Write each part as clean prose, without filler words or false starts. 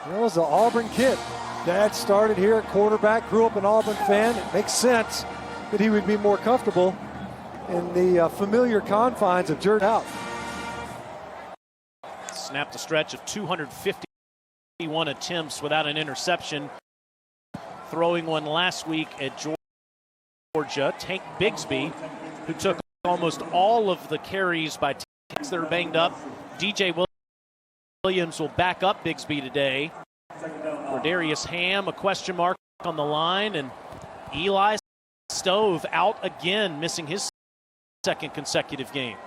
That was the Auburn kid. Dad started here at quarterback, grew up an Auburn fan. It makes sense that he would be more comfortable in the familiar confines of Jordan out. Snapped a stretch of 251 attempts without an interception. Throwing one last week at Georgia. Tank Bigsby, who took almost all of the carries by Tanks that are banged up. DJ Williams will back up Bigsby today. Cordarius Ham, a question mark on the line, and Eli Stove out again, missing his second consecutive game.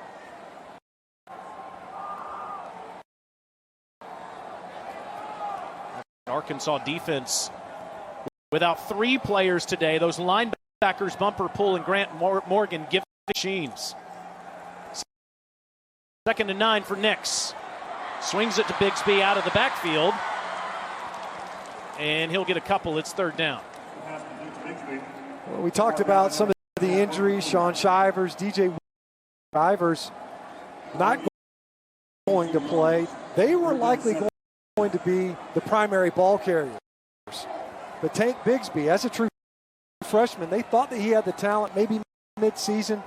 Arkansas defense without three players today. Those linebackers, Bumper Pool and Grant Morgan, give machines. 2nd and 9 for Nix. Swings it to Bigsby out of the backfield. And he'll get a couple. It's 3rd down. Well, we talked about some of the injuries. Sean Shivers, DJ Shivers not going to play. They were likely going to be the primary ball carriers. But Tank Bigsby, as a true freshman, they thought that he had the talent, maybe mid-season,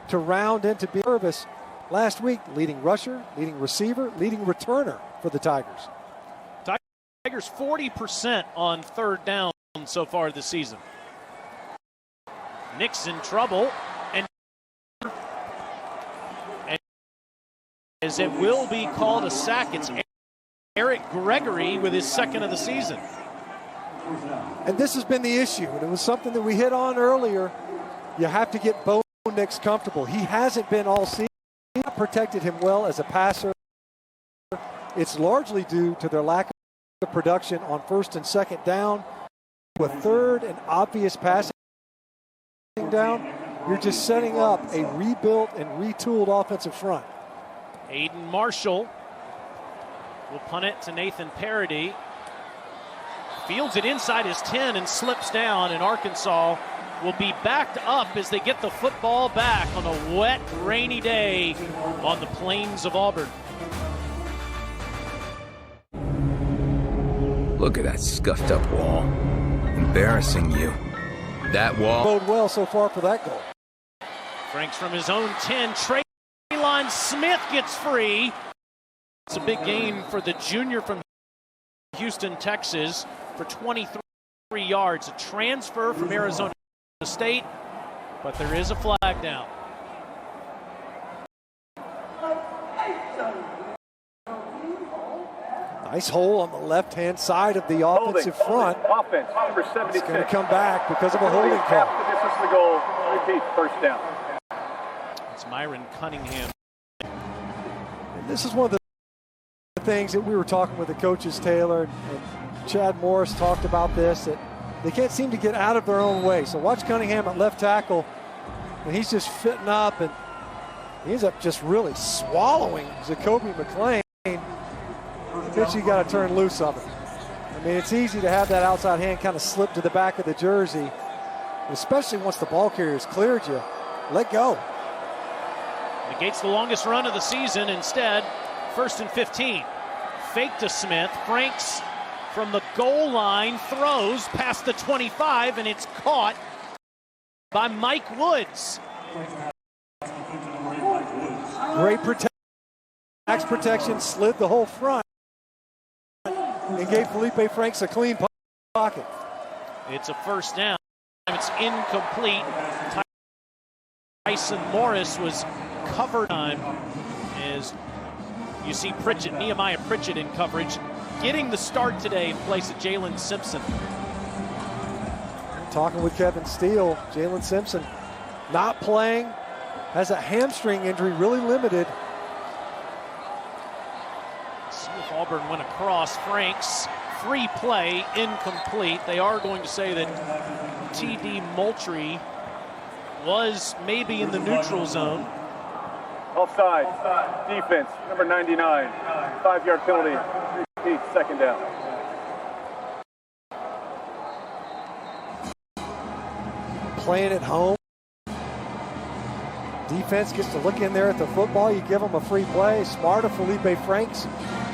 to round into being service. Last week, leading rusher, leading receiver, leading returner for the Tigers. Tigers 40% on 3rd down so far this season. Nick's in trouble, and as it will be called a sack, it's Eric Gregory with his 2nd of the season. And this has been the issue, and it was something that we hit on earlier. You have to get Bo Nix comfortable. He hasn't been all season. He protected him well as a passer. It's largely due to their lack of production on 1st and 2nd down. With 3rd and obvious passing down, you're just setting up a rebuilt and retooled offensive front. Aiden Marshall will punt it to Nathan Parody. Fields it inside his 10 and slips down, and Arkansas will be backed up as they get the football back on a wet, rainy day on the plains of Auburn. Look at that scuffed up wall. Embarrassing you. That wall bode well so far for that goal. Franks from his own 10. Traylon Smith gets free. It's a big gain for the junior from Houston, Texas, for 23 yards. A transfer from Arizona State, but there is a flag down. Nice hole on the left-hand side of the offensive front. Offense, number 76. It's going to come back because of a holding call. This is the goal. Repeat, 1st down. It's Myron Cunningham. And this is one of the things that we were talking with the coaches, Taylor, and Chad Morris talked about this, that they can't seem to get out of their own way. So watch Cunningham at left tackle, and he's just fitting up, and he ends up just really swallowing Jacoby McClain. But you got to turn loose of it. I mean, it's easy to have that outside hand kind of slip to the back of the jersey, especially once the ball carrier's cleared you. Let go. Negates the longest run of the season. Instead, 1st and 15. Fake to Smith. Franks from the goal line throws past the 25, and it's caught by Mike Woods. Great protection, slid the whole front, and gave Felipe Franks a clean pocket. It's a 1st down. It's incomplete. Tyson Morris was covered time as you see Nehemiah Pritchett in coverage, getting the start today in place of Jalen Simpson. Talking with Kevin Steele, Jalen Simpson not playing, has a hamstring injury, really limited. See if Auburn went across. Franks, free play, incomplete. They are going to say that T.D. Moultrie was maybe in the neutral zone. Offside, defense, number 99, 5-yard penalty, repeat, 2nd down. Playing at home. Defense gets to look in there at the football. You give them a free play. Smart of Felipe Franks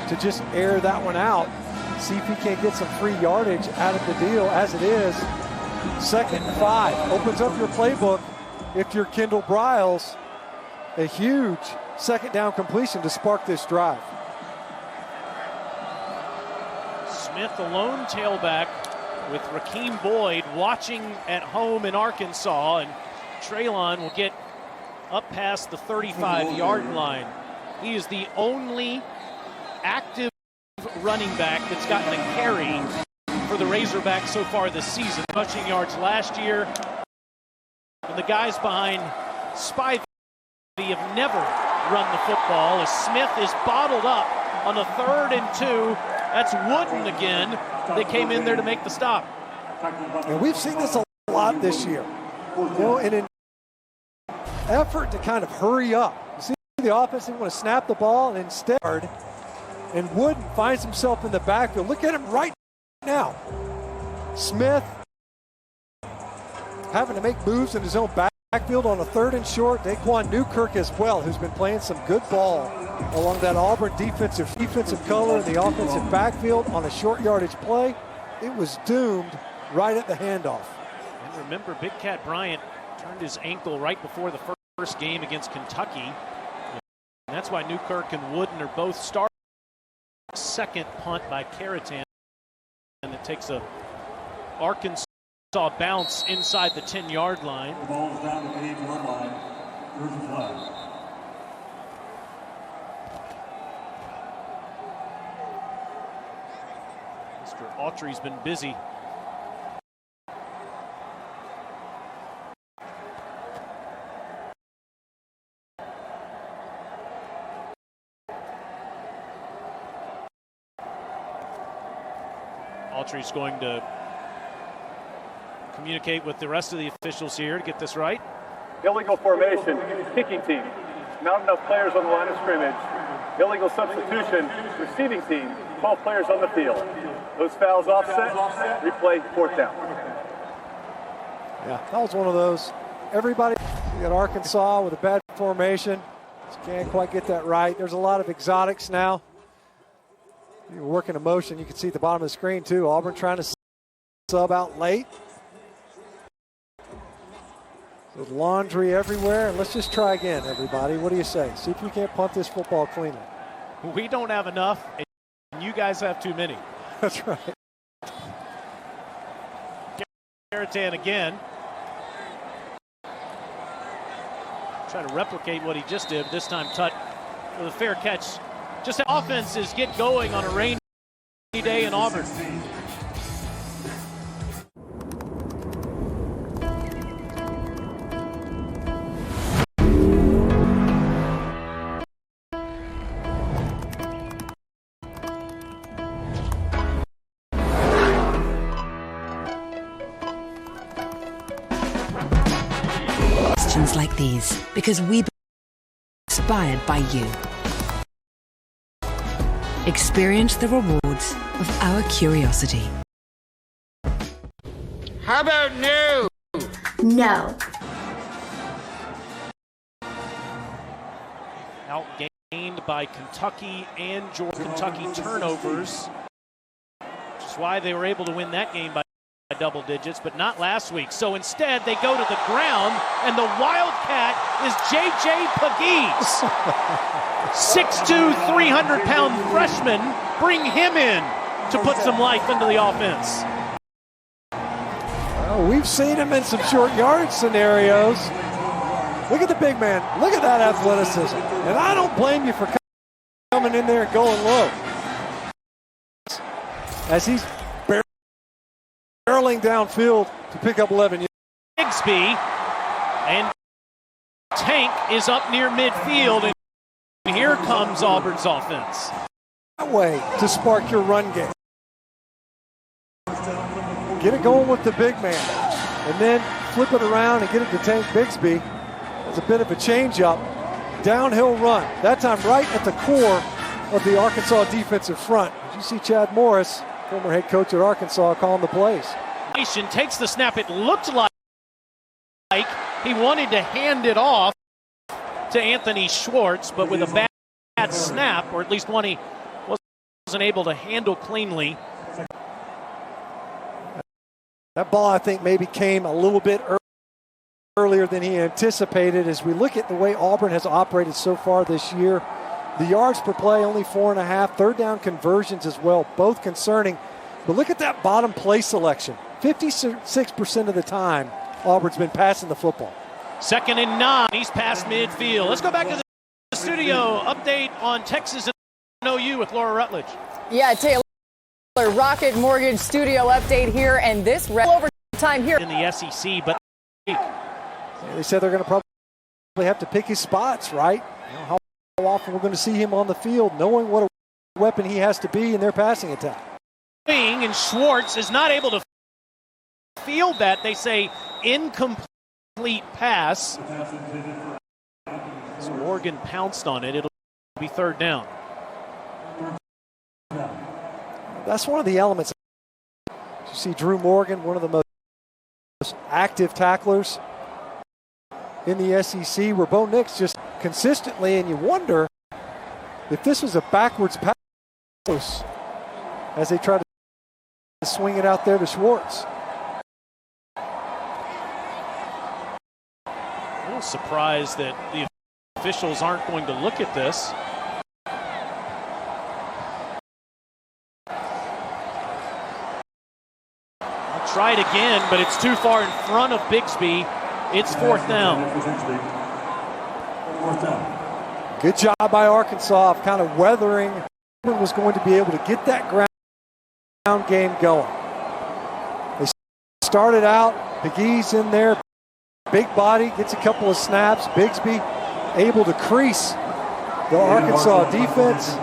to just air that one out. see if he can't get some free yardage out of the deal. As it is, 2nd and 5. Opens up your playbook if you're Kendall Briles. A huge 2nd down completion to spark this drive. Smith, the lone tailback, with Rakeem Boyd watching at home in Arkansas, and Treylon will get up past the 35-yard line. He is the only active running back that's gotten a carry for the Razorbacks so far this season. Rushing yards last year. And the guys behind Spivey have never run the football, as Smith is bottled up on a 3rd and 2. That's Wooden again. They came in there to make the stop. And we've seen this a lot this year. You know, in an effort to kind of hurry up. You see the offense, they want to snap the ball, and instead, and Wooden finds himself in the backfield. Look at him right now. Smith having to make moves in his own backfield on a 3rd and short. Daquan Newkirk as well, who's been playing some good ball along that Auburn defensive color in the offensive backfield on a short yardage play. It was doomed right at the handoff. And remember, Big Cat Bryant turned his ankle right before the first game against Kentucky. And that's why Newkirk and Wooden are both starting. 2nd punt by Caratan, and it takes a Arkansas bounce inside the 10-yard line. The ball is down to the 8-yard line. There's a flag. Mr. Autry's been busy. Autry's going to communicate with the rest of the officials here to get this right. Illegal formation, kicking team. Not enough players on the line of scrimmage. Illegal substitution, receiving team. 12 players on the field. Those fouls offset, replay, 4th down. Yeah, that was one of those. Everybody at Arkansas with a bad formation. Just can't quite get that right. There's a lot of exotics now. You're working a motion. You can see at the bottom of the screen, too. Auburn trying to sub out late. There's laundry everywhere. And let's just try again, everybody. What do you say? See if you can't punt this football cleanly. We don't have enough, and you guys have too many. That's right. Caratan again. Try to replicate what he just did. This time Tutt with a fair catch. Just how offenses get going on a rainy day in Auburn. Questions like these, because we inspired by you. Experience the rewards of our curiosity. How about no? No. Outgained by Kentucky and Georgia. Kentucky turnovers, which is why they were able to win that game by double digits, but not last week. So instead, they go to the ground, and the Wildcat is J.J. Pegues. 6'2", 300-pound freshman. Bring him in to put some life into the offense. Well, we've seen him in some short yardage scenarios. Look at the big man. Look at that athleticism. And I don't blame you for coming in there and going low. As he's barreling downfield to pick up 11 yards. Bigsby, and Tank is up near midfield, and here comes Auburn's offense. That way to spark your run game. Get it going with the big man, and then flip it around and get it to Tank Bigsby. It's a bit of a change-up. Downhill run. That time right at the core of the Arkansas defensive front. Did you see Chad Morris, former head coach at Arkansas, calling the plays? Nation takes the snap. It looked like he wanted to hand it off to Anthony Schwartz, but with a bad snap, or at least one he wasn't able to handle cleanly. That ball, I think, maybe came a little bit earlier than he anticipated. As we look at the way Auburn has operated so far this year, the yards per play only 4.5, third down conversions as well, both concerning. But look at that bottom play selection. 56% of the time, Auburn's been passing the football. 2nd and 9. He's past midfield. Let's go back to the studio. Update on Texas and OU with Laura Rutledge. Yeah, Taylor, Rocket Mortgage studio update here, and this overtime here in the SEC, but they said they're going to probably have to pick his spots, right? You know, how often we're going to see him on the field, knowing what a weapon he has to be in their passing attack. And Schwartz is not able to field that. They say incomplete pass. So Morgan pounced on it. It'll be 3rd down. That's one of the elements. You see Drew Morgan, one of the most active tacklers in the SEC, where Bo Nix just consistently, and you wonder if this was a backwards pass as they try to swing it out there to Schwartz. A little surprised that the officials aren't going to look at this. I'll try it again, but it's too far in front of Bigsby. It's 4th down. Good job by Arkansas of kind of weathering. Auburn was going to be able to get that ground game going. They started out, McGee's in there, big body, gets a couple of snaps. Bigsby able to crease the Arkansas defense.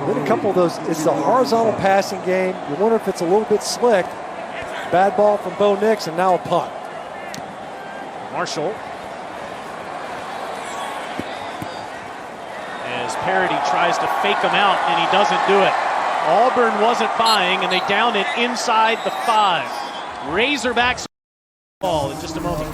Then a couple of those, it's the horizontal passing game. You wonder if it's a little bit slick. Bad ball from Bo Nix, and now a punt. Marshall. As Parody tries to fake him out, and he doesn't do it. Auburn wasn't buying, and they down it inside the 5. Razorbacks ball in just a moment.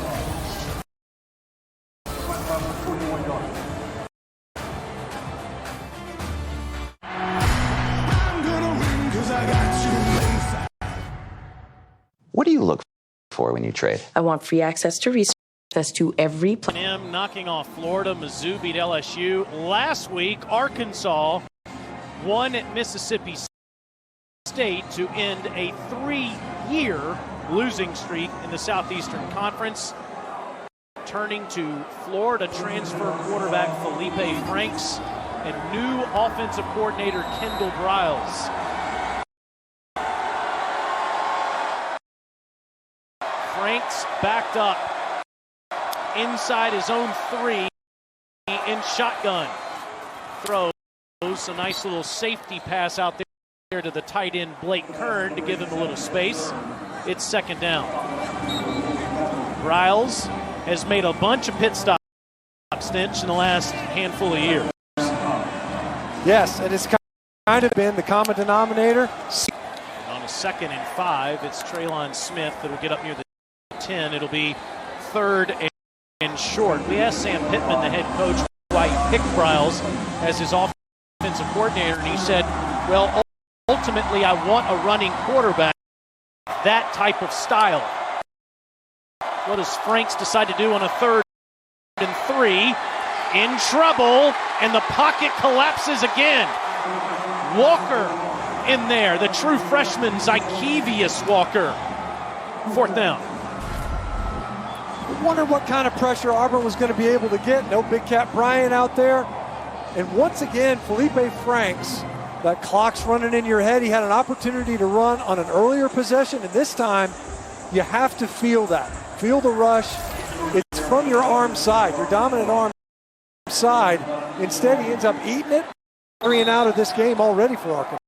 What do you look for when you trade? I want free access to research, access to every player. Knocking off Florida. Mizzou beat LSU. Last week, Arkansas won at Mississippi State to end a 3-year losing streak in the Southeastern Conference. Turning to Florida transfer quarterback Felipe Franks and new offensive coordinator Kendall Briles. Franks backed up inside his own 3 in shotgun. Throws a nice little safety pass out there to the tight end Blake Kern to give him a little space. It's 2nd down. Briles has made a bunch of pit stops, Stinch, in the last handful of years. Yes, and it's kind of been the common denominator. And on a 2nd and 5, it's Traylon Smith that'll get up near the 10. It'll be 3rd and short. We asked Sam Pittman, the head coach, why he picked Briles as his offensive coordinator, and he said, well, ultimately I want a running quarterback, that type of style. What does Franks decide to do on a 3rd and 3? In trouble, and the pocket collapses again. Walker in there, the true freshman Zykevius Walker. 4th down. I wonder what kind of pressure Auburn was going to be able to get. No Big Cat Bryant out there. And once again, Felipe Franks, that clock's running in your head. He had an opportunity to run on an earlier possession, and this time you have to feel that. Feel the rush. It's from your arm side, your dominant arm side. Instead, he ends up eating it, 3 and out of this game already for Arkansas.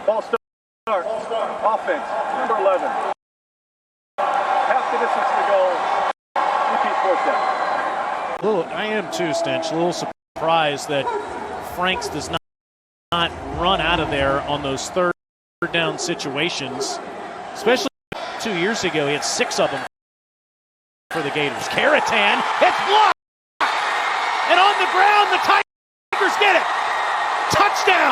Ball start. Offense, number 11. Half the distance to go. Repeat 4th down. I am too, Stench. A little surprised that Franks does not run out of there on those 3rd down situations. Especially 2 years ago, he had 6 of them for the Gators. Caratan, it's blocked! And on the ground, the Tigers get it! Touchdown!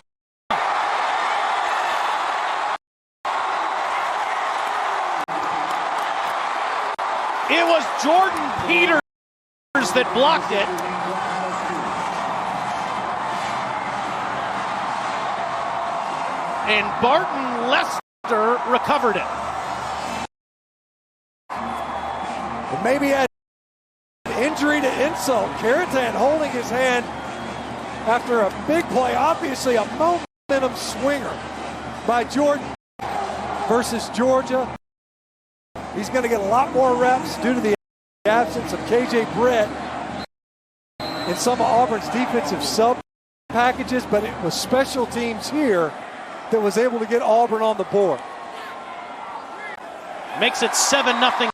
was Jordan Peters that blocked it. And Barton Lester recovered it. And maybe had injury to insult. Caratan holding his hand after a big play, obviously a momentum swinger by Jordan versus Georgia. He's going to get a lot more reps due to the absence of KJ Britt in some of Auburn's defensive sub packages, but it was special teams here that was able to get Auburn on the board. Makes it 7-0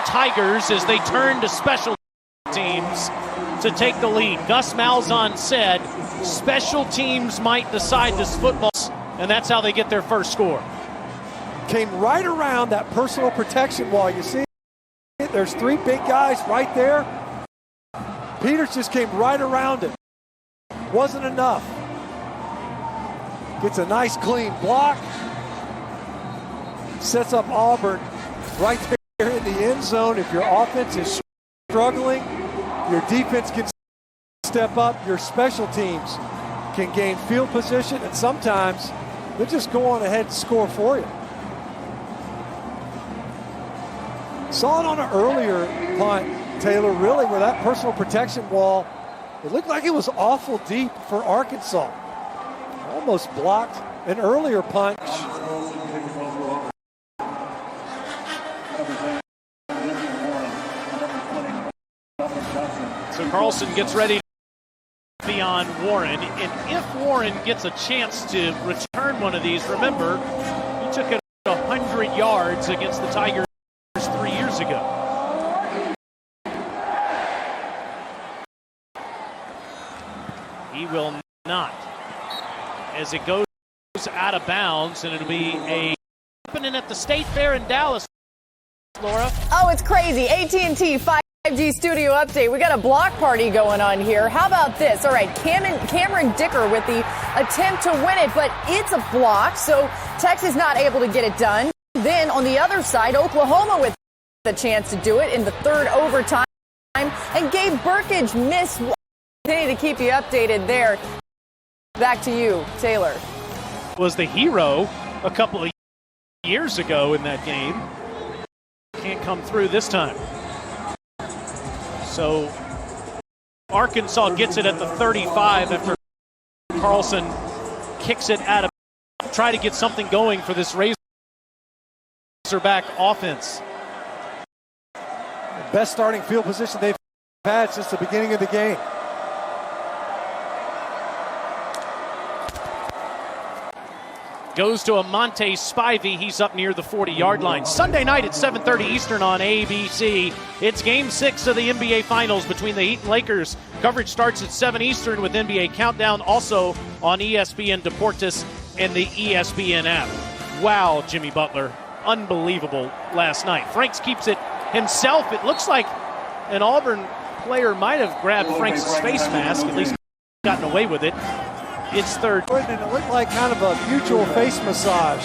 Tigers as they turn to special teams to take the lead. Gus Malzahn said special teams might decide this football, and that's how they get their first score. Came right around that personal protection wall. You see it? There's three big guys right there. Peters just came right around it. Wasn't enough. Gets a nice clean block. Sets up Auburn right there in the end zone. If your offense is struggling, your defense can step up. Your special teams can gain field position, and sometimes they'll just go on ahead and score for you. Saw it on an earlier punt, Taylor, really, where that personal protection wall, it looked like it was awful deep for Arkansas. Almost blocked an earlier punch. So Carlson gets ready to be on Warren, and if Warren gets a chance to return one of these, remember, he took it 100 yards against the Tigers 3 years ago. He will not, as it goes out of bounds, and it'll be a happening at the State Fair in Dallas, Laura. Oh, it's crazy. AT&T 5G studio update. We got a block party going on here. How about this? All right, Cameron Dicker with the attempt to win it, but it's a block, so Texas not able to get it done. Then on the other side, Oklahoma with the chance to do it in the third overtime, and Gabe Burkage missed. Continue to keep you updated there. Back to you, Taylor. Was the hero a couple of years ago in that game. Can't come through this time. So Arkansas gets it at the 35 after Carlson kicks it out of. Try to get something going for this Razorback offense. The best starting field position they've had since the beginning of the game. Goes to Amonte Spivey. He's up near the 40-yard line. Sunday night at 7:30 Eastern on ABC. It's Game 6 of the NBA Finals between the Heat and Lakers. Coverage starts at 7 Eastern with NBA Countdown, also on ESPN Deportes and the ESPN app. Wow, Jimmy Butler. Unbelievable last night. Franks keeps it himself. It looks like an Auburn player might have grabbed Franks' face mask, at least gotten away with it. It's third. And it looked like kind of a mutual face massage.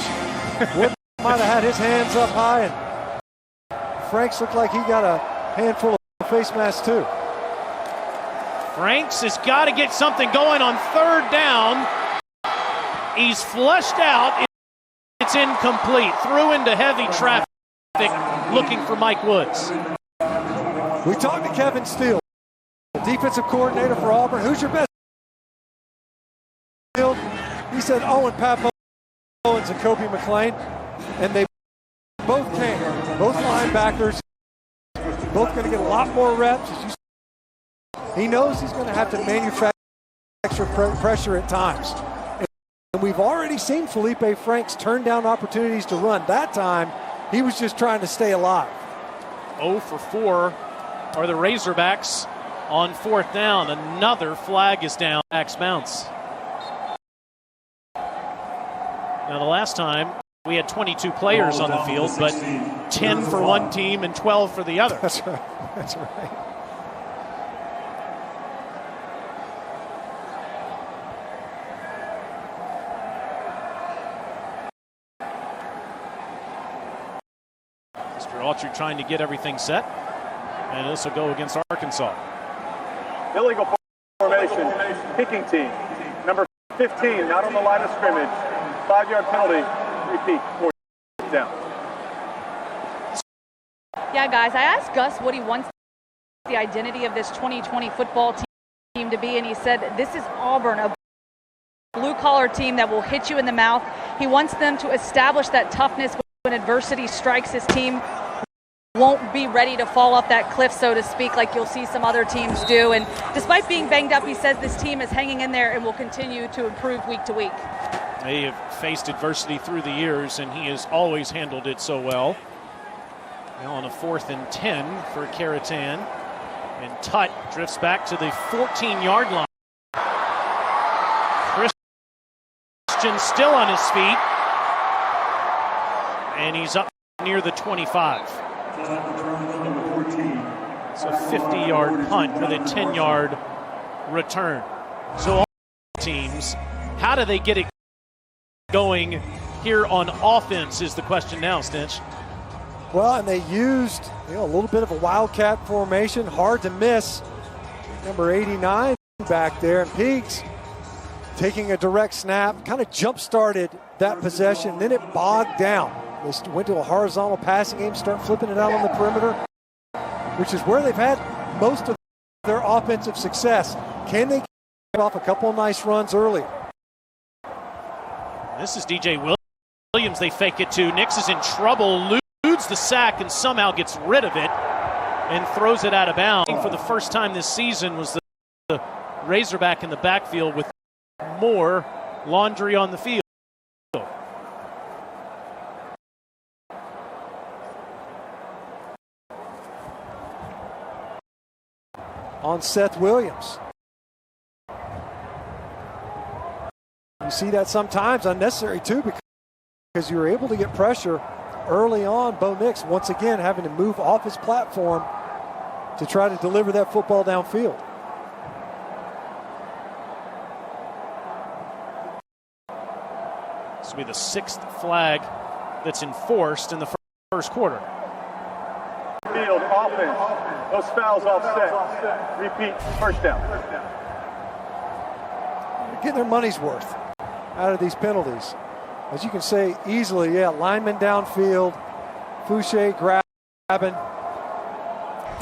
Wood might have had his hands up high, and Franks looked like he got a handful of face masks too. Franks has got to get something going on third down. He's flushed out. It's incomplete. Threw into heavy traffic looking for Mike Woods. We talked to Kevin Steele, the defensive coordinator for Auburn. Who's your best? He said Owen Pat Owens and Kobe McLean, and they both came. Both linebackers, both going to get a lot more reps. He knows he's going to have to manufacture pressure at times. And we've already seen Felipe Franks turn down opportunities to run. That time, he was just trying to stay alive. 0 for 4 are the Razorbacks on fourth down. Another flag is down. Max bounce. Now, the last time we had 22 players on the field, but 10 for one team and 12 for the other. That's right. That's right. Mr. Autry trying to get everything set. And this will go against Arkansas. Illegal formation, kicking team. Number 15, not on the line of scrimmage. 5-yard penalty. Repeat, 4th down. Yeah, guys, I asked Gus what he wants the identity of this 2020 football team to be, and he said this is Auburn, a blue-collar team that will hit you in the mouth. He wants them to establish that toughness when adversity strikes. His team won't be ready to fall off that cliff, so to speak, like you'll see some other teams do. And despite being banged up, he says this team is hanging in there and will continue to improve week to week. They have faced adversity through the years, and he has always handled it so well. Now on a 4th and 10 for Caratan. And Tutt drifts back to the 14-yard line. Christian still on his feet. And he's up near the 25. It's a 50-yard punt with a 10-yard return. So all teams, how do they get it going here on offense is the question now, Stinch. Well, and they used a little bit of a wildcat formation, hard to miss. Number 89 back there, and Peaks taking a direct snap, kind of jump-started that possession, then it bogged down. They went to a horizontal passing game, start flipping it out on the perimeter, which is where they've had most of their offensive success. Can they get off a couple of nice runs early? This is DJ Williams. They fake it to. Nix is in trouble. Eludes the sack and somehow gets rid of it and throws it out of bounds. For the first time this season was the Razorback in the backfield with more laundry on the field. On Seth Williams. You see that sometimes unnecessary too, because you were able to get pressure early on. Bo Nix once again having to move off his platform to try to deliver that football downfield. This will be the 6th flag that's enforced in the first quarter. Field offense. Those fouls offset. Repeat, first down. They're getting their money's worth out of these penalties. As you can say easily, lineman downfield, Fouché grabbing.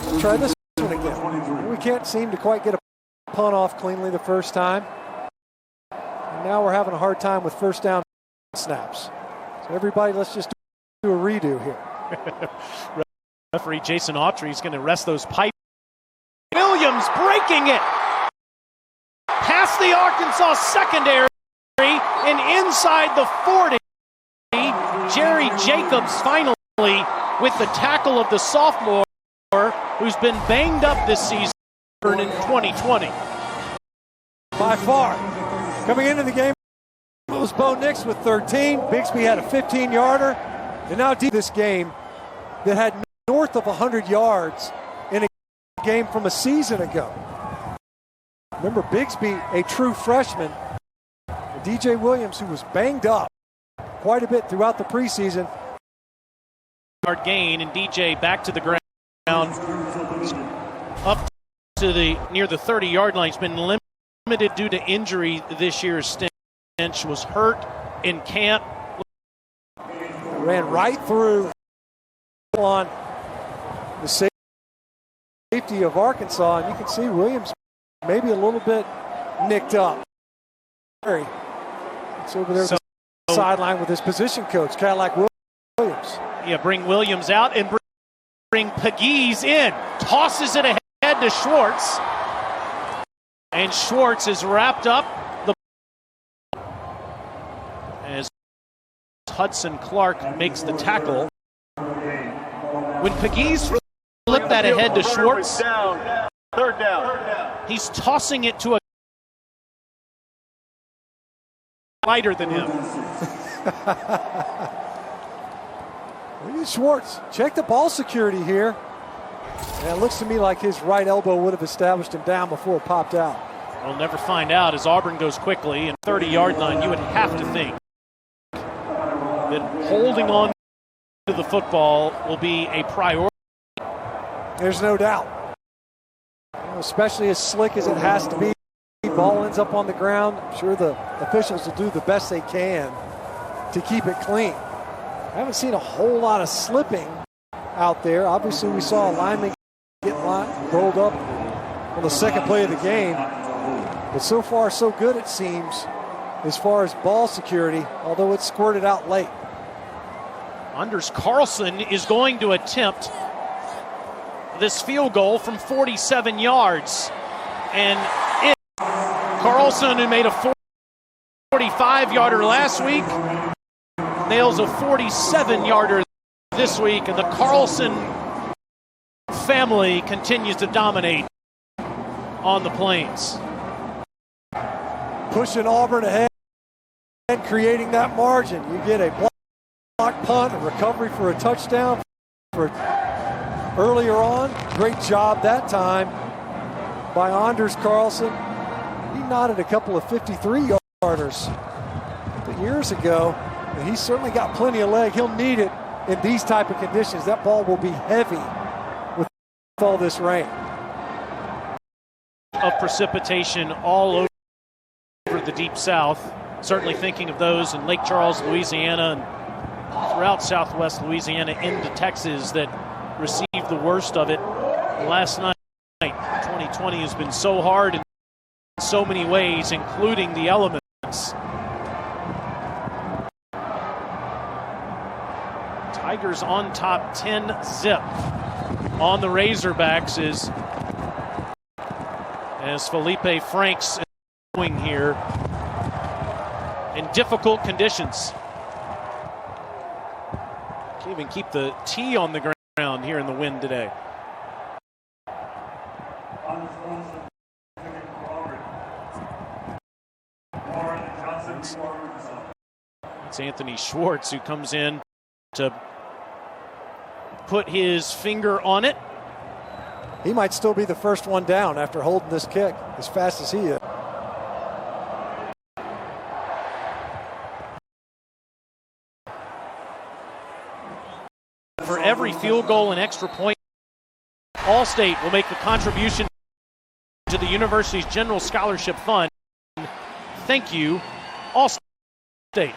Let's try this one again. We can't seem to quite get a punt off cleanly the first time. And now we're having a hard time with first down snaps. So everybody, let's just do a redo here. Referee Jason Autry is going to rest those pipes. Williams breaking it past the Arkansas secondary and inside the 40. Jerry Jacobs finally with the tackle of the sophomore who's been banged up this season in 2020. By far. Coming into the game, it was Bo Nix with 13. Bigsby had a 15-yarder. And now this game that had north of 100 yards in a game from a season ago. Remember, Bigsby, a true freshman. DJ Williams, who was banged up quite a bit throughout the preseason. Hard gain, and DJ back to the ground, up to the near the 30-yard line. He's been limited due to injury this year. Stinch was hurt in camp. Ran right through on the safety of Arkansas, and you can see Williams maybe a little bit nicked up. It's over there on the sideline with his position coach, Cadillac Williams. Yeah, bring Williams out and bring Pegues in. Tosses it ahead to Schwartz. And Schwartz is wrapped up as Hudson Clark makes the tackle. When Pegues flipped that ahead to Schwartz, Third down. He's tossing it to a lighter than him. Look at Schwartz. Check the ball security here. And it looks to me like his right elbow would have established him down before it popped out. We'll never find out as Auburn goes quickly. And 30-yard line, you would have to think that holding on to the football will be a priority. There's no doubt. Especially as slick as it has to be. Ball ends up on the ground. I'm sure the officials will do the best they can to keep it clean. I haven't seen a whole lot of slipping out there. Obviously, we saw a lineman get rolled up on the second play of the game. But so far, so good, it seems, as far as ball security, although it squirted out late. Anders Carlson is going to attempt this field goal from 47 yards. And Carlson, who made a 45-yarder last week, nails a 47-yarder this week, and the Carlson family continues to dominate on the Plains. Pushing Auburn ahead and creating that margin. You get a block punt, a recovery for a touchdown for earlier on. Great job that time by Anders Carlson. He knotted a couple of 53-yarders years ago, and he's certainly got plenty of leg. He'll need it in these type of conditions. That ball will be heavy with all this rain. Of precipitation all over the Deep South. Certainly thinking of those in Lake Charles, Louisiana, and throughout Southwest Louisiana into Texas that received the worst of it last night. 2020 has been so hard in so many ways, including the elements. Tigers on top 10-zip on the Razorbacks as Felipe Franks is going here in difficult conditions. Can't even keep the tee on the ground here in the wind today. It's Anthony Schwartz who comes in to put his finger on it. He might still be the first one down after holding this kick as fast as he is. For every field goal and extra point, Allstate will make a contribution to the university's General Scholarship Fund. Thank you, Allstate.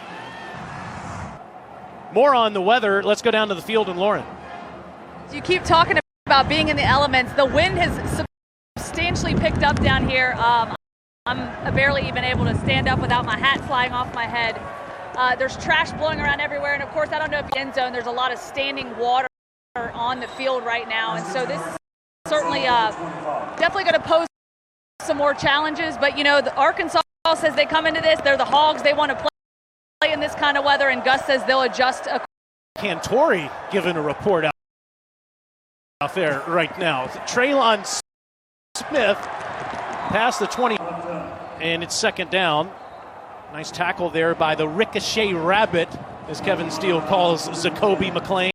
More on the weather. Let's go down to the field in Lauren. You keep talking about being in the elements. The wind has substantially picked up down here. I'm barely even able to stand up without my hat flying off my head. There's trash blowing around everywhere, and of course, I don't know if the end zone, there's a lot of standing water on the field right now, and so this is certainly definitely going to pose some more challenges, but you know, the Arkansas says they come into this, they're the Hogs, they want to play in this kind of weather, and Gus says they'll adjust. Cantori giving a report out there right now. Traylon Smith past the 20, and it's second down. Nice tackle there by the Ricochet Rabbit, as Kevin Steele calls Zacoby McClain.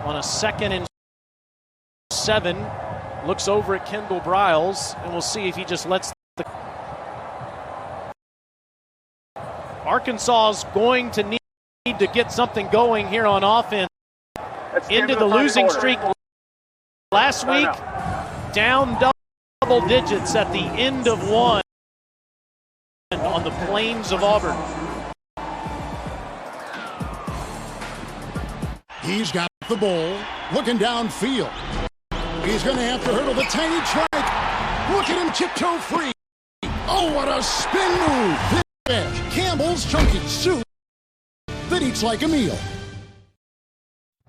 On a 2nd and 7, looks over at Kendall Briles, and we'll see if he just lets the... Arkansas is going to need to get something going here on offense. Into the losing streak last week, down double digits at the end of one on the plains of Auburn. He's got the ball, looking downfield. He's going to have to hurdle the tiny trike. Look at him tiptoe free. Oh, what a spin move. This Campbell's Chunky Soup that eats like a meal.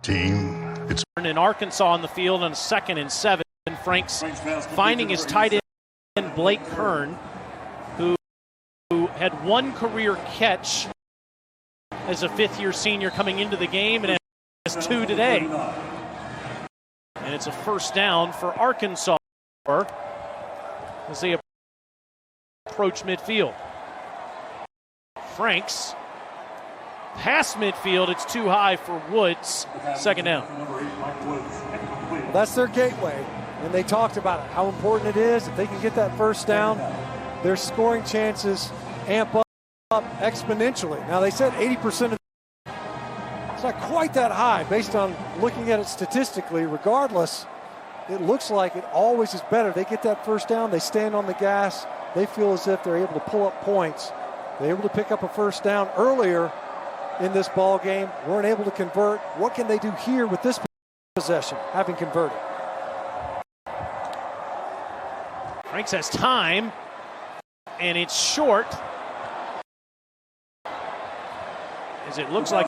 Team. It's in Arkansas on the field on a 2nd and 7. Franks finding his tight end Blake Kern, who had one career catch as a 5th-year senior coming into the game and has 2 today. And it's a first down for Arkansas as they approach midfield. Franks past midfield, it's too high for Woods. Second down. That's their gateway, and they talked about it, how important it is. If they can get that first down, their scoring chances amp exponentially. Now, they said 80% of it's not quite that high based on looking at it statistically. Regardless, it looks like it always is better. They get that first down, they stand on the gas, they feel as if they're able to pull up points. They're able to pick up a first down earlier in this ball game, weren't able to convert. What can they do here with this possession, having converted? Franks has time, and it's short, as it looks like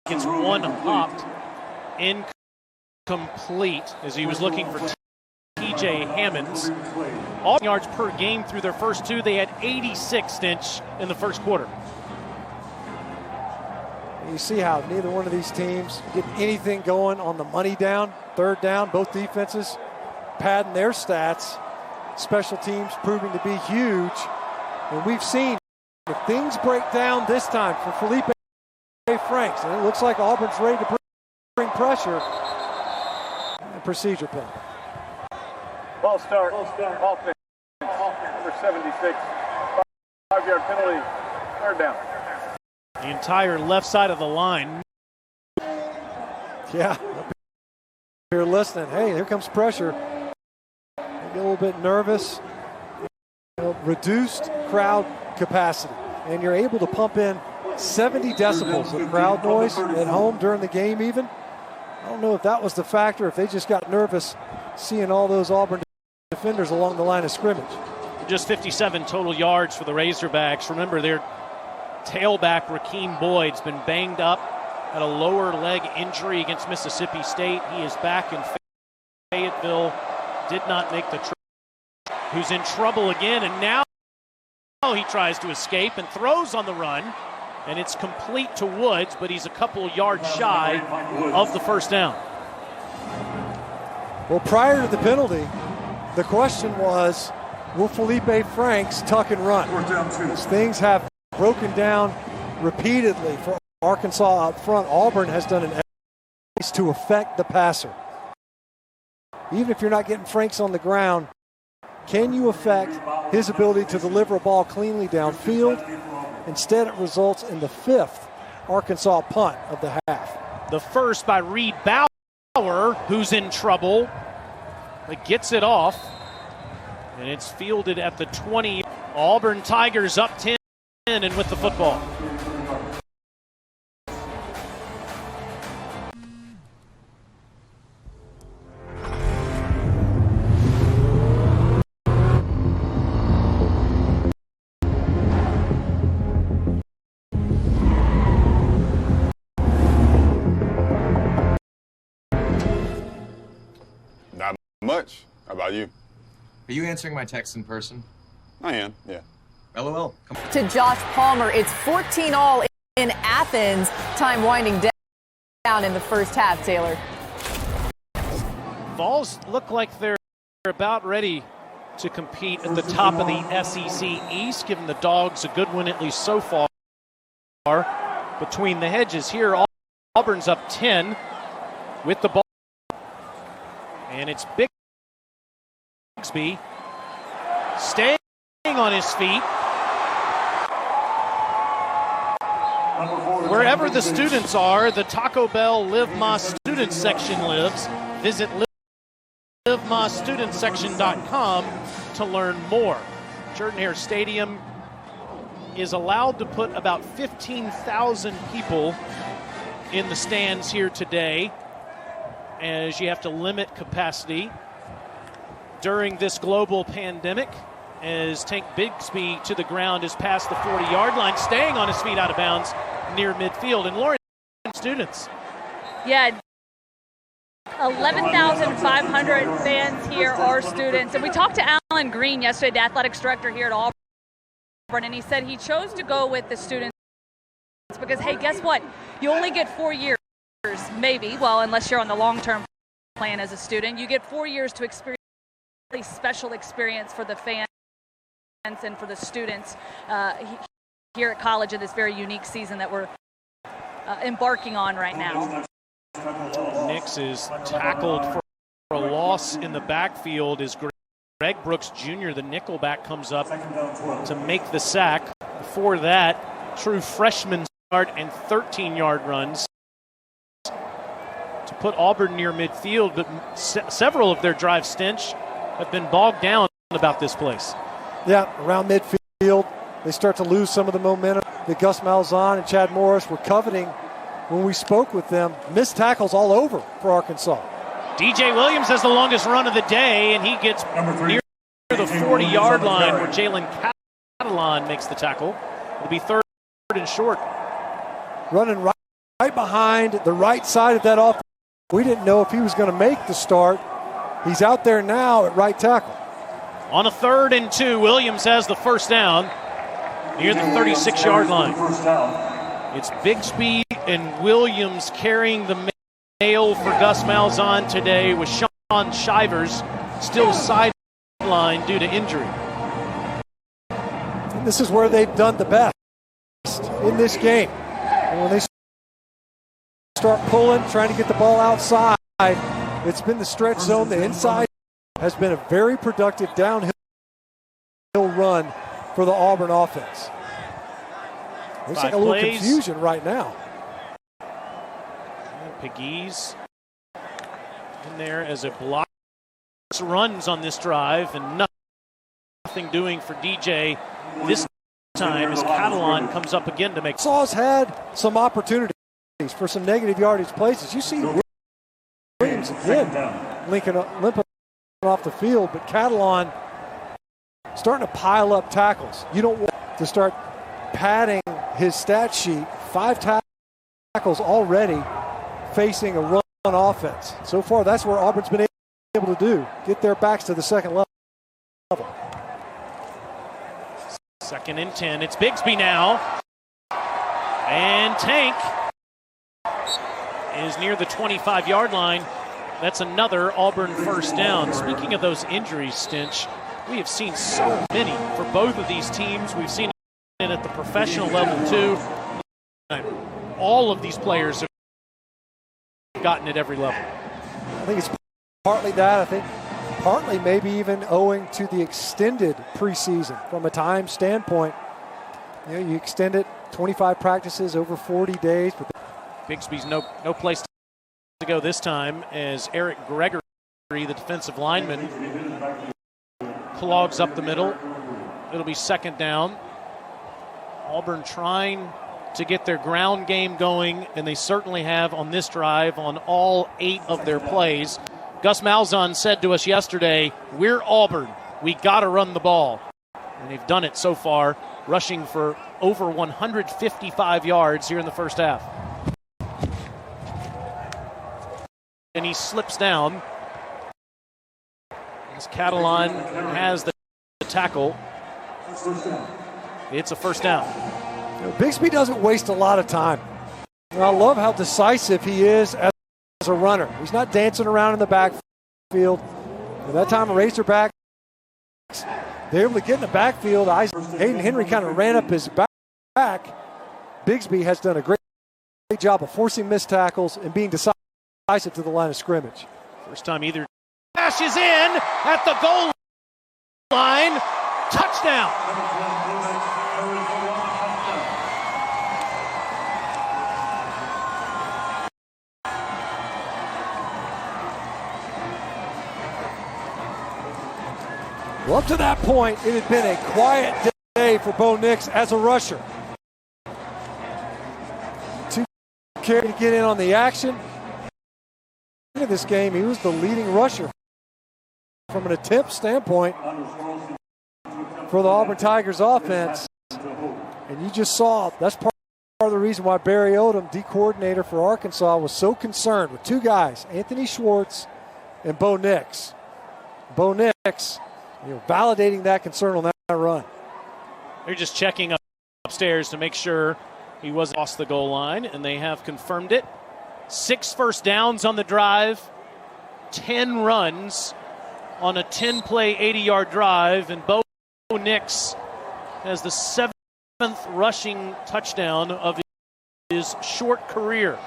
it's one hopped, incomplete, as he was looking for T.J. Hammonds. All yards per game through their first two. They had 86 Stinch in the first quarter. You see how neither one of these teams get anything going on the money down, third down, both defenses padding their stats. Special teams proving to be huge. And we've seen if things break down this time for Felipe Franks, and it looks like Auburn's ready to bring pressure. And procedure penalty. Ball start, offense, number 76, 5-yard penalty, third down. The entire left side of the line. Yeah, if you're listening, hey, here comes pressure. Maybe a little bit nervous. Reduced crowd capacity, and you're able to pump in 70 decibels of crowd noise at home during the game even. I don't know if that was the factor, if they just got nervous seeing all those Auburn defenders along the line of scrimmage. Just 57 total yards for the Razorbacks. Remember, their tailback, Rakeem Boyd's been banged up, had a lower leg injury against Mississippi State. He is back in Fayetteville, did not make the trip. Who's in trouble again, and now he tries to escape and throws on the run, and it's complete to Woods, but he's a couple yards shy of the first down. Well, prior to the penalty, the question was, will Felipe Franks tuck and run? As things have broken down repeatedly for Arkansas up front, Auburn has done an effort to affect the passer. Even if you're not getting Franks on the ground, can you affect his ability to deliver a ball cleanly downfield? Instead, it results in the 5th Arkansas punt of the half. The first by Reed Bauer, who's in trouble, but gets it off, and it's fielded at the 20. Auburn Tigers up 10 and with the football. Much. How about you? Are you answering my text in person? I am, yeah. LOL. To Josh Palmer, it's 14-all in Athens. Time winding down in the first half, Taylor. Vols look like they're about ready to compete at the top of the SEC East, giving the Dogs a good win at least so far. Between the hedges here, Auburn's up 10 with the ball. And it's Bigsby staying on his feet. Wherever the students are, the Taco Bell Live My Students section lives. Visit livemystudentsection.com to learn more. Jordan-Hare Stadium is allowed to put about 15,000 people in the stands here today, as you have to limit capacity during this global pandemic, as Tank Bigsby to the ground is past the 40-yard line, staying on his feet out of bounds near midfield. And Lauren, students. Yeah, 11,500 fans here are students. And we talked to Alan Green yesterday, the athletics director here at Auburn, and he said he chose to go with the students because, hey, guess what? You only get 4 years. Maybe, well, unless you're on the long-term plan as a student, you get 4 years to experience a special experience for the fans and for the students here at college in this very unique season that we're embarking on right now. Nix is tackled for a loss in the backfield as Greg Brooks Jr., the nickelback, comes up to make the sack. Before that, true freshman start and 13-yard runs to put Auburn near midfield, but several of their drives, Stinch, have been bogged down about this place. Yeah, around midfield, they start to lose some of the momentum that Gus Malzahn and Chad Morris were coveting when we spoke with them. Missed tackles all over for Arkansas. DJ Williams has the longest run of the day, and he gets near the 40-yard line where Jalen Catalon makes the tackle. It'll be third and short. Running right behind the right side of that offense. We didn't know if he was going to make the start. He's out there now at right tackle. On a 3rd and 2, Williams has the first down near the 36-yard line. It's Bigsby and Williams carrying the mail for Gus Malzahn today, with Sean Shivers still sidelined due to injury. And this is where they've done the best in this game. And when they start pulling, trying to get the ball outside, it's been the stretch zone. The inside has been a very productive downhill run for the Auburn offense. Looks like a little confusion right now. Pegues in there as a block. Runs on this drive, and nothing doing for DJ this time as Catalon comes up again to make. Sau's had some opportunities for some negative yardage places. You see Williams again limping off the field, but Catalon starting to pile up tackles. You don't want to start padding his stat sheet. 5 tackles already facing a run offense. So far, that's where Auburn's been able to do. Get their backs to the second level. 2nd and 10. It's Bigsby now. And Tank is near the 25-yard line. That's another Auburn first down. Speaking of those injuries, Stinch, we have seen so many for both of these teams. We've seen it at the professional level too. All of these players have gotten at every level. I think it's partly that. I think partly maybe even owing to the extended preseason from a time standpoint. You know, you extend it 25 practices over 40 days. But Bigsby's no place to go this time as Eric Gregory, the defensive lineman, clogs up the middle. It'll be 2nd down. Auburn trying to get their ground game going, and they certainly have on this drive on all 8 of their plays. Gus Malzahn said to us yesterday, "We're Auburn. We got to run the ball." And they've done it so far, rushing for over 155 yards here in the first half. And he slips down as Catalon has the tackle. It's a first down. You know, Bigsby doesn't waste a lot of time. And I love how decisive he is as a runner. He's not dancing around in the backfield. At that time, Razorbacks, they're able to get in the backfield. Hayden Henry kind of ran up his back. Bigsby has done a great job of forcing missed tackles and being decisive to the line of scrimmage. First time either dashes in at the goal line. Touchdown. Well, up to that point, it had been a quiet day for Bo Nix as a rusher. 2 carry to get in on the action. In this game, he was the leading rusher from an attempt standpoint for the Auburn Tigers offense. And you just saw, that's part of the reason why Barry Odom, D coordinator for Arkansas, was so concerned with 2 guys, Anthony Schwartz and Bo Nix. Bo Nix, validating that concern on that run. They're just checking upstairs to make sure he wasn't off the goal line, and they have confirmed it. 6 first downs on the drive, 10 runs on a 10-play, 80-yard drive, and Bo Nix has the 7th rushing touchdown of his short career.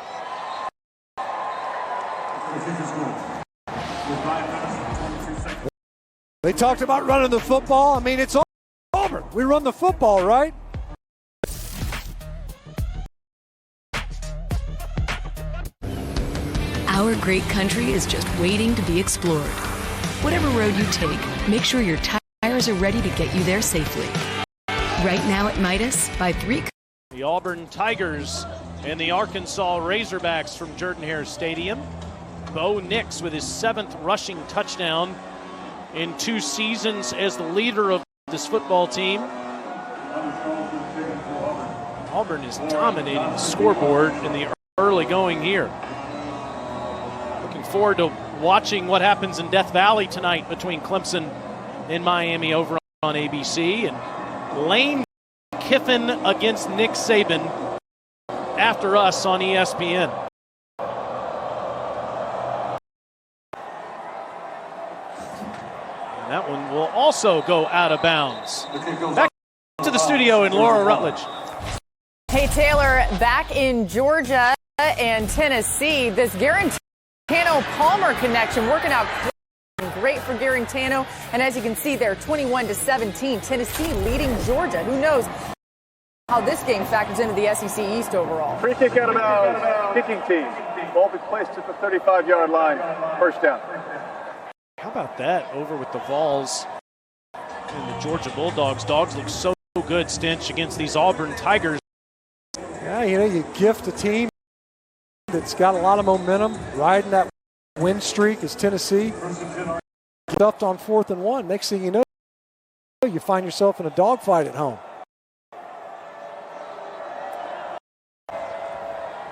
They talked about running the football. I mean, it's Auburn. We run the football, right? Our great country is just waiting to be explored. Whatever road you take, make sure your tires are ready to get you there safely. Right now at Midas, buy 3. The Auburn Tigers and the Arkansas Razorbacks from Jordan-Hare Stadium. Bo Nix with his 7th rushing touchdown in 2 seasons as the leader of this football team. Auburn is dominating the scoreboard in the early going here. Looking forward to watching what happens in Death Valley tonight between Clemson and Miami over on ABC. And Lane Kiffin against Nick Saban after us on ESPN. And that one will also go out of bounds. Back to the studio in Laura Rutledge. Hey, Taylor, back in Georgia and Tennessee, this Garantano-Palmer connection working out great for Garantano. And as you can see there, 21-17, Tennessee leading Georgia. Who knows how this game factors into the SEC East overall. Free kick out of bounds, kicking team. Ball be placed at the 35-yard line. First down. How about that over with the Vols and the Georgia Bulldogs. Dogs look so good, Stinch, against these Auburn Tigers. Yeah, you know, you gift a team that's got a lot of momentum, riding that win streak as Tennessee. Stuffed on 4th and 1. Next thing you know, you find yourself in a dogfight at home.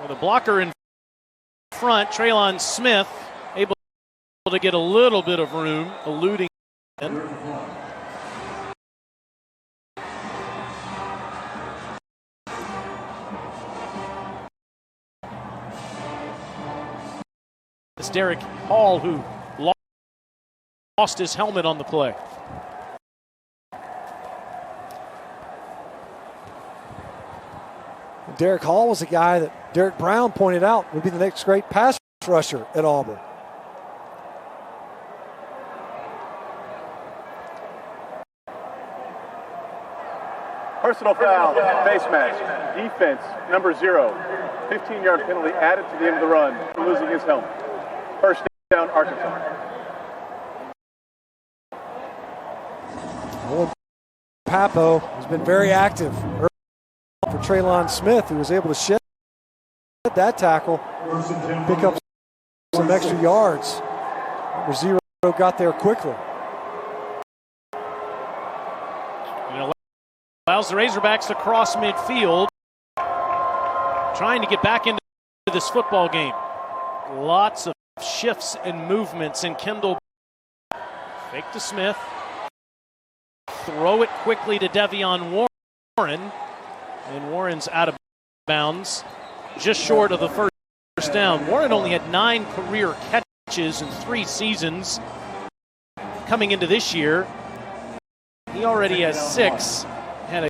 With a blocker in front, Traylon Smith able to get a little bit of room, eluding. It's Derek Hall who lost his helmet on the play. Derek Hall was a guy that Derek Brown pointed out would be the next great pass rusher at Auburn. Personal foul, face mask, defense, number 0. 15-yard penalty added to the end of the run, losing his helmet. First down, Arkansas. Owen Papo has been very active for Traylon Smith, who was able to shed that tackle, pick up some extra yards. Number 0 got there quickly. Allows the Razorbacks to cross midfield, trying to get back into this football game. Lots of shifts and movements, and Kendall fake to Smith, throw it quickly to Devion Warren, and Warren's out of bounds, just short of the first down. Warren only had 9 career catches in 3 seasons. Coming into this year, he already has 6. Had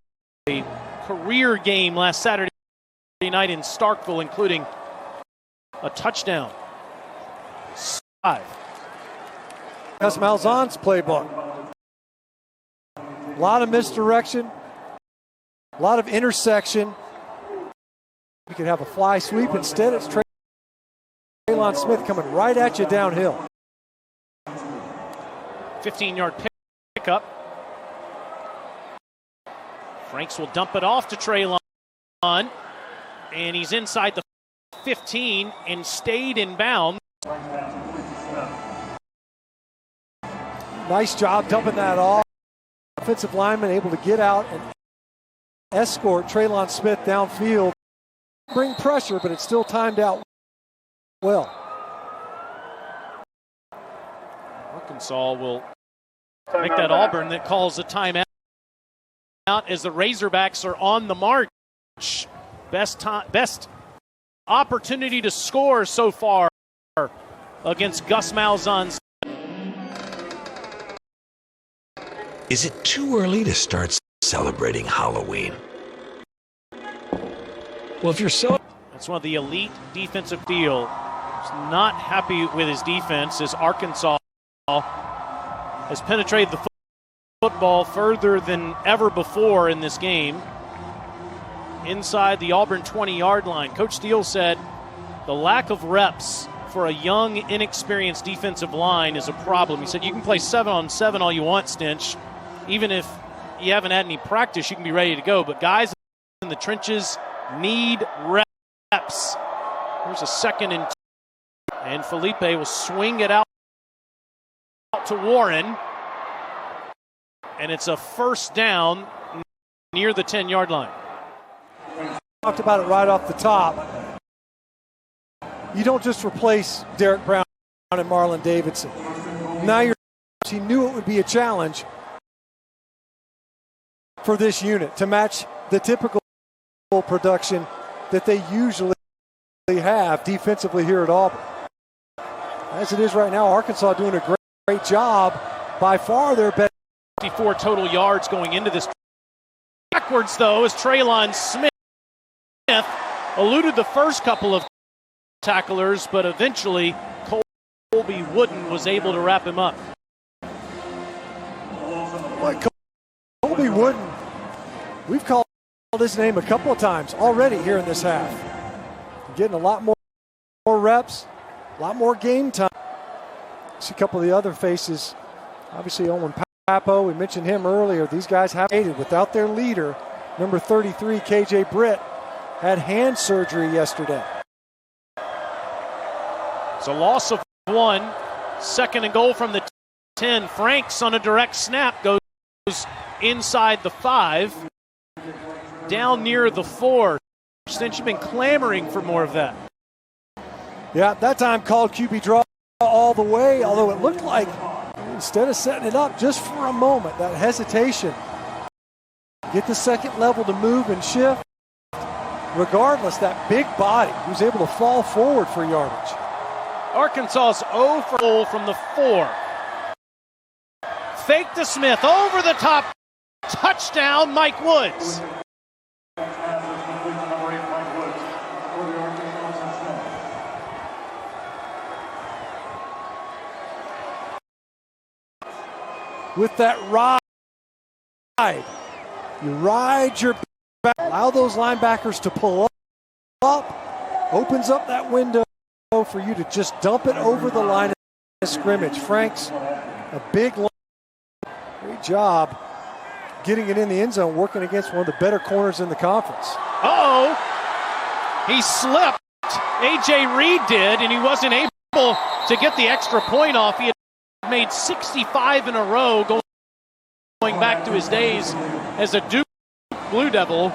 a career game last Saturday night in Starkville, including a touchdown. 5. Gus Malzahn's playbook. A lot of misdirection, a lot of intersection. You could have a fly sweep. Instead, it's Traylon Smith coming right at you downhill. 15-yard pickup. Franks will dump it off to Traylon, and he's inside the 15 and stayed in bounds. Nice job dumping that off. Offensive lineman able to get out and escort Traylon Smith downfield. Bring pressure, but it's still timed out well. Arkansas will make that Auburn that calls a timeout as the Razorbacks are on the march. Best opportunity to score so far against Gus Malzahn's. Is it too early to start celebrating Halloween? Well, if you're That's one of the elite defensive deal. He's not happy with his defense as Arkansas has penetrated the football further than ever before in this game. Inside the Auburn 20-yard line. Coach Steele said the lack of reps for a young, inexperienced defensive line is a problem. He said you can play 7-on-7 all you want, Stinch. Even if you haven't had any practice, you can be ready to go. But guys in the trenches need reps. Here's a 2nd and 2. And Felipe will swing it out to Warren. And it's a first down near the 10-yard line. Talked about it right off the top. You don't just replace Derek Brown and Marlon Davidson. Now he knew it would be a challenge for this unit to match the typical production that they usually have defensively here at Auburn. As it is right now, Arkansas doing a great job. By far their best. 54 total yards going into this. Backwards, though, as Traylon Smith eluded the first couple of tacklers, but eventually Colby Wooden was able to wrap him up. Colby Wooden, we've called his name a couple of times already here in this half. Getting a lot more reps, a lot more game time. See a couple of the other faces. Obviously Owen Papo, we mentioned him earlier. These guys have aided without their leader. Number 33, KJ Britt, had hand surgery yesterday. It's a loss of 1. 2nd and goal from the 10. Franks on a direct snap goes inside the 5. Down near the 4. Since you've been clamoring for more of that. Yeah, that time called QB draw all the way, although it looked like instead of setting it up just for a moment, that hesitation, get the second level to move and shift. Regardless, that big body was able to fall forward for yardage. Arkansas's 0 for goal from the 4. Fake to Smith, over the top, touchdown, Mike Woods. With that ride, you ride your back, allow those linebackers to pull up, opens up that window for you to just dump it over the line of scrimmage. Franks, a big line. Great job getting it in the end zone, working against one of the better corners in the conference. Uh-oh, he slipped. A.J. Reed did, and he wasn't able to get the extra point off. He had made 65 in a row going back to his days as a Duke Blue Devil.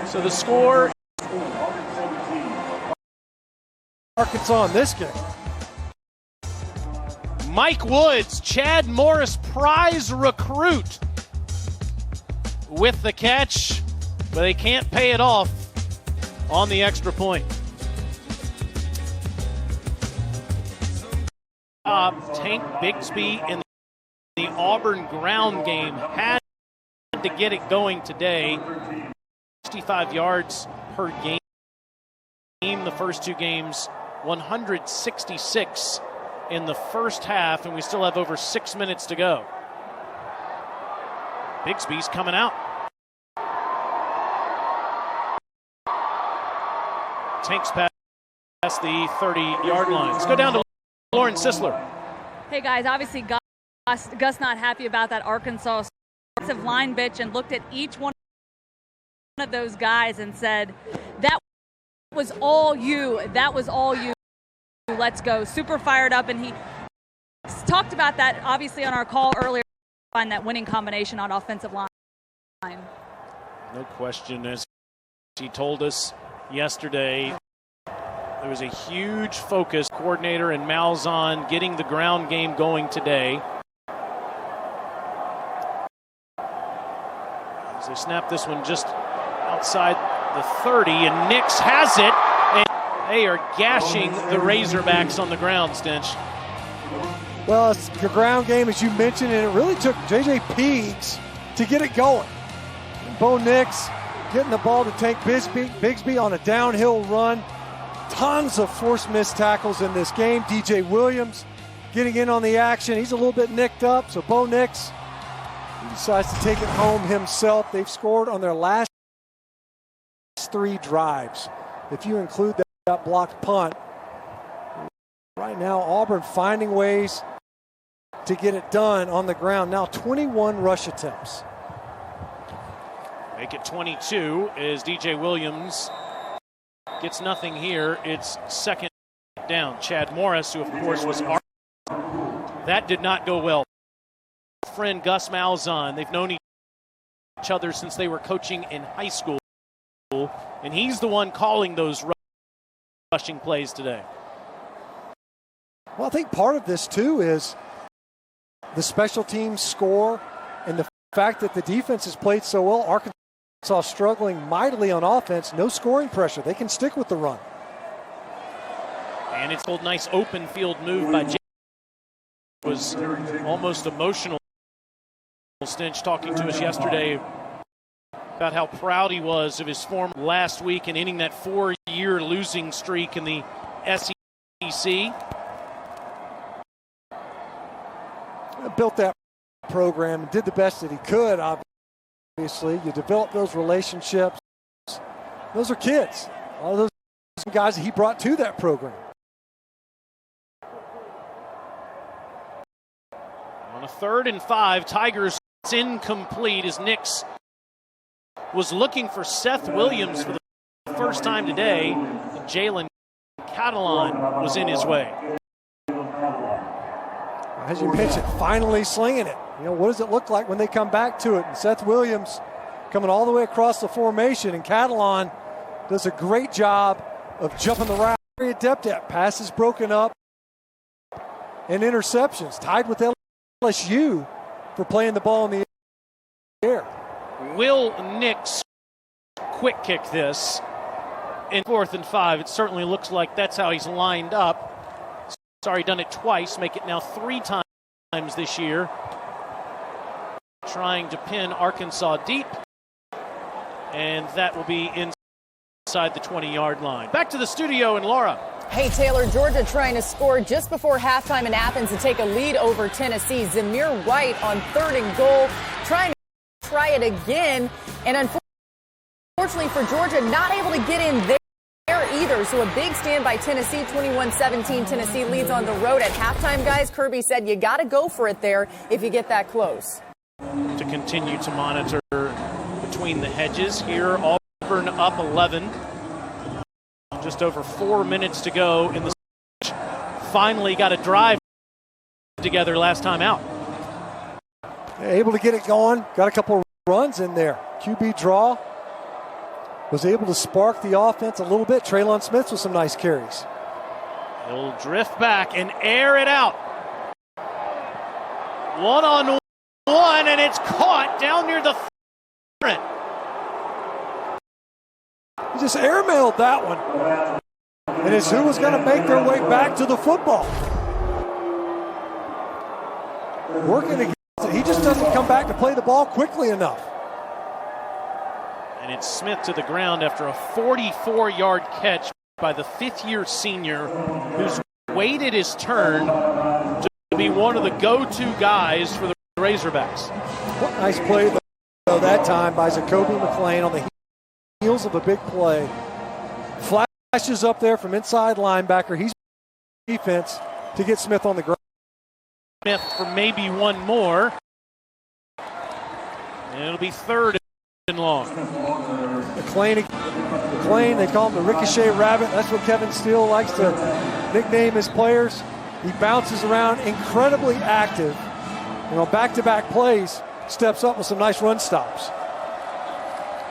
So the score, Arkansas in this game. Mike Woods, Chad Morris prize recruit with the catch, but they can't pay it off on the extra point. Tank Bigsby in the Auburn ground game had to get it going today. 65 yards per game. The first 2 games, 166 in the first half, and we still have over 6 minutes to go. Bigsby's coming out. Tanks past the 30-yard line. Let's go down to Lauren Sisler. Hey guys, obviously Gus not happy about that Arkansas offensive line bitch, and looked at each one of those guys and said, that was all you. That was all you. Let's go. Super fired up, and he talked about that obviously on our call earlier. Find that winning combination on offensive line. No question, as he told us yesterday, there was a huge focus, coordinator and Malzahn getting the ground game going today. As they snap this one just outside the 30, and Nix has it, and they are gashing the Razorbacks on the ground, Stinch. Well, it's the ground game, as you mentioned, and it really took J.J. Peegs to get it going. And Bo Nix getting the ball to Tank Bigsby on a downhill run. Tons of forced missed tackles in this game. DJ Williams getting in on the action. He's a little bit nicked up, so Bo Nix, he decides to take it home himself. They've scored on their last 3 drives. If you include that blocked punt, Right now, Auburn finding ways to get it done on the ground. Now 21 rush attempts. Make it 22 as DJ Williams gets nothing here. It's second down. Chad Morris, who of course was that did not go well. Friend Gus Malzahn, they've known each other since they were coaching in high school, and he's the one calling those rushing plays today. Well, I think part of this too is the special teams score and the fact that the defense has played so well. Arkansas struggling mightily on offense, no scoring pressure. They can stick with the run. And it's a nice open field move by Jay. It was almost emotional. Stinch talking to us yesterday about how proud he was of his form last week and ending that 4-year losing streak in the SEC. Built that program and did the best that he could, obviously. You develop those relationships. Those are kids. All of those guys that he brought to that program. On a 3rd and 5, Tigers, it's incomplete as Nix was looking for Seth Williams for the first time today. Jalen Catalan was in his way. As you mentioned, finally slinging it. You know, what does it look like when they come back to it? And Seth Williams coming all the way across the formation, and Catalan does a great job of jumping the route. Very adept at passes broken up and interceptions, tied with LSU for playing the ball in the air. Will Nix quick kick this in 4th and 5? It certainly looks like that's how he's lined up. Sorry, done it twice, make it now 3 times this year. Trying to pin Arkansas deep, and that will be inside the 20-yard line. Back to the studio and Laura. Hey, Taylor, Georgia trying to score just before halftime in Athens to take a lead over Tennessee. Zamir White on 3rd and goal, trying to try it again, and unfortunately for Georgia, not able to get in there either. So a big stand by Tennessee, 21-17. Tennessee leads on the road at halftime, guys. Kirby said you got to go for it there if you get that close. To continue to monitor between the hedges here, Auburn up 11. Just over 4 minutes to go in the finally got a drive together last time out. Able to get it going, got a couple of runs in there. QB draw. Was able to spark the offense a little bit. Traylon Smith with some nice carries. He'll drift back and air it out. 1-on-1, and it's caught down near the front. He just airmailed that one. And it's who was going to make their way back to the football. Working against it. He just doesn't come back to play the ball quickly enough. And it's Smith to the ground after a 44-yard catch by the 5th-year senior who's waited his turn to be one of the go-to guys for the Razorbacks. What nice play, though, that time by Zacoby McClain on the heels of a big play. Flashes up there from inside linebacker. He's defense to get Smith on the ground. Smith for maybe one more. And it'll be 3rd and long. McClain, they call him the Ricochet Rabbit. That's what Kevin Steele likes to nickname his players. He bounces around, incredibly active. You know, back-to-back plays, steps up with some nice run stops.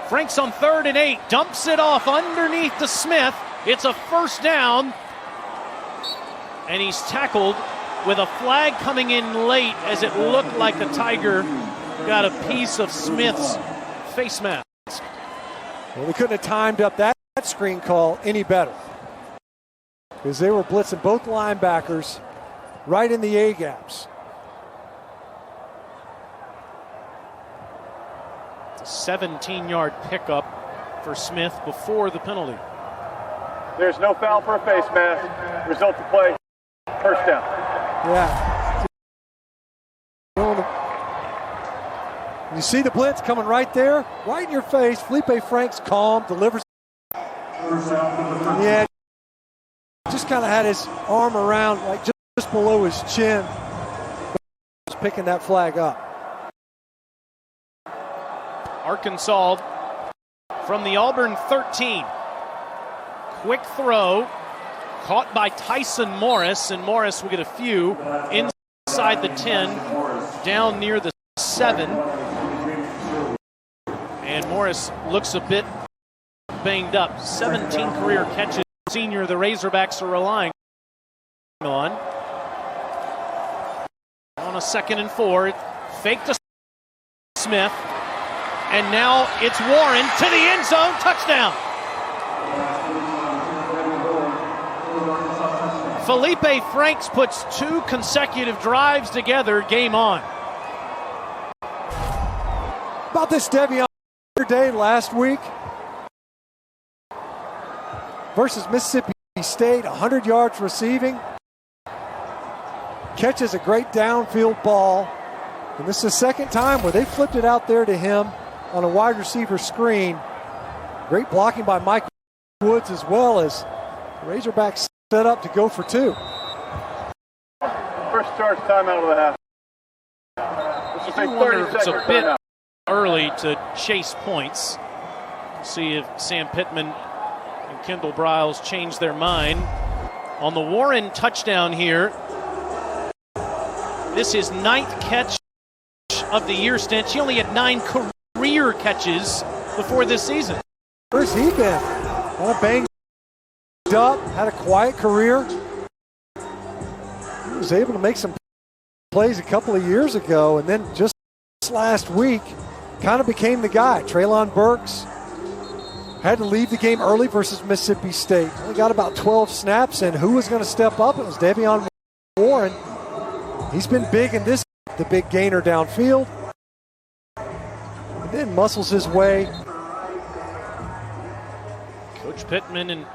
Franks on 3rd and 8, dumps it off underneath to Smith. It's a 1st down. And he's tackled with a flag coming in late as it looked like the Tiger got a piece of Smith's face mask. Well, we couldn't have timed up that screen call any better because they were blitzing both linebackers right in the A-gaps. It's a 17-yard pickup for Smith before the penalty. There's no foul for a face mask. Result of play, 1st down. Yeah. You see the blitz coming right there, right in your face. Felipe Franks calm, delivers. Yeah, just kind of had his arm around, like just below his chin. Just picking that flag up. Arkansas from the Auburn 13. Quick throw, caught by Tyson Morris, and Morris will get a few inside the 10, down near the 7. And Morris looks a bit banged up. 17 career catches. Senior the Razorbacks are relying on. On a 2nd and 4, fake to Smith. And now it's Warren to the end zone, touchdown. Felipe Franks puts 2 consecutive drives together, game on. About this Devion day last week versus Mississippi State, 100 yards receiving. Catches a great downfield ball. And this is the second time where they flipped it out there to him on a wide receiver screen. Great blocking by Mike Woods, as well as the Razorbacks set up to go for 2. First charge timeout of the half. You do wonder if it's a bit early to chase points. See if Sam Pittman and Kendall Briles change their mind. On the Warren touchdown here, this is 9th catch of the year stint. He only had 9 career catches before this season. Where's he been? Kind of banged up, had a quiet career. He was able to make some plays a couple of years ago, and then just last week kind of became the guy. Treylon Burks had to leave the game early versus Mississippi State. Only got about 12 snaps, and who was going to step up? It was Devion Warren. He's been big in this, the big gainer downfield. And then muscles his way. Coach Pittman and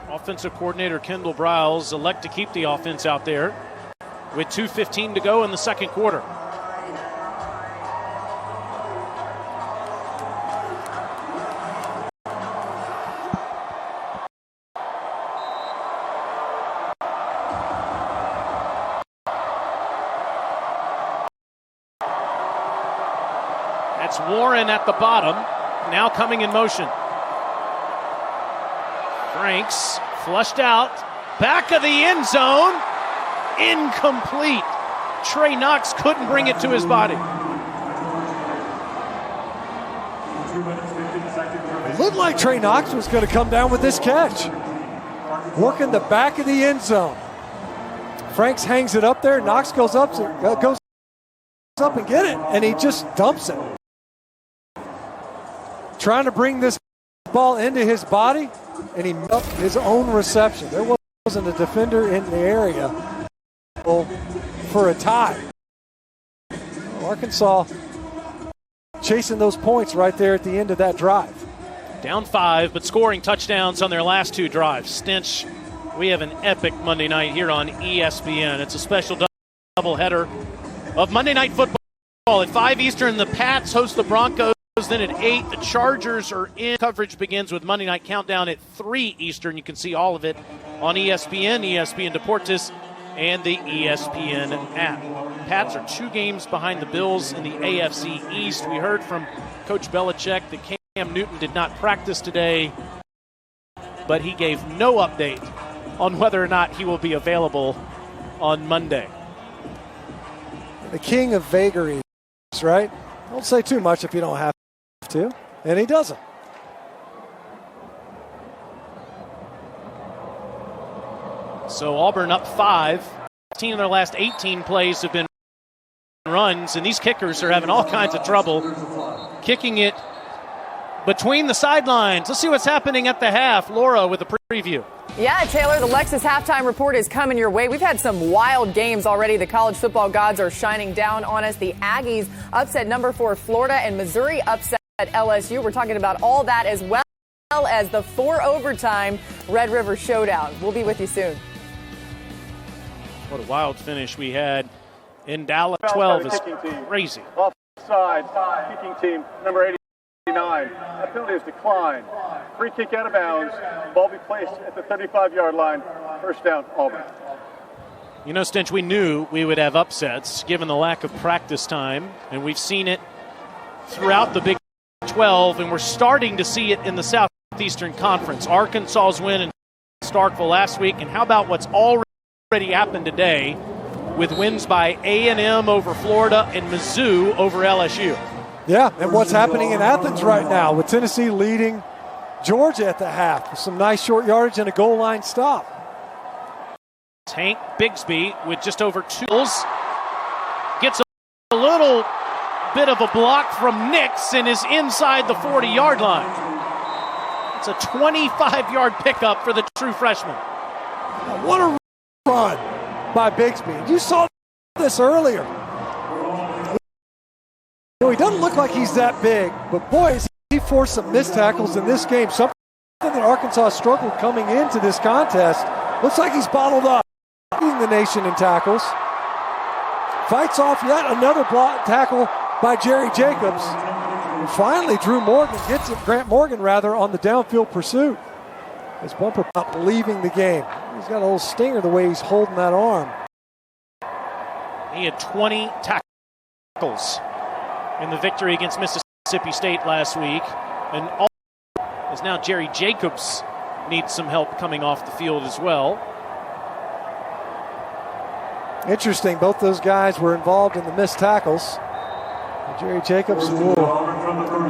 offensive coordinator Kendall Briles elect to keep the offense out there with 2:15 to go in the second quarter. That's Warren at the bottom, now coming in motion. Franks flushed out, back of the end zone, incomplete. Trey Knox couldn't bring it to his body. It looked like Trey Knox was going to come down with this catch. Working the back of the end zone. Franks hangs it up there. Knox goes up and get it, and he just dumps it. Trying to bring this ball into his body, and he milked his own reception. There wasn't a defender in the area for a tie. Arkansas chasing those points right there at the end of that drive. Down 5, but scoring touchdowns on their last 2 drives. Stench, we have an epic Monday night here on ESPN. It's a special doubleheader of Monday Night Football. At 5 Eastern, the Pats host the Broncos. Then at 8, the Chargers are in. Coverage begins with Monday Night Countdown at 3 Eastern. You can see all of it on ESPN, ESPN Deportes, and the ESPN app. Pats are 2 games behind the Bills in the AFC East. We heard from Coach Belichick that Cam Newton did not practice today, but he gave no update on whether or not he will be available on Monday. The king of vagaries, right? Don't say too much if you don't have to, and he doesn't. So Auburn up 5. 15 of their last 18 plays have been runs, and these kickers are having all kinds of trouble kicking it between the sidelines. Let's see what's happening at the half. Laura with a preview. Yeah, Taylor, the Lexus halftime report is coming your way. We've had some wild games already. The college football gods are shining down on us. The Aggies upset number 4 Florida, and Missouri upset LSU. We're talking about all that as well as the 4 overtime Red River Showdown. We'll be with you soon. What a wild finish we had in Dallas. 12 is crazy. Offside, kicking team, number 89. That penalty is declined. Free kick out of bounds. Ball be placed at the 35-yard line. First down, Auburn. You know, Stinch, we knew we would have upsets given the lack of practice time, and we've seen it throughout the Big 12, and we're starting to see it in the Southeastern Conference. Arkansas's win in Starkville last week, and how about what's already happened today with wins by A&M over Florida and Mizzou over LSU. Yeah, and what's happening in Athens right now with Tennessee leading Georgia at the half with some nice short yardage and a goal line stop. Tank Bigsby with just over 2 goals gets a little bit of a block from Nix and is inside the 40-yard line. It's a 25-yard pickup for the true freshman. What a run by Bigsby. You saw this earlier. You know, he doesn't look like he's that big, but boy, he forced some missed tackles in this game. Something that Arkansas struggled coming into this contest. Looks like he's bottled up, leading the nation in tackles. Fights off yet another block tackle by Jerry Jacobs. And finally, Grant Morgan on the downfield pursuit. As Bumper Pop leaving the game. He's got a little stinger the way he's holding that arm. He had 20 tackles in the victory against Mississippi State last week. And as now Jerry Jacobs needs some help coming off the field as well. Interesting, both those guys were involved in the missed tackles. Jerry Jacobs will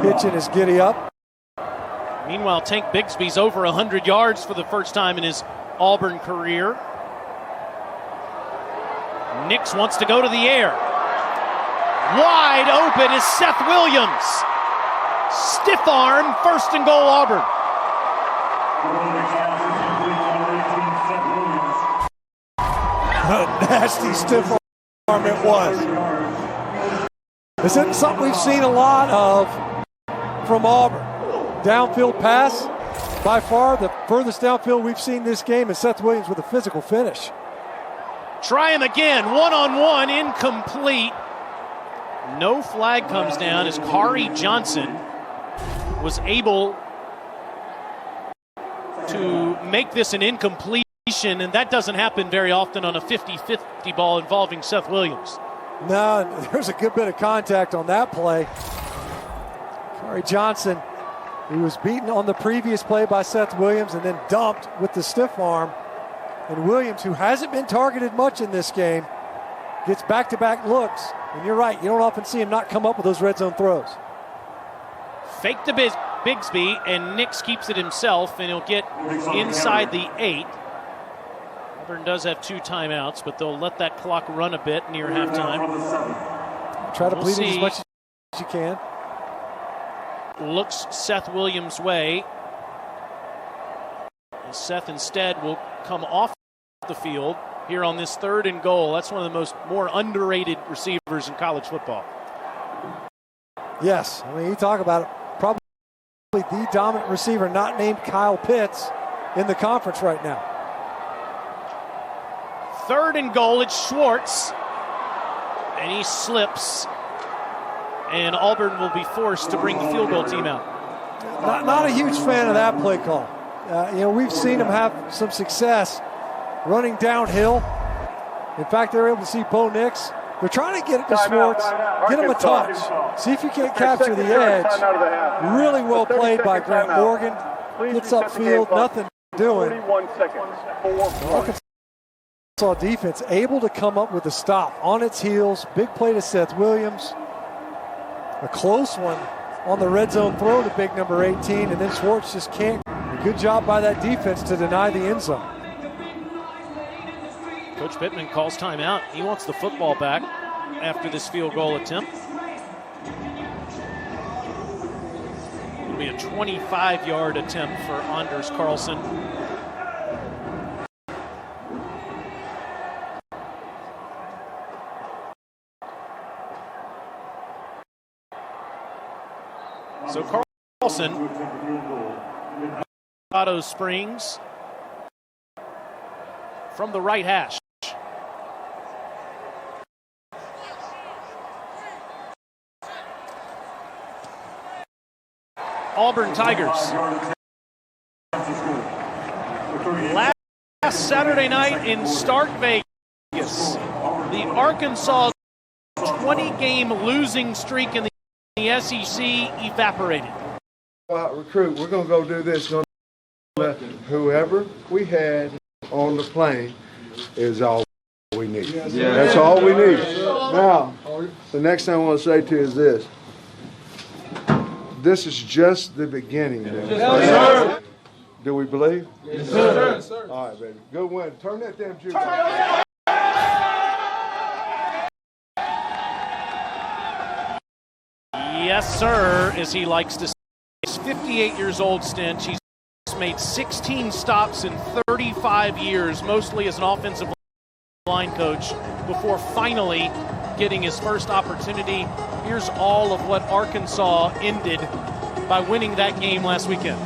pitch in his giddy up. Meanwhile, Tank Bigsby's over 100 yards for the first time in his Auburn career. Nix wants to go to the air. Wide open is Seth Williams. Stiff arm, first and goal Auburn. A nasty stiff arm it was. This isn't something we've seen a lot of from Auburn. Downfield pass, by far the furthest downfield we've seen this game is Seth Williams with a physical finish. Try him again, one-on-one, incomplete. No flag comes down as Kari Johnson was able to make this an incompletion, and that doesn't happen very often on a 50-50 ball involving Seth Williams. No, there's a good bit of contact on that play. Kari Johnson, who was beaten on the previous play by Seth Williams and then dumped with the stiff arm. And Williams, who hasn't been targeted much in this game, gets back-to-back looks. And you're right, you don't often see him not come up with those red zone throws. Fake to Bigsby, and Nix keeps it himself, and he'll get inside the 8. Auburn does have 2 timeouts, but they'll let that clock run a bit near halftime. Try to bleed it as much as you can. Looks Seth Williams' way. And Seth instead will come off the field here on this 3rd and goal. That's one of the more underrated receivers in college football. Yes, I mean, you talk about it, probably the dominant receiver not named Kyle Pitts in the conference right now. 3rd and goal, it's Schwartz. And he slips. And Auburn will be forced to bring the field goal team out. Not a huge fan of that play call. We've seen him have some success running downhill. In fact, they're able to see Bo Nix. They're trying to get it to Schwartz, get him a touch. See if you can't capture the edge. Really well played by Grant Morgan. Gets upfield, nothing doing. 41 seconds. Arkansas defense able to come up with a stop on its heels. Big play to Seth Williams. A close one on the red zone throw to big number 18, and then Schwartz just can't. Good job by that defense to deny the end zone. Coach Pittman calls timeout. He wants the football back after this field goal attempt. It'll be a 25-yard attempt for Anders Carlson. So Carlson, Colorado Springs, from the right hash. Auburn Tigers. Saturday night in Stark Vegas, the Arkansas 20-game losing streak in the SEC evaporated. Recruit, we're going to go do this. Whoever we had on the plane is all we need. Yeah. That's all we need. Now, the next thing I want to say to you is this. This is just the beginning. Yes, sir. Do we believe? Yes, sir. Yes, sir. All right, baby. Good win. Turn that damn juice on. Yes, sir, as he likes to say. He's 58 years old, Stinch. He's made 16 stops in 35 years, mostly as an offensive line coach, before finally getting his first opportunity. Here's all of what Arkansas ended by winning that game last weekend.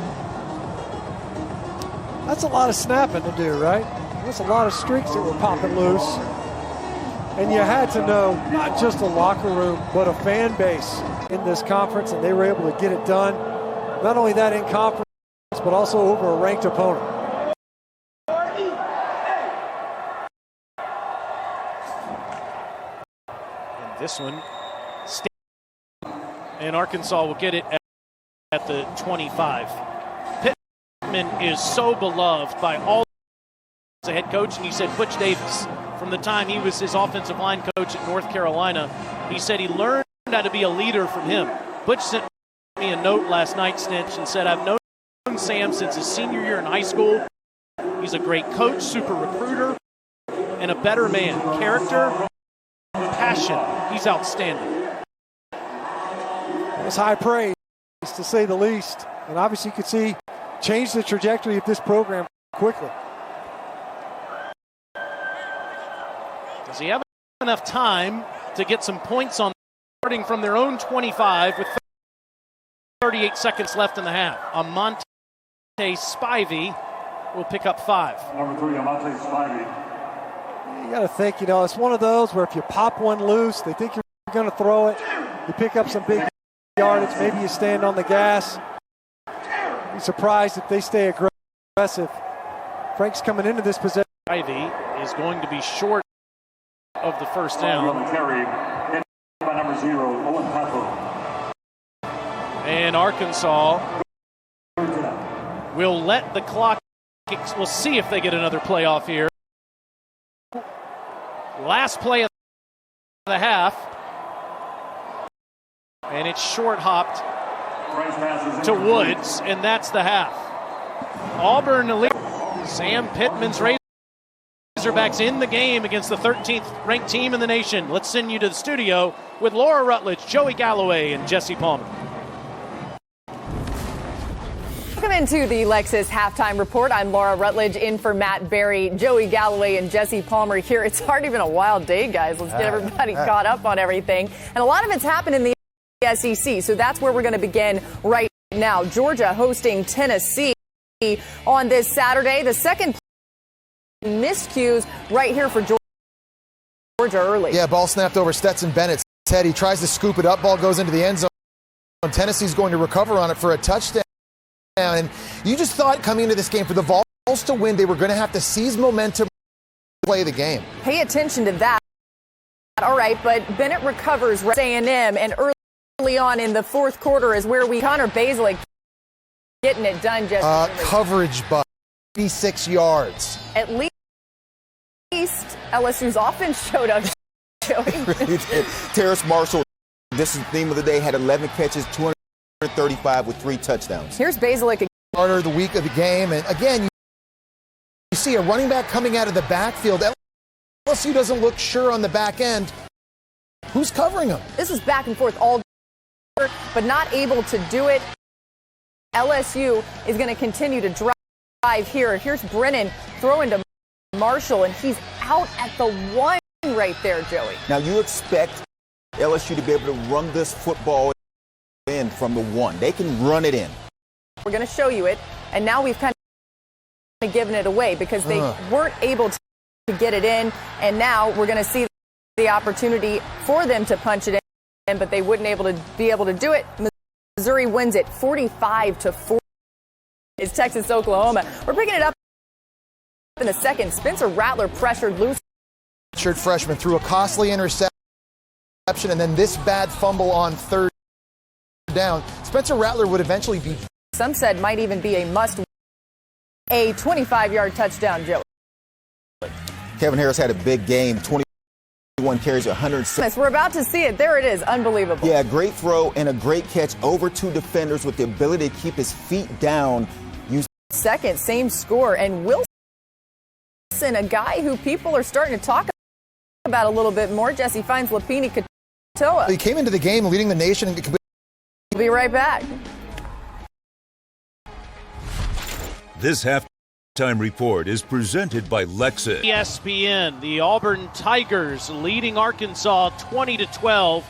That's a lot of snapping to do, right? That's a lot of streaks that were popping loose. And you had to know not just a locker room, but a fan base in this conference, and they were able to get it done. Not only that in conference, but also over a ranked opponent. And this one, and Arkansas will get it at the 25. Pittman is so beloved by all as a head coach, and he said Butch Davis, from the time he was his offensive line coach at North Carolina, he said he learned how to be a leader from him. Butch sent me a note last night, Stinch, and said, I've known Sam since his senior year in high school. He's a great coach, super recruiter, and a better man. Character, passion, he's outstanding. That's high praise, to say the least. And obviously you could see change the trajectory of this program quickly. Does he have enough time to get some points on starting from their own 25 with 38 seconds left in the half? Amonte Spivey will pick up 5. Number 3, Amonte Spivey. You got to think, it's one of those where if you pop one loose, they think you're going to throw it. You pick up some big yardage. Maybe you stand on the gas. Be surprised if they stay aggressive. Frank's coming into this possession. Spivey is going to be short of the first down. By number 0, Owen Pepper. And Arkansas will let the clock. We'll see if they get another playoff here. Last play of the half. And it's short hopped to Woods, and that's the half. Auburn, Sam Pittman's Razorbacks in the game against the 13th ranked team in the nation. Let's send you to the studio with Laura Rutledge, Joey Galloway, and Jesse Palmer. Welcome into the Lexus Halftime Report. I'm Laura Rutledge in for Matt Berry, Joey Galloway, and Jesse Palmer here. It's already been a wild day, guys. Let's get everybody caught up on everything. And a lot of it's happened in the SEC, so that's where we're going to begin right now. Georgia hosting Tennessee on this Saturday. The second miscues right here for Georgia early. Yeah, ball snapped over Stetson Bennett's head. He tries to scoop it up. Ball goes into the end zone. Tennessee's going to recover on it for a touchdown. And you just thought coming into this game for the Vols to win, they were going to have to seize momentum to play the game. Pay attention to that. All right, but Bennett recovers A&M, and early on in the fourth quarter is where Connor Bazelak getting it done. Coverage by 86 yards. At least LSU's offense showed up. Terrace Marshall, this is the theme of the day, had 11 catches, 235 with 3 touchdowns. Here's Bazelak. Starter of the week of the game, and again, you see a running back coming out of the backfield. LSU doesn't look sure on the back end. Who's covering him? This is back and forth all day, but not able to do it. LSU is going to continue to drive here. Here's Brennan throwing to Marshall, and he's out at the 1 right there, Joey. Now you expect LSU to be able to run this football in from the 1. They can run it in. We're going to show you it, and now we've kind of given it away because they weren't able to get it in, and now we're going to see the opportunity for them to punch it in, but they wouldn't be able to do it. Missouri wins it 45-4. It's Texas, Oklahoma. We're picking it up in the second, Spencer Rattler pressured loose. Redshirt freshman threw a costly interception, and then this bad fumble on third down. Spencer Rattler would eventually be. Some said might even be a must. A 25-yard touchdown, Joey. Kevin Harris had a big game. 21 carries, 106. We're about to see it. There it is. Unbelievable. Yeah, great throw and a great catch over two defenders with the ability to keep his feet down. Second, same score. And Wilson, a guy who people are starting to talk about a little bit more. Jesse finds Lapini Katoa. He came into the game leading the nation. We'll be right back. This halftime report is presented by Lexus. ESPN, the Auburn Tigers leading Arkansas 20-12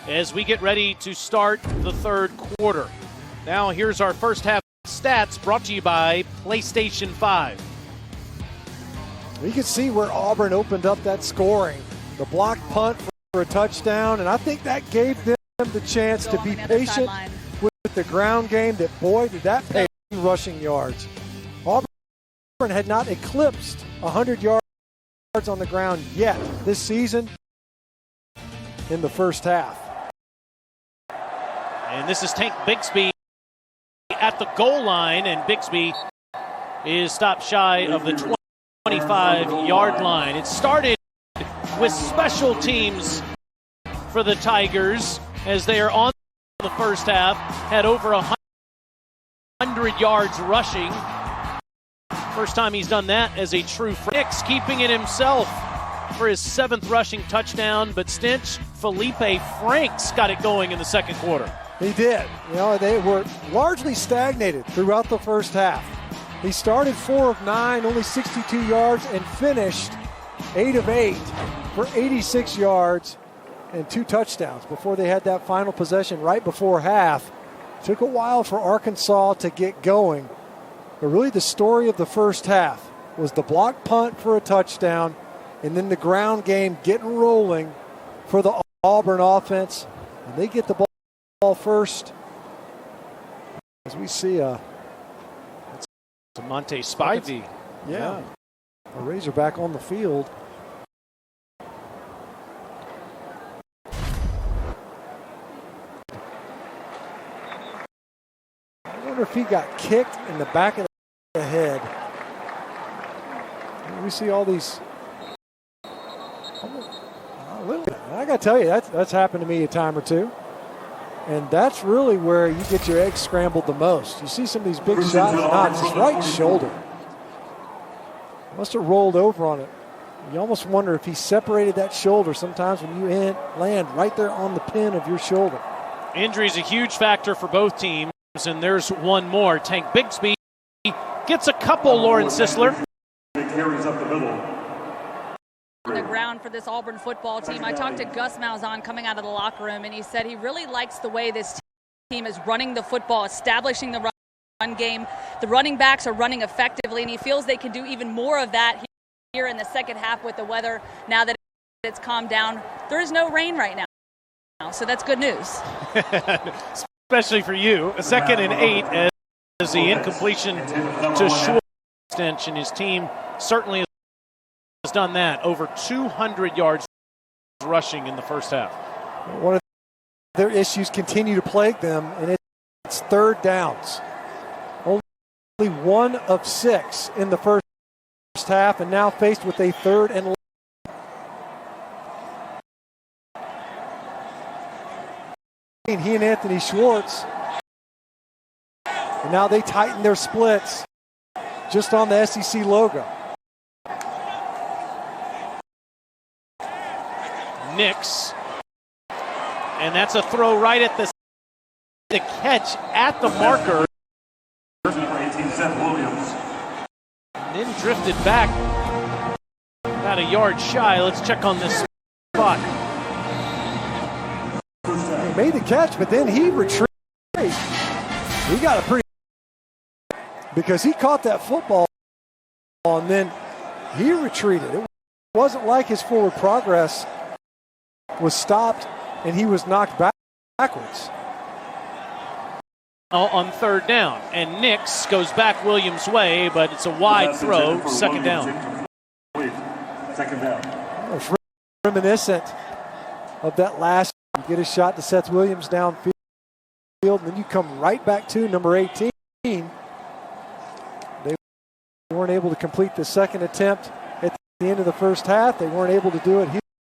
as we get ready to start the third quarter. Now here's our first half stats brought to you by PlayStation 5. You can see where Auburn opened up that scoring. The block punt for a touchdown, and I think that gave them the chance to be patient with the ground game. That, boy, did that pay rushing yards. Auburn had not eclipsed 100 yards on the ground yet this season in the first half. And this is Tank Bigsby at the goal line, and Bigsby is stopped shy of the 25-yard line. It started with special teams for the Tigers as they are on the first half, had over 100 yards rushing. First time he's done that as a true freshman. Nix keeping it himself for his 7th rushing touchdown, but Stinch Felipe Franks got it going in the second quarter. He did. You know, they were largely stagnated throughout the first half. He started 4 of 9, only 62 yards, and finished 8 of 8 for 86 yards and 2 touchdowns before they had that final possession right before half. Took a while for Arkansas to get going. But really the story of the first half was the block punt for a touchdown and then the ground game getting rolling for the Auburn offense. And they get the ball first. As we see Monte Spivey. Yeah. A Razorback on the field. I wonder if he got kicked in the back of the head. We see all these. I got to tell you, that's happened to me a time or two. And that's really where you get your eggs scrambled the most. You see some of these big shots, his right shoulder. Must have rolled over on it. You almost wonder if he separated that shoulder sometimes when you land right there on the pin of your shoulder. Injury is a huge factor for both teams, and there's one more. Tank Bigsby gets a couple, Lauren Sisler. Carries up the middle. On the ground for this Auburn football team. I talked to Gus Malzahn coming out of the locker room, and he said he really likes the way this team is running the football, establishing the run game. The running backs are running effectively, and he feels they can do even more of that here in the second half with the weather now that it's calmed down. There is no rain right now, so that's good news. Especially for you. A 2nd and 8 as the incompletion to Schwartz, and his team certainly has done that. Over 200 yards rushing in the first half. One of their issues continue to plague them, and it's third downs. Only 1 of 6 in the first half, and now faced with a 3rd and 11. He and Anthony Schwartz, and now they tighten their splits just on the SEC logo. Nix, and that's a throw right at the catch at the marker. And then drifted back about a yard shy. Let's check on this spot. He made the catch, but then he retreated. He got a pretty, because he caught that football and then he retreated. It wasn't like his forward progress was stopped and he was knocked backwards. on third down. And Nix goes back Williams' way, but it's a wide throw, second down. Second down. It's reminiscent of that last. You get a shot to Seth Williams downfield, and then you come right back to number 18. They weren't able to complete the second attempt at the end of the first half. They weren't able to do it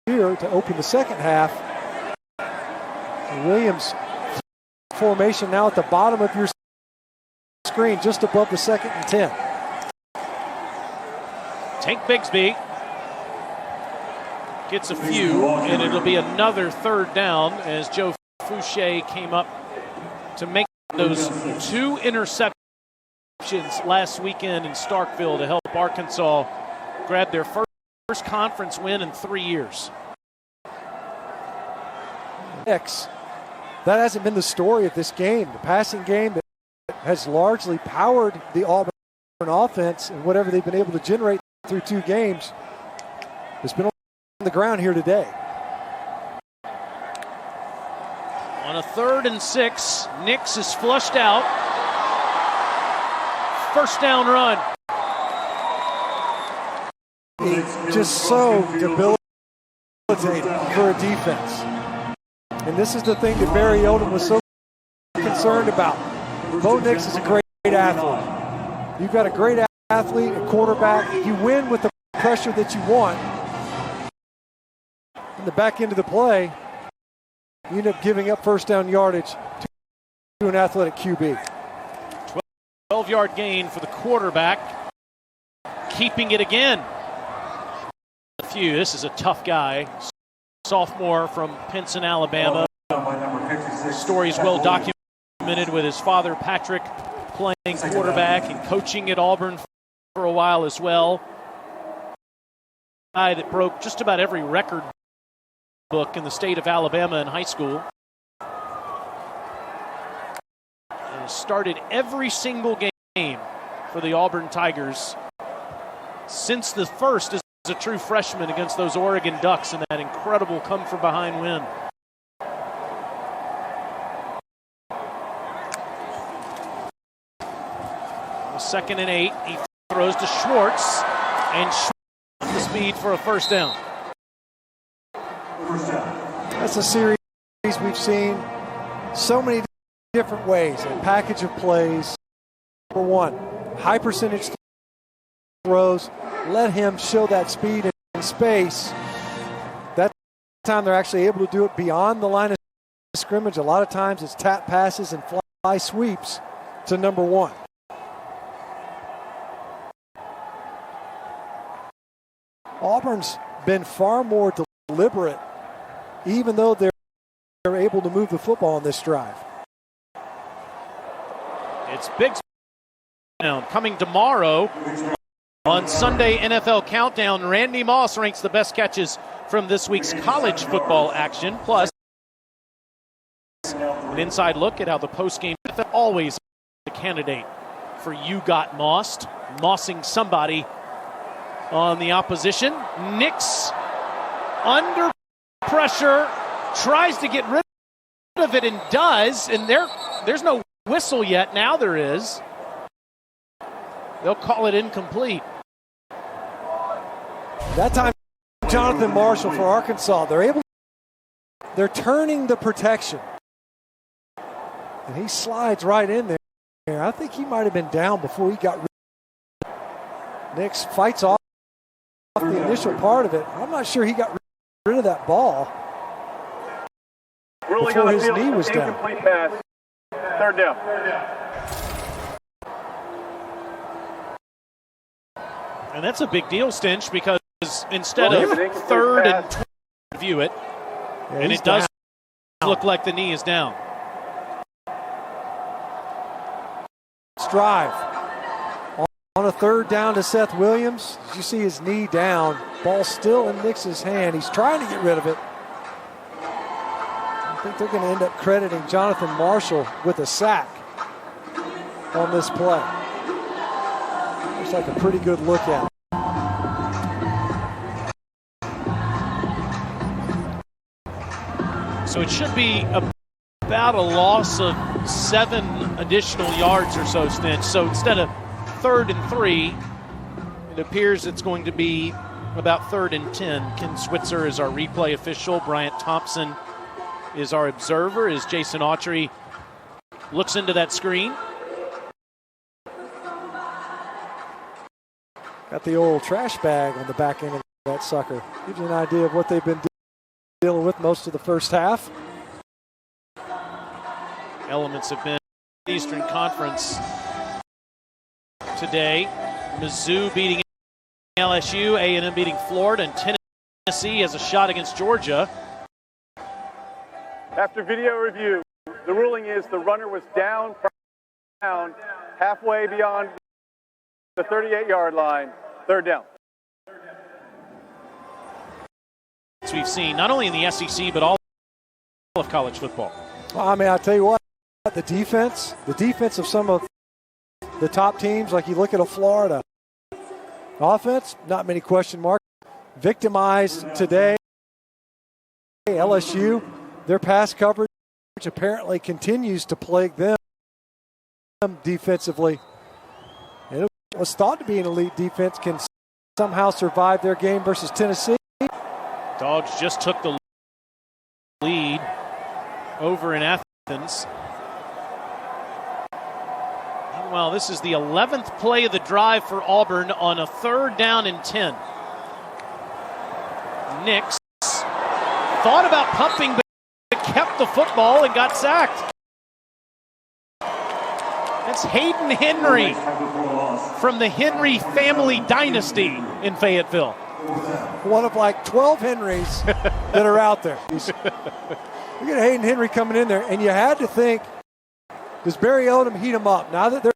here to open the second half. Williams formation now at the bottom of your screen, just above the 2nd and 10. Tank Bigsby gets a few, and it'll be another third down as Joe Fouché came up to make those 2 interceptions last weekend in Starkville to help Arkansas grab their first conference win in 3 years. That hasn't been the story of this game. The passing game that has largely powered the Auburn offense and whatever they've been able to generate through 2 games has been on the ground here today. On a 3rd and 6, Nix is flushed out. First down run. Just so debilitating for a defense. And this is the thing that Barry Odom was so concerned about. Bo Nix is a great athlete. You've got a great athlete, a quarterback. You win with the pressure that you want. In the back end of the play, you end up giving up first down yardage to an athletic QB. 12-yard gain for the quarterback. Keeping it again. This is a tough guy. Sophomore from Pinson, Alabama. The story is well documented with his father, Patrick, playing quarterback and coaching at Auburn for a while as well. Guy that broke just about every record book in the state of Alabama in high school. And started every single game for the Auburn Tigers since the first as a true freshman against those Oregon Ducks in that incredible come-from-behind win. A 2nd and 8. He throws to Schwartz, and Schwartz the speed for a first down. That's a series we've seen so many different ways, a package of plays. Number 1, high percentage throws. Let him show that speed in space. That time they're actually able to do it beyond the line of scrimmage. A lot of times it's tap passes and fly sweeps to number 1. Auburn's been far more deliberate, even though they're able to move the football on this drive. It's big coming tomorrow. On Sunday NFL Countdown, Randy Moss ranks the best catches from this week's college football action. Plus, an inside look at how the postgame always a candidate for You Got Mossed, mossing somebody on the opposition. Nix under pressure, tries to get rid of it and does, and there's no whistle yet. Now there is. They'll call it incomplete. That time, Jonathan Marshall for Arkansas, they're turning the protection. And he slides right in there. I think he might have been down before he got rid. Nix fights off the initial part of it. I'm not sure he got rid of that ball before his knee was down. Incomplete pass. Third down. And that's a big deal, Stinch, because instead of 3rd and 20, view it, and it does look like the knee is down. Drive on a 3rd down to Seth Williams. You see his knee down, ball still in Nix's hand. He's trying to get rid of it. I think they're going to end up crediting Jonathan Marshall with a sack on this play. Looks like a pretty good look at it. So it should be a about a loss of 7 additional yards or so, Stitch. So instead of 3rd and 3, it appears it's going to be about 3rd and 10. Ken Switzer is our replay official. Bryant Thompson is our observer as Jason Autry looks into that screen. Got the old trash bag on the back end of that sucker. Gives you an idea of what they've been dealing with most of the first half. Elements have been Eastern Conference today. Mizzou beating LSU, A&M beating Florida, and Tennessee has a shot against Georgia. After video review, the ruling is the runner was down halfway beyond the 38-yard line, 3rd down. As we've seen, not only in the SEC, but all of college football. Well, I mean, I'll tell you what, the defense of some of the top teams, like you look at a Florida offense, not many question marks. Victimized today. LSU, their pass coverage apparently continues to plague them defensively. And it was thought to be an elite defense, can somehow survive their game versus Tennessee. Dogs just took the lead over in Athens. Meanwhile, this is the 11th play of the drive for Auburn on a 3rd down and 10. Nix thought about pumping, but kept the football and got sacked. It's Hayden Henry from the Henry family dynasty in Fayetteville. One of like 12 Henrys that are out there. You get Hayden Henry coming in there, and you had to think, does Barry Odom heat him up? Now that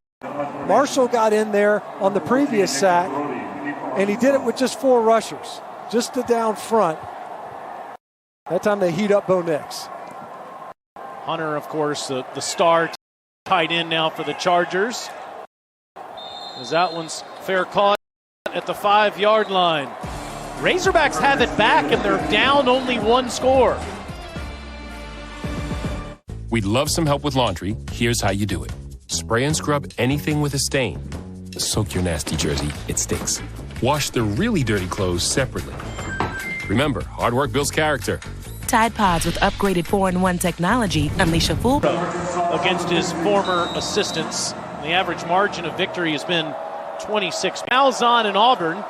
Marshall got in there on the previous sack, and he did it with just 4 rushers, just the down front. That time they heat up Bo Nix. Hunter, of course, the star tight end now for the Chargers. As that one's fair caught at the 5-yard line. Razorbacks have it back, and they're down only 1 score. We'd love some help with laundry. Here's how you do it. Spray and scrub anything with a stain. Soak your nasty jersey. It stinks. Wash the really dirty clothes separately. Remember, hard work builds character. Tide Pods with upgraded 4-in-1 technology unleash a full against his former assistants. The average margin of victory has been 26. Malzahn and Auburn.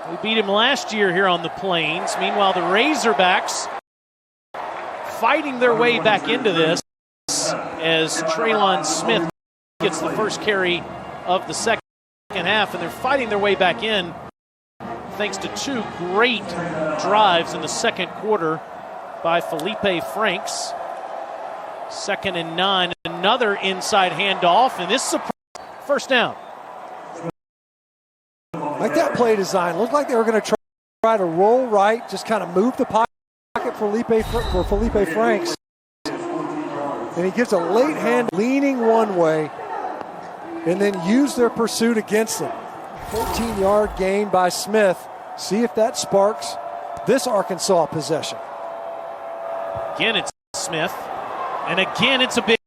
We beat him last year here on the Plains. Meanwhile, the Razorbacks fighting their way back into this as Traylon Smith gets the first carry of the second half, and they're fighting their way back in thanks to 2 great drives in the second quarter by Felipe Franks. 2nd and 9, another inside handoff, and this is a first down. Like that play design, looked like they were going to try to roll right, just kind of move the pocket for Felipe Franks. And he gives a late hand leaning one way and then use their pursuit against him. 14-yard gain by Smith. See if that sparks this Arkansas possession. Again, it's Smith. And again, it's a big.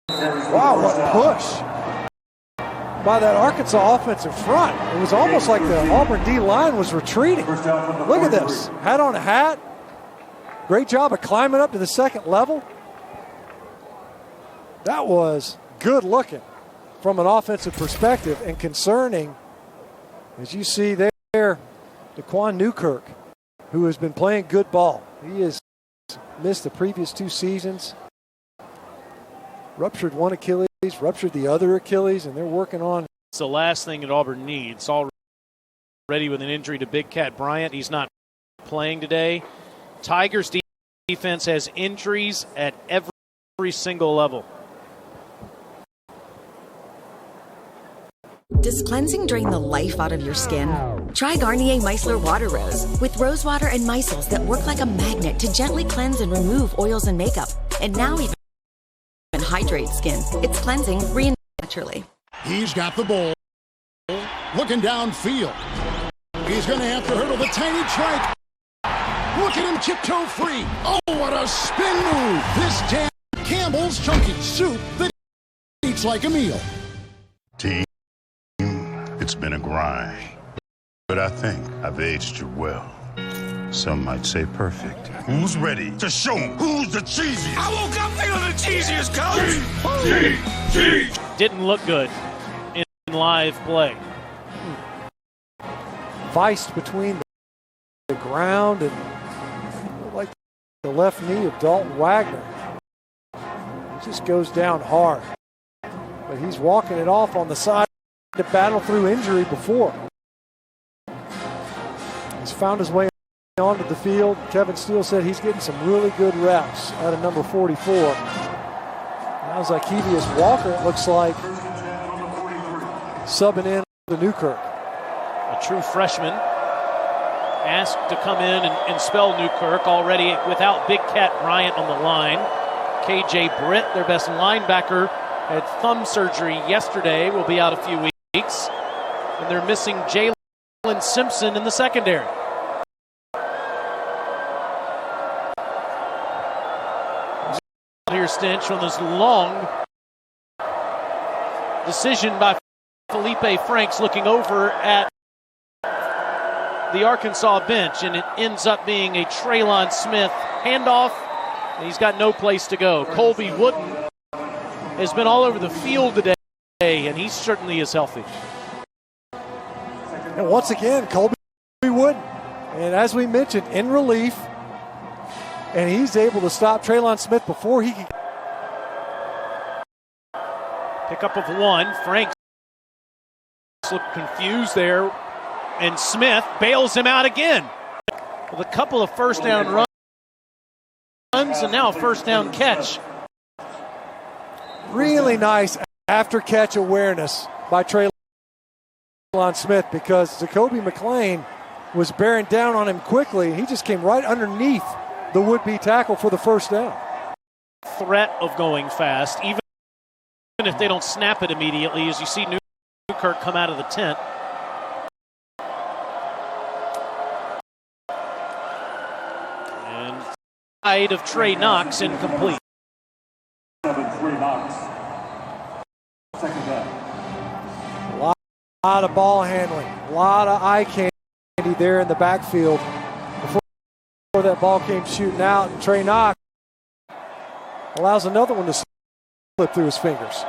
Wow, what push by that Arkansas offensive front. It was almost like the Auburn D-line was retreating. Look at this. Hat on a hat. Great job of climbing up to the second level. That was good looking from an offensive perspective, and concerning, as you see there, Daquan Newkirk, who has been playing good ball. He has missed the previous 2 seasons. Ruptured one Achilles, ruptured the other Achilles, and they're working on. It's the last thing that Auburn needs. Already with an injury to Big Cat Bryant. He's not playing today. Tigers defense has injuries at every single level. Does cleansing drain the life out of your skin? Try Garnier Micellar Water Rose with rose water and micelles that work like a magnet to gently cleanse and remove oils and makeup. And now even hydrate skin. It's cleansing naturally. He's got the ball. Looking downfield. He's going to have to hurdle the tiny trike. Look at him him tiptoe free. Oh, what a spin move. This jam, Campbell's chunky soup that eats like a meal. Team, it's been a grind, but I think I've aged you well. Some might say perfect. Who's ready to show them who's the cheesiest? I woke up feeling the cheesiest, coach. Didn't look good in live play. Viced between the ground and like the left knee of Dalton Wagner. He just goes down hard. But he's walking it off on the side to battle through injury before. He's found his way onto the field. Kevin Steele said he's getting some really good reps out of number 44. Now Zykevius Walker, it looks like, subbing in the Newkirk. A true freshman asked to come in and spell Newkirk, already without Big Cat Bryant on the line. KJ Britt, their best linebacker, had thumb surgery yesterday, will be out a few weeks. And they're missing Jalen Simpson in the secondary. Here, Stinch, on this long decision by Felipe Franks, looking over at the Arkansas bench, and it ends up being a Traylon Smith handoff, and he's got no place to go. Colby Wooden has been all over the field today, and he certainly is healthy. And once again, Colby Wooden, and as we mentioned, in relief, and he's able to stop Traylon Smith before he can. Pickup of one. Franks looked confused there, and Smith bails him out again with a couple of first down runs and now a first down catch. Really nice after catch awareness by Traylon Smith, because Jacoby McClain was bearing down on him quickly. He just came right underneath the would-be tackle for the first down. Threat of going fast, even if they don't snap it immediately, as you see Newkirk come out of the tent. And side of Trey Knox, incomplete. A lot of ball handling, a lot of eye candy there in the backfield before that ball came shooting out, and Trey Knox allows another one to slip through his fingers.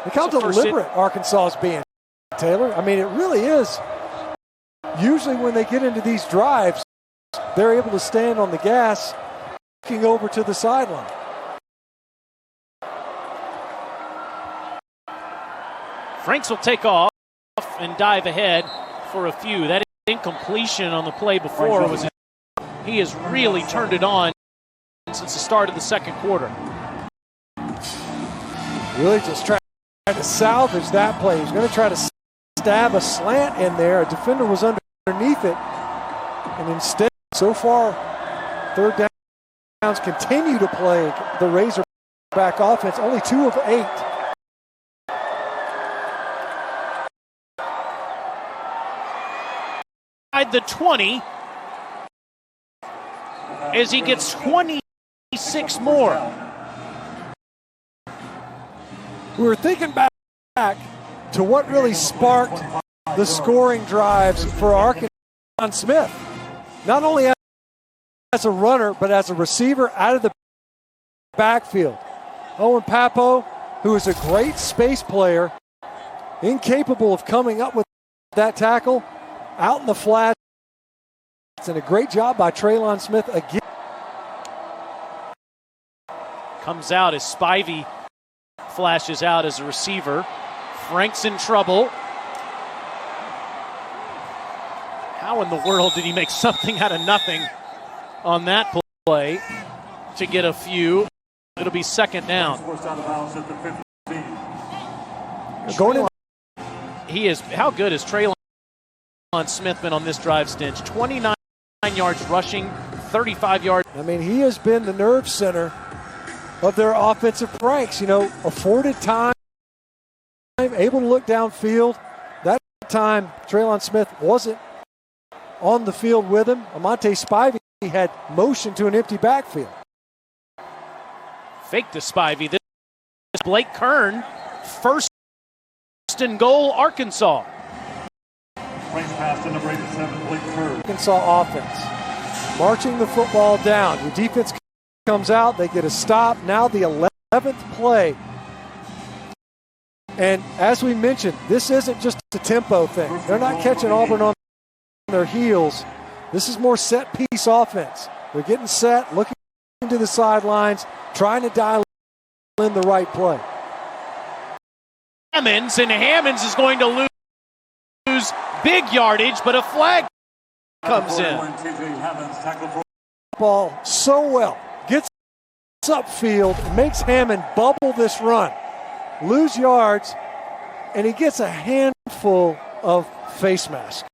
Look how deliberate Arkansas is being, Taylor. I mean, it really is. Usually when they get into these drives, they're able to stand on the gas, looking over to the sideline. Franks will take off and dive ahead for a few. That incompletion on the play before was, he has really turned it on since the start of the second quarter. Really just trying to salvage that play. He's going to try to stab a slant in there. A defender was underneath it. And instead, so far, third downs continue to plague the Razorback offense. Only 2 of 8. The 20 as he gets 26 more. We were thinking back to what really sparked the scoring drives for Arkansas Smith. Not only as a runner, but as a receiver out of the backfield. Owen Papo, who is a great space player, incapable of coming up with that tackle, out in the flat. And a great job by Traylon Smith again. Comes out as Spivey flashes out as a receiver. Frank's in trouble. How in the world did he make something out of nothing on that play to get a few? It'll be second down. Going in. He is. How good has Traylon Smith been on this drive, Stinch? 29 yards rushing, 35 yards. I mean, he has been the nerve center of their offensive pranks. You know, afforded time, able to look downfield. That time, Traylon Smith wasn't on the field with him. Amante Spivey had motion to an empty backfield. Fake to Spivey. This is Blake Kern. First and goal, Arkansas. Pass to number 87, Blake Kern. Arkansas offense. Marching the football down. The defense comes out. They get a stop. Now the 11th play. And as we mentioned, this isn't just a tempo thing. They're not catching Auburn on their heels. This is more set-piece offense. They're getting set, looking to the sidelines, trying to dial in the right play. Hammonds, and Hammonds is going to lose big yardage, but a flag comes in. Ball so well. Gets upfield, makes Hammond bubble this run. Lose yards, and he gets a handful of face masks.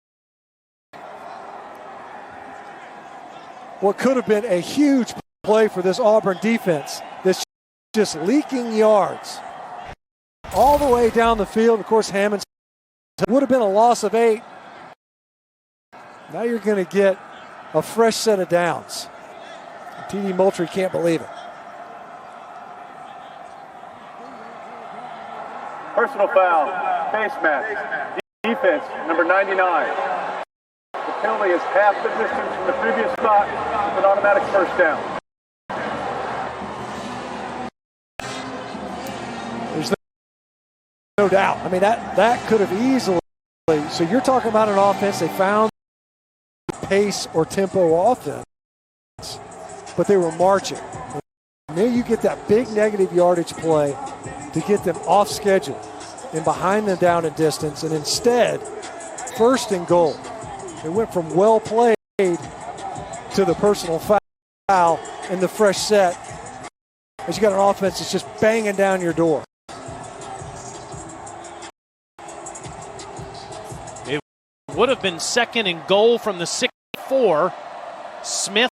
What could have been a huge play for this Auburn defense that's just leaking yards all the way down the field. Of course, Hammond would have been a loss of 8. Now you're going to get a fresh set of downs. T.D. Moultrie can't believe it. Personal foul, face mask, defense, number 99. The penalty is half the distance from the previous spot with an automatic first down. There's no doubt. I mean, that could have easily. So you're talking about an offense, they found pace or tempo offense, but they were marching. And then you get that big negative yardage play to get them off schedule and behind them down in distance, and instead, first and goal. It went from well played to the personal foul and the fresh set as you got an offense that's just banging down your door. It would have been second and goal from the 6-4. Smith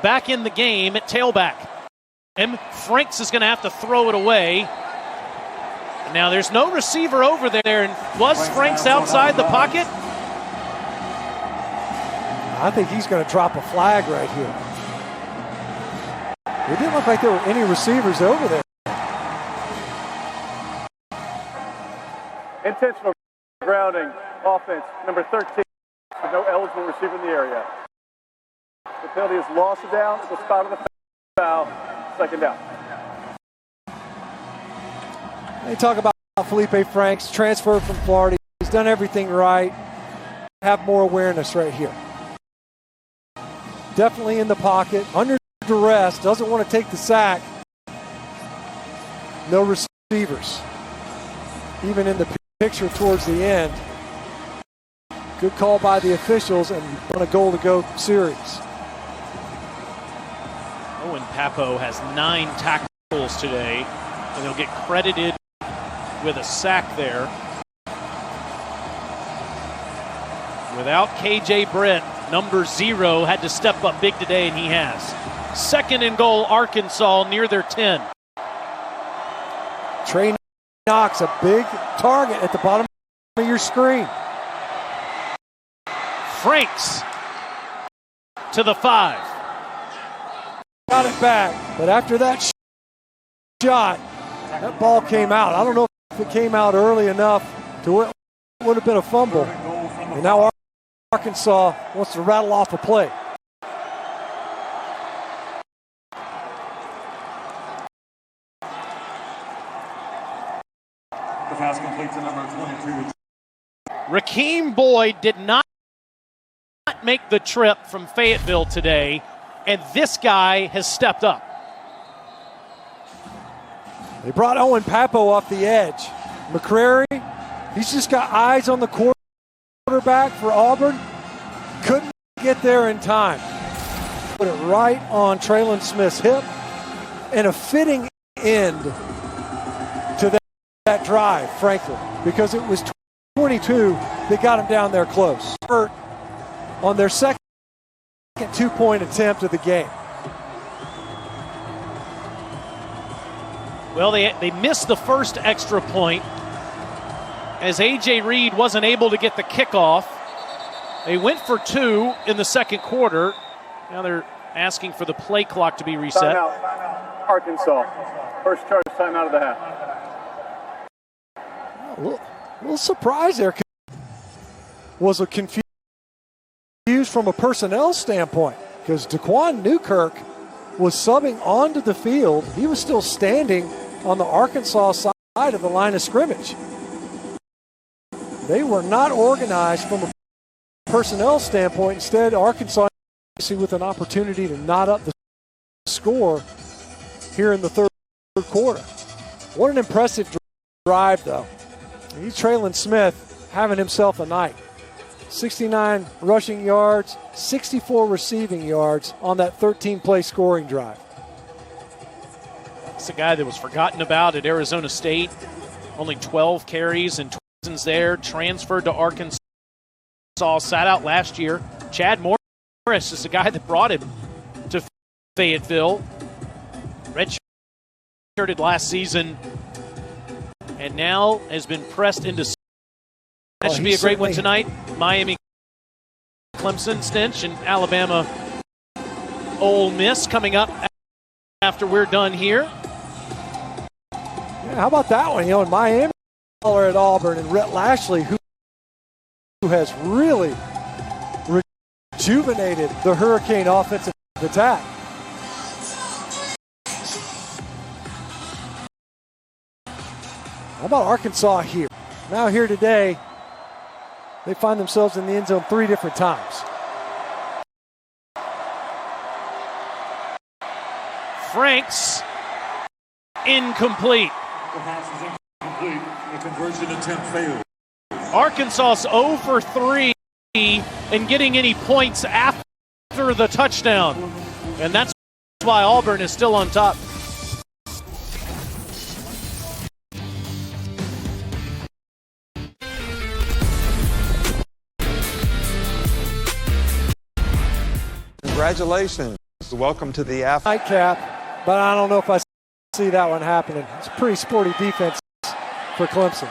back in the game at tailback. And Franks is going to have to throw it away. Now there's no receiver over there. And was Franks outside the pocket? I think he's going to drop a flag right here. It didn't look like there were any receivers over there. Intentional grounding, offense, number 13, with no eligible receiver in the area. The penalty is loss of down at the spot of the foul, second down. They talk about Felipe Franks, transferred from Florida. He's done everything right. Have more awareness right here. Definitely in the pocket, under duress, doesn't want to take the sack. No receivers. Even in the picture towards the end. Good call by the officials and on a goal-to-go series. Owen Papo has 9 tackles today, and he'll get credited with a sack there. Without KJ Britt, number 0 had to step up big today, and he has. Second and goal, Arkansas near their 10. Trey Knox, a big target at the bottom of your screen. Franks to the 5. Got it back, but after that shot, that ball came out. I don't know if it came out early enough to where it would have been a fumble. And now Arkansas wants to rattle off a play. The pass complete to number 22. Rakeem Boyd did not make the trip from Fayetteville today, and this guy has stepped up. They brought Owen Papo off the edge. McCrary, he's just got eyes on the quarterback for Auburn. Couldn't get there in time. Put it right on Traylon Smith's hip, and a fitting end to that drive, frankly, because it was 22 that got him down there close. On their second 2-point attempt of the game. Well, they missed the first extra point as A.J. Reed wasn't able to get the kickoff. They went for 2 in the second quarter. Now they're asking for the play clock to be reset. Timeout, Arkansas. First charge timeout of the half. A little surprise there. Was a confused from a personnel standpoint because Daquan Newkirk was subbing onto the field. He was still standing on the Arkansas side of the line of scrimmage. They were not organized from a personnel standpoint. Instead, Arkansas with an opportunity to knot up the score here in the third quarter. What an impressive drive, though. He's Traylon Smith having himself a night. 69 rushing yards, 64 receiving yards on that 13-play scoring drive. It's a guy that was forgotten about at Arizona State. Only 12 carries and seasons there. Transferred to Arkansas. Sat out last year. Chad Morris is the guy that brought him to Fayetteville. Redshirted last season. And now has been pressed into. That should be a great one tonight. Miami, Clemson, Stench, and Alabama, Ole Miss coming up after we're done here. Yeah, how about that one? In Miami, at Auburn, and Rhett Lashley, who has really rejuvenated the Hurricane offensive attack. How about Arkansas here? Now here today, they find themselves in the end zone 3 different times. Franks, incomplete. The pass is incomplete. The conversion attempt failed. Arkansas's 0 for 3 and getting any points after the touchdown. And that's why Auburn is still on top. Congratulations. Welcome to the AF. Nightcap, but I don't know if I see that one happening. It's a pretty sporty defense for Clemson.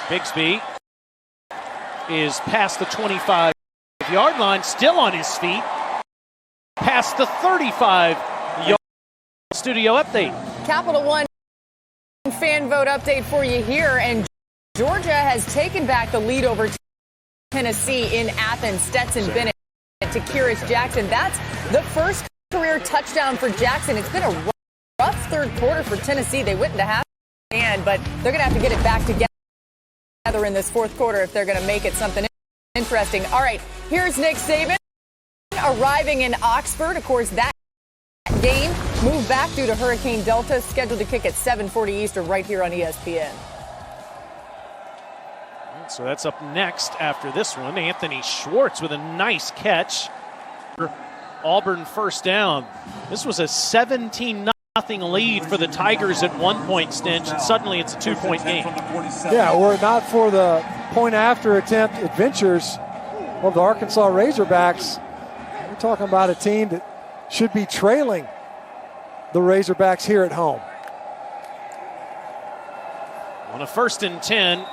Bigsby is past the 25-yard line, still on his feet. Past the 35-yard studio update. Capital One fan vote update for you here, and Georgia has taken back the lead over Tennessee in Athens. Stetson Bennett to Kyrus Jackson. That's the first career touchdown for Jackson. It's been a rough third quarter for Tennessee. They went into half, but they're going to have to get it back together in this fourth quarter if they're going to make it something interesting. All right, here's Nick Saban arriving in Oxford. Of course, that game moved back due to Hurricane Delta, scheduled to kick at 7:40 Eastern right here on ESPN. So that's up next after this one. Anthony Schwartz with a nice catch. Auburn first down. This was a 17-0 lead for the Tigers at one point, Stench, and suddenly it's a 2-point game. Yeah, were it not for the point-after attempt adventures of the Arkansas Razorbacks, we're talking about a team that should be trailing the Razorbacks here at home. On a 1st and 10,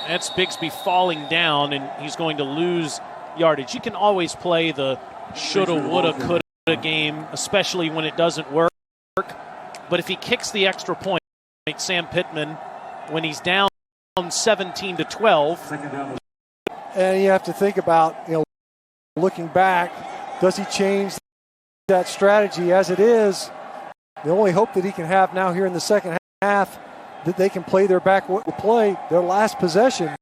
that's Bigsby falling down, and he's going to lose yardage. You can always play the shoulda, woulda, coulda game, especially when it doesn't work. But if he kicks the extra point, Sam Pittman, when he's down 17-12. And you have to think about, looking back, does he change that strategy? As it is, the only hope that he can have now here in the second half that they can play their back play, their last possessions.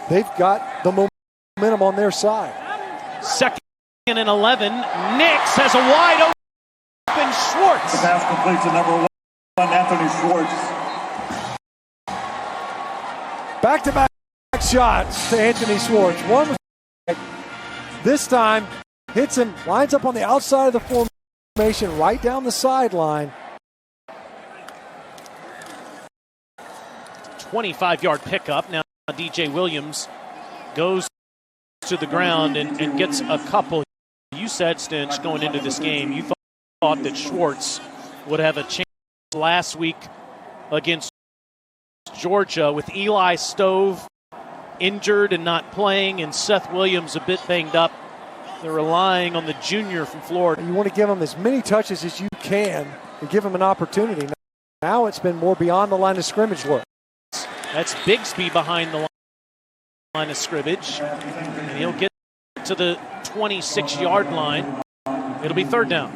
They've got the momentum on their side. 2nd and 11. Nix has a wide open Schwartz. The pass complete to number 1, Anthony Schwartz. Back-to-back shots to Anthony Schwartz. One was this time hits him, lines up on the outside of the formation, right down the sideline. 25-yard pickup. Now DJ Williams goes to the ground and gets a couple. You said, Stench, going into this game, you thought that Schwartz would have a chance last week against Georgia with Eli Stove injured and not playing, and Seth Williams a bit banged up. They're relying on the junior from Florida. You want to give him as many touches as you can and give him an opportunity. Now it's been more beyond the line of scrimmage look. That's Bigsby behind the line of scrimmage, and he'll get to the 26-yard line. It'll be third down.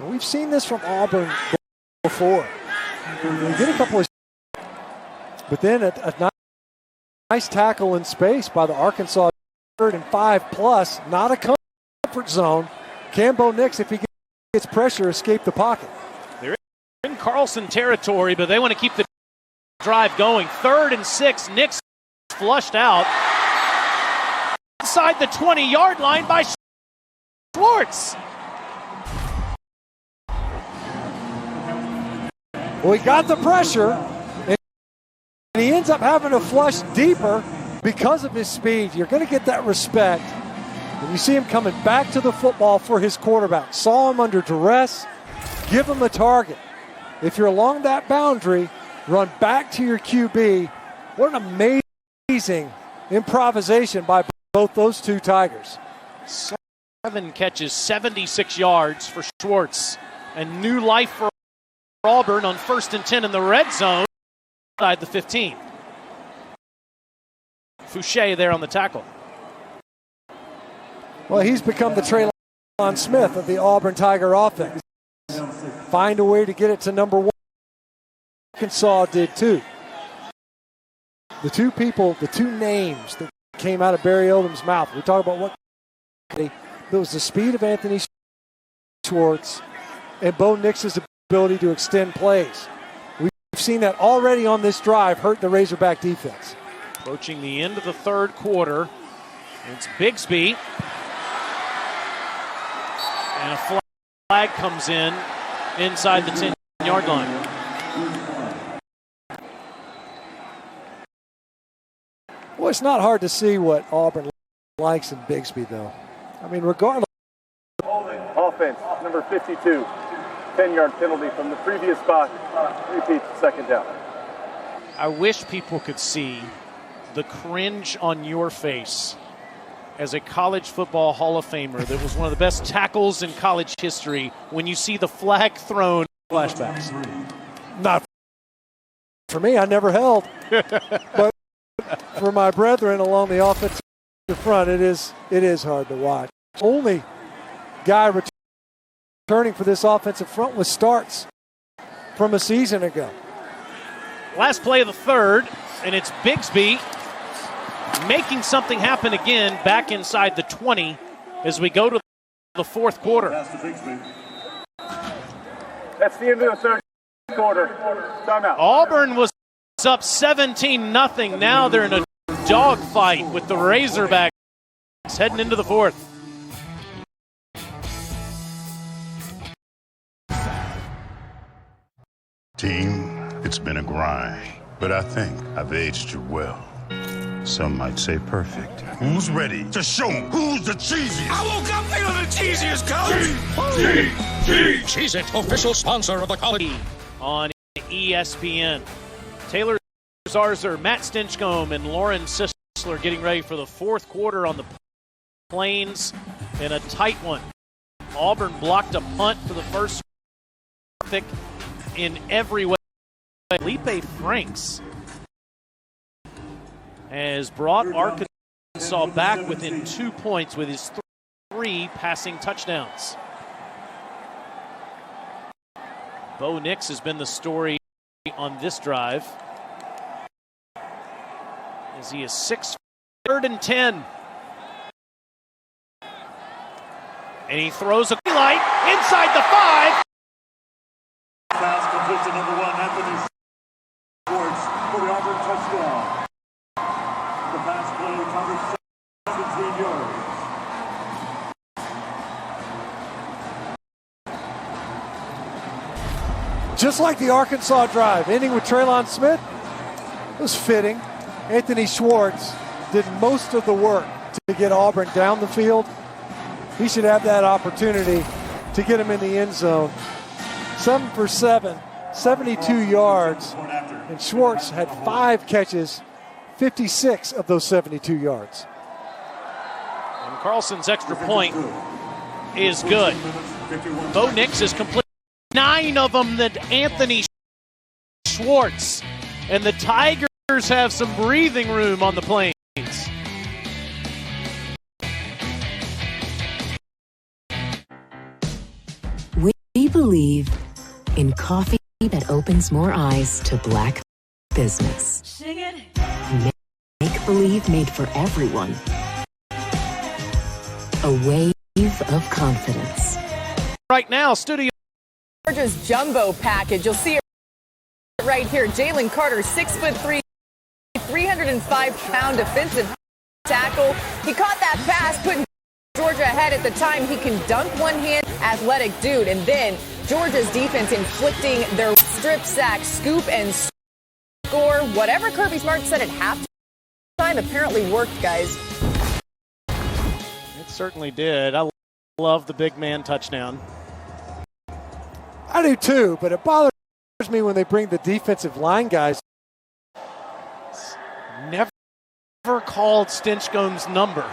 We've seen this from Auburn before. They get a couple of, but then a nice tackle in space by the Arkansas 3rd and 5+, not a comfort zone. Can Bo Nix, if he gets pressure, escape the pocket? They're in Carlson territory, but they want to keep the drive going. 3rd and 6, Nix flushed out inside the 20-yard line by Schwartz. Well, he got the pressure, and he ends up having to flush deeper because of his speed. You're going to get that respect. And you see him coming back to the football for his quarterback. Saw him under duress, give him a target. If you're along that boundary, run back to your QB. What an amazing improvisation by both those two Tigers. 7 catches, 76 yards for Schwartz, and new life for Auburn on 1st and 10 in the red zone inside the 15. Fouché there on the tackle. Well, he's become the Traylon Smith of the Auburn Tiger offense. Find a way to get it to number 1. Arkansas did too. The two people, the two names that came out of Barry Odom's mouth. We talk about what there was the speed of Anthony Schwartz and Bo Nix's ability to extend plays. We've seen that already on this drive hurt the Razorback defense. Approaching the end of the third quarter, it's Bigsby. And a flag comes in inside the 10-yard line. Well, it's not hard to see what Auburn likes in Bigsby, though. I mean, regardless. Offense, number 52. 10-yard penalty from the previous spot. Repeat, second down. I wish people could see the cringe on your face as a college football Hall of Famer that was one of the best tackles in college history when you see the flag thrown. Flashbacks. Not for me, I never held. But for my brethren along the offensive front, it is hard to watch. Only guy returning for this offensive front was Starks from a season ago. Last play of the third, and it's Bigsby making something happen again back inside the 20 as we go to the fourth quarter. That's the end of the third quarter. Timeout. Auburn was up 17-0. Now they're in a dogfight with the Razorbacks heading into the fourth. Team, it's been a grind, but I think I've aged you well. Some might say perfect. Who's ready to show 'em who's the cheesiest? I woke up feeling the cheesiest, coach. Cheez-It, official sponsor of the college. On ESPN. Taylor Zarzer, Matt Stinchcomb, and Lauren Sisler getting ready for the fourth quarter on the Plains in a tight one. Auburn blocked a punt for the first pick in every way. Felipe Franks has brought Arkansas back within 2 points with his 3 passing touchdowns. Bo Nix has been the story on this drive, as he is 3rd and 10. And he throws a light inside the 5. Pass complete to number 1, Anthony Schwartz for the Auburn touchdown. The pass play covers 17 yards. Just like the Arkansas drive, ending with Traylon Smith, it was fitting. Anthony Schwartz did most of the work to get Auburn down the field. He should have that opportunity to get him in the end zone. 7 for 7 72 yards, and Schwartz had 5 catches, 56 of those 72 yards. And Carlson's extra point is good. Bo Nix has completed 9 of them that Anthony Schwartz. And the Tigers have some breathing room on the Plains. We believe in coffee that opens more eyes to black business. Sing it. Make believe made for everyone. A wave of confidence. Right now, studio. Georgia's jumbo package. You'll see it right here. Jalen Carter, 6'3", 305-pound defensive tackle. He caught that pass, putting Georgia ahead at the time. He can dunk one-hand, athletic dude. And then Georgia's defense inflicting their strip sack, scoop, and score. Whatever Kirby Smart said at halftime apparently worked, guys. It certainly did. I love the big man touchdown. I do too, but it bothers me when they bring the defensive line guys. Never called Stinchcomb's number.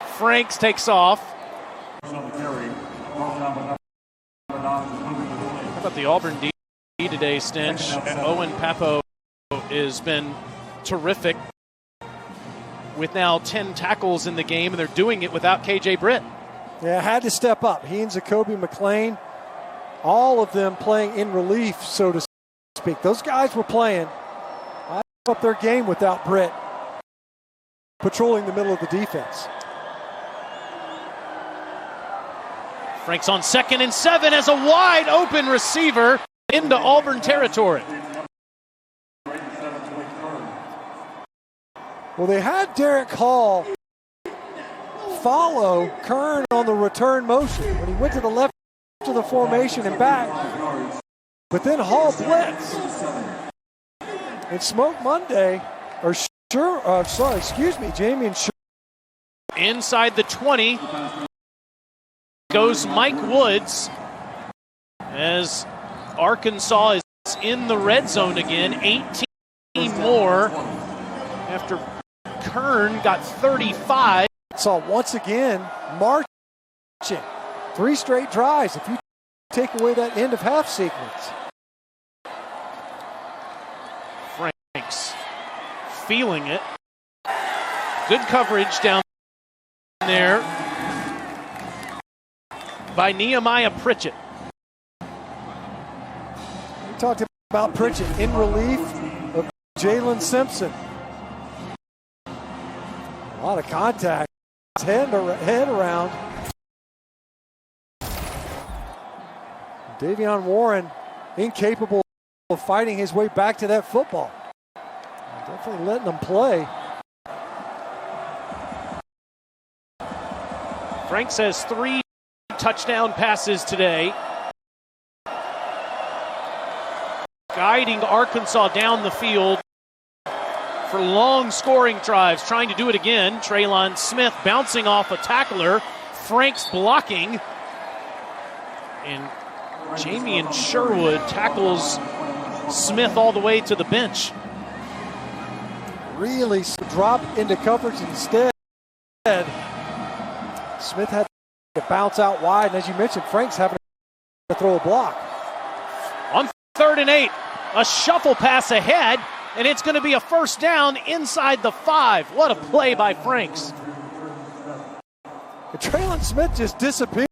Franks takes off. How about the Auburn D today, Stinch? Owen Papo has been terrific with now 10 tackles in the game, and they're doing it without KJ Britt. Yeah, had to step up. He and Jacoby McLean, all of them playing in relief, so to speak. Those guys were playing up their game without Britt patrolling the middle of the defense. Franks on 2nd and 7 as a wide open receiver into Auburn territory. Well, they had Derek Hall follow Kern on the return motion when he went to the left of the formation and back. But then Hall blitz. And Smoke Monday, Jamie and inside the 20 goes Mike Woods as Arkansas is in the red zone again. 18 more after Kern got 35. Saw once again marching 3 straight drives if you take away that end of half sequence. Franks feeling it. Good coverage down there by Nehemiah Pritchett. We talked about Pritchett in relief of Jalen Simpson. A lot of contact. Head around. Davion Warren incapable of fighting his way back to that football. Definitely letting them play. Franks has 3 touchdown passes today. Guiding Arkansas down the field for long scoring drives. Trying to do it again. Traylon Smith bouncing off a tackler. Franks blocking. And Jamie and Sherwood tackles Smith all the way to the bench. Really drop into coverage instead. Smith had to bounce out wide, and as you mentioned, Frank's having to throw a block. On 3rd and 8, a shuffle pass ahead, and it's going to be a first down inside the 5. What a play by Franks. Traylon Smith just disappears.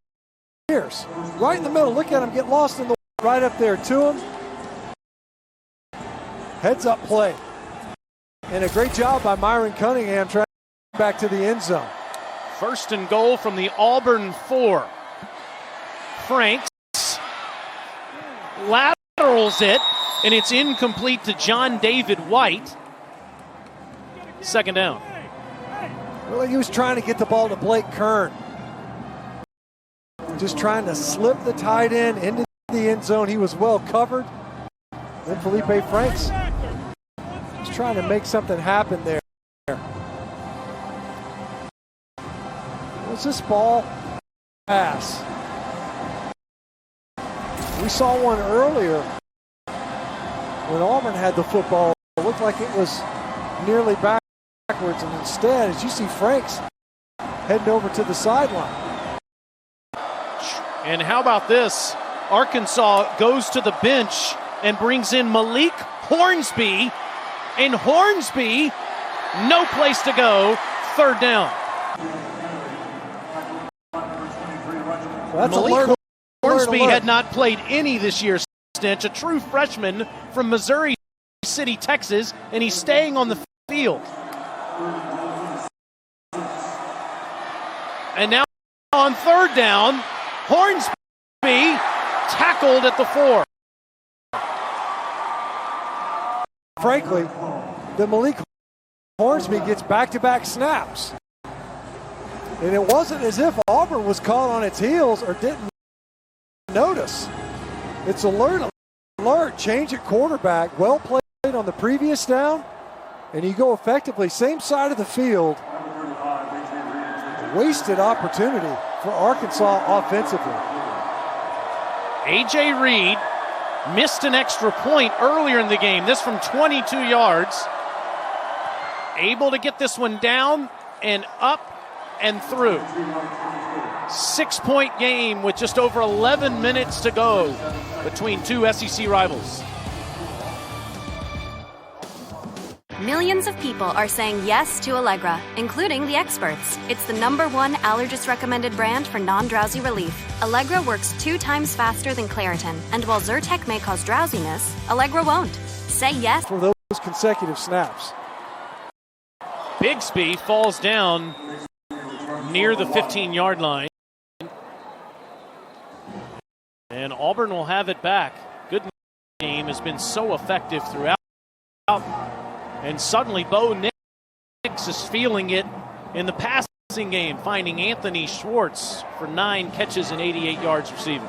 Right in the middle. Look at him get lost in the right up there to him. Heads up play. And a great job by Myron Cunningham trying back to the end zone. 1st and goal from the Auburn 4. Franks laterals it, and it's incomplete to John David White. 2nd down. Well, he was trying to get the ball to Blake Kern. Just trying to slip the tight end into the end zone. He was well covered. Then Felipe Franks was trying to make something happen there. What's this ball? Pass. We saw one earlier when Auburn had the football, it looked like it was nearly backwards, and instead, as you see Franks heading over to the sideline. And how about this? Arkansas goes to the bench and brings in Malik Hornsby. And Hornsby, no place to go, third down. Malik Hornsby had not played any this year, Stench, a true freshman from Missouri City, Texas, and he's staying on the field. And now on third down, Hornsby tackled at the 4. Frankly, the Malik Hornsby gets back-to-back snaps. And it wasn't as if Auburn was caught on its heels or didn't notice. It's alert, change at quarterback, well played on the previous down, and you go effectively, same side of the field. Wasted opportunity for Arkansas offensively. A.J. Reed missed an extra point earlier in the game, this from 22 yards. Able to get this one down and up and through. 6-point game with just over 11 minutes to go between two SEC rivals. Millions of people are saying yes to Allegra, including the experts. It's the #1 allergist-recommended brand for non-drowsy relief. Allegra works 2 times faster than Claritin, and while Zyrtec may cause drowsiness, Allegra won't. Say yes for those consecutive snaps. Bigsby falls down near the 15-yard line. And Auburn will have it back. Good game has been so effective throughout. And suddenly Bo Nix is feeling it in the passing game, finding Anthony Schwartz for 9 catches and 88 yards receiving.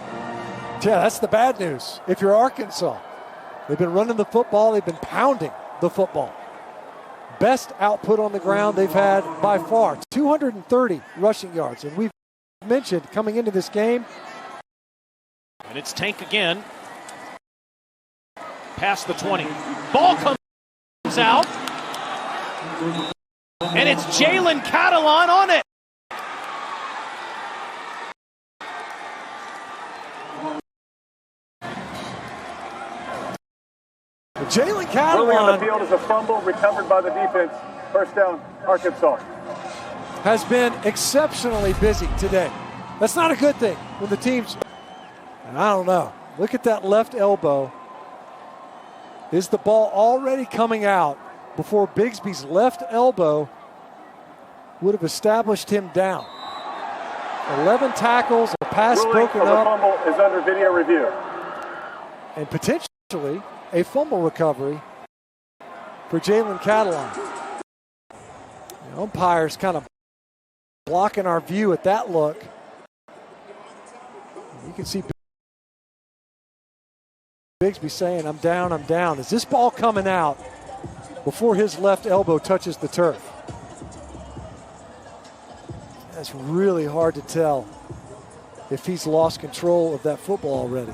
Yeah, that's the bad news. If you're Arkansas, they've been running the football, they've been pounding the football. Best output on the ground they've had by far, 230 rushing yards. And we've mentioned coming into this game. And it's Tank again. Past the 20. Ball comes out. And it's Jalen Catalon on it. Jalen Catalon. Early on the field is a fumble recovered by the defense. First down, Arkansas. Has been exceptionally busy today. That's not a good thing when the team's, and I don't know. Look at that left elbow. Is the ball already coming out before Bigsby's left elbow would have established him down? 11 tackles, a pass broken up. The fumble is under video review. And potentially a fumble recovery for Jalen Catalon. The umpire's kind of blocking our view at that look. You can see Bigsby saying, I'm down, I'm down. Is this ball coming out before his left elbow touches the turf? That's really hard to tell if he's lost control of that football already.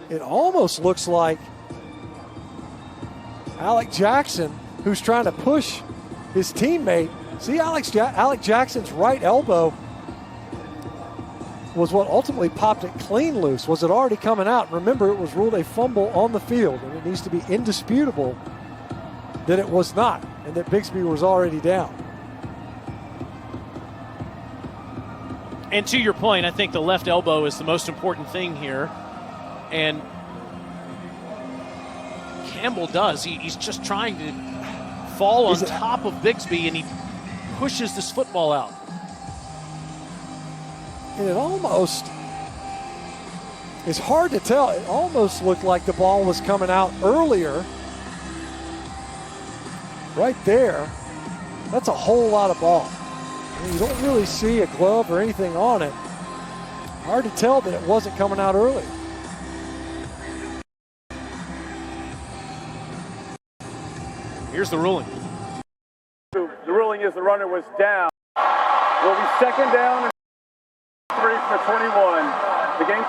It almost looks like Alec Jackson, who's trying to push his teammate. See, Alec Jackson's right elbow was what ultimately popped it clean loose. Was it already coming out? Remember, it was ruled a fumble on the field, and it needs to be indisputable that it was not, and that Bigsby was already down. And to your point, I think the left elbow is the most important thing here. And Campbell does. He's just trying to fall on top of Bigsby, and he pushes this football out. And it almost, it's hard to tell. It almost looked like the ball was coming out earlier. Right there. That's a whole lot of ball. I mean, you don't really see a glove or anything on it. Hard to tell that it wasn't coming out early. Here's the ruling. The ruling is the runner was down. Will be second down and 3 for 21. The game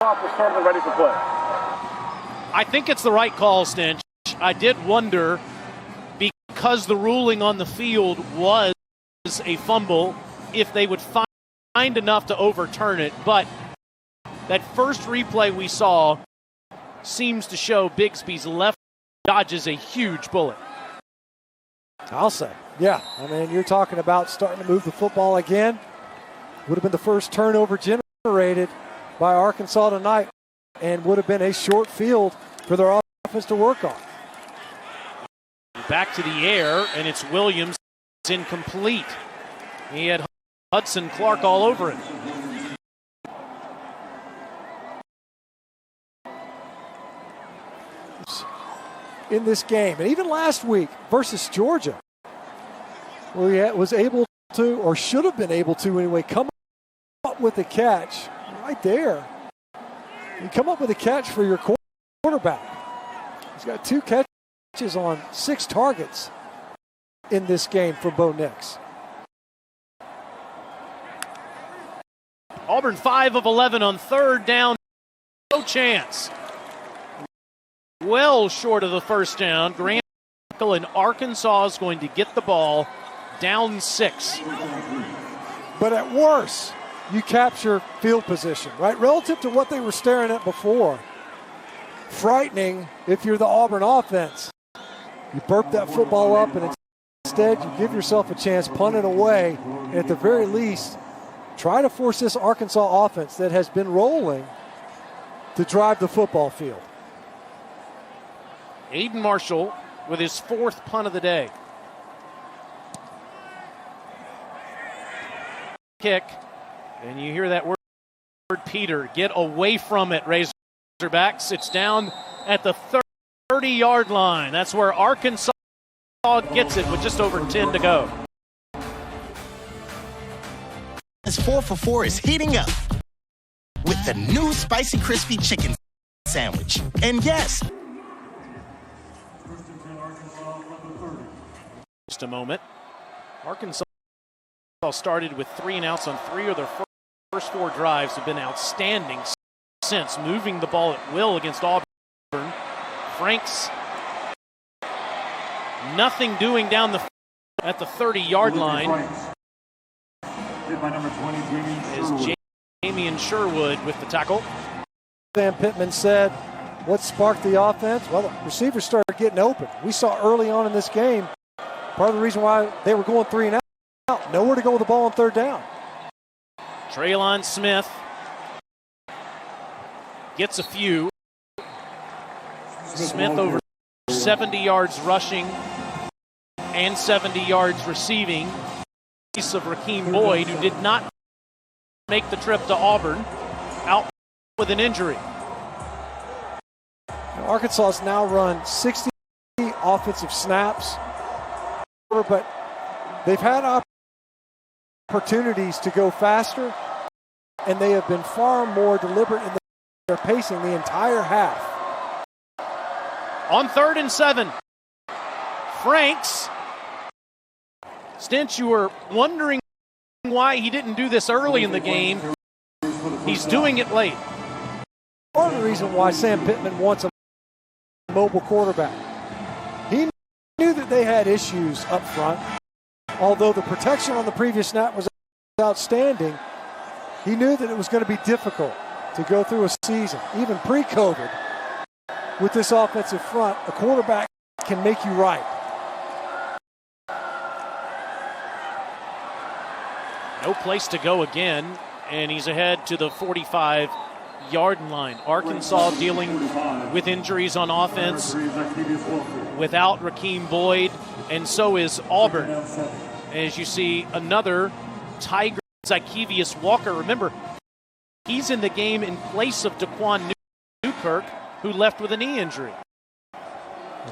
We're certainly ready for play. I think it's the right call, Stinch. I did wonder, because the ruling on the field was a fumble, if they would find enough to overturn it. But that first replay we saw seems to show Bigsby's left dodges a huge bullet. I'll say. Yeah, I mean, you're talking about starting to move the football again. Would have been the first turnover generated by Arkansas tonight and would have been a short field for their offense to work on. Back to the air, and it's Williams. It's incomplete. He had Hudson Clark all over it. In this game, and even last week versus Georgia, where he was able to, or should have been able to anyway, come up with a catch right there. You come up with a catch for your quarterback. He's got 2 catches on 6 targets in this game for Bo Nix. Auburn 5 of 11 on 3rd down. No chance. Well short of the first down. Grant and Arkansas is going to get the ball down 6. But at worst, you capture field position, right? Relative to what they were staring at before. Frightening if you're the Auburn offense. You burp that football up, and instead you give yourself a chance, punt it away, and at the very least, try to force this Arkansas offense that has been rolling to drive the football field. Aiden Marshall with his 4th punt of the day. Kick, and you hear that word, Peter. Get away from it, Razorbacks. It's down at the 30-yard line. That's where Arkansas gets it with just over 10 to go. This 4 for 4 is heating up with the new Spicy Crispy Chicken Sandwich. And yes, just a moment. Arkansas started with 3 and outs on 3 of their first 4 drives, have been outstanding since, moving the ball at will against Auburn. Franks, nothing doing down at the 30-yard line. Is Jamian Sherwood with the tackle. Sam Pittman said, what sparked the offense? Well, the receivers started getting open. We saw early on in this game, part of the reason why they were going 3 and out. Nowhere to go with the ball on 3rd down. Traylon Smith gets a few. Smith over 70 yards rushing and 70 yards receiving. Piece of Rakeem Boyd, who did not make the trip to Auburn, out with an injury. Arkansas has now run 60 offensive snaps, but they've had opportunities to go faster, and they have been far more deliberate in their pacing the entire half. On 3rd and 7, Franks. Stinch, you were wondering why he didn't do this early in the game. He's doing it late. Part of the reason why Sam Pittman wants a mobile quarterback. He knew that they had issues up front. Although the protection on the previous snap was outstanding, he knew that it was going to be difficult to go through a season, even pre-COVID. With this offensive front, a quarterback can make you right. No place to go again, and he's ahead to the 45-yard line. Arkansas dealing with injuries on offense without Rakeem Boyd, and so is Auburn. As you see, another Tiger, Zykevius Walker. Remember, he's in the game in place of Daquan Newkirk, who left with a knee injury.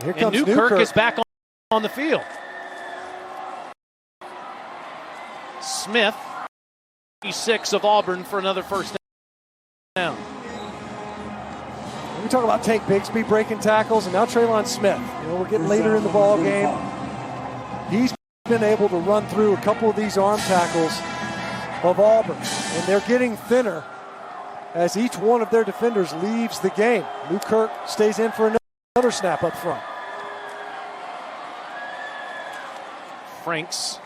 And Newkirk is back on the field. Smith, 6 of Auburn for another first down. We talk about Tank Bigsby breaking tackles, and now Traylon Smith. We're getting later in the ball game. He's been able to run through a couple of these arm tackles of Auburn, and they're getting thinner as each one of their defenders leaves the game. Lou Kirk stays in for another snap up front. Franks,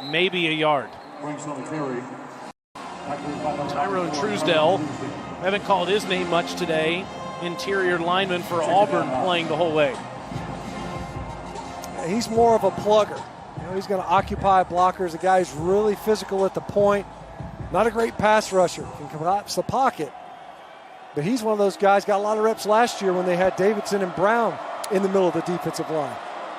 maybe a yard. Tyrone Truesdell, haven't called his name much today. Interior lineman for Auburn playing the whole way. He's more of a plugger. He's going to occupy blockers. A guy who's really physical at the point. Not a great pass rusher. Can collapse the pocket. But he's one of those guys, got a lot of reps last year when they had Davidson and Brown in the middle of the defensive line.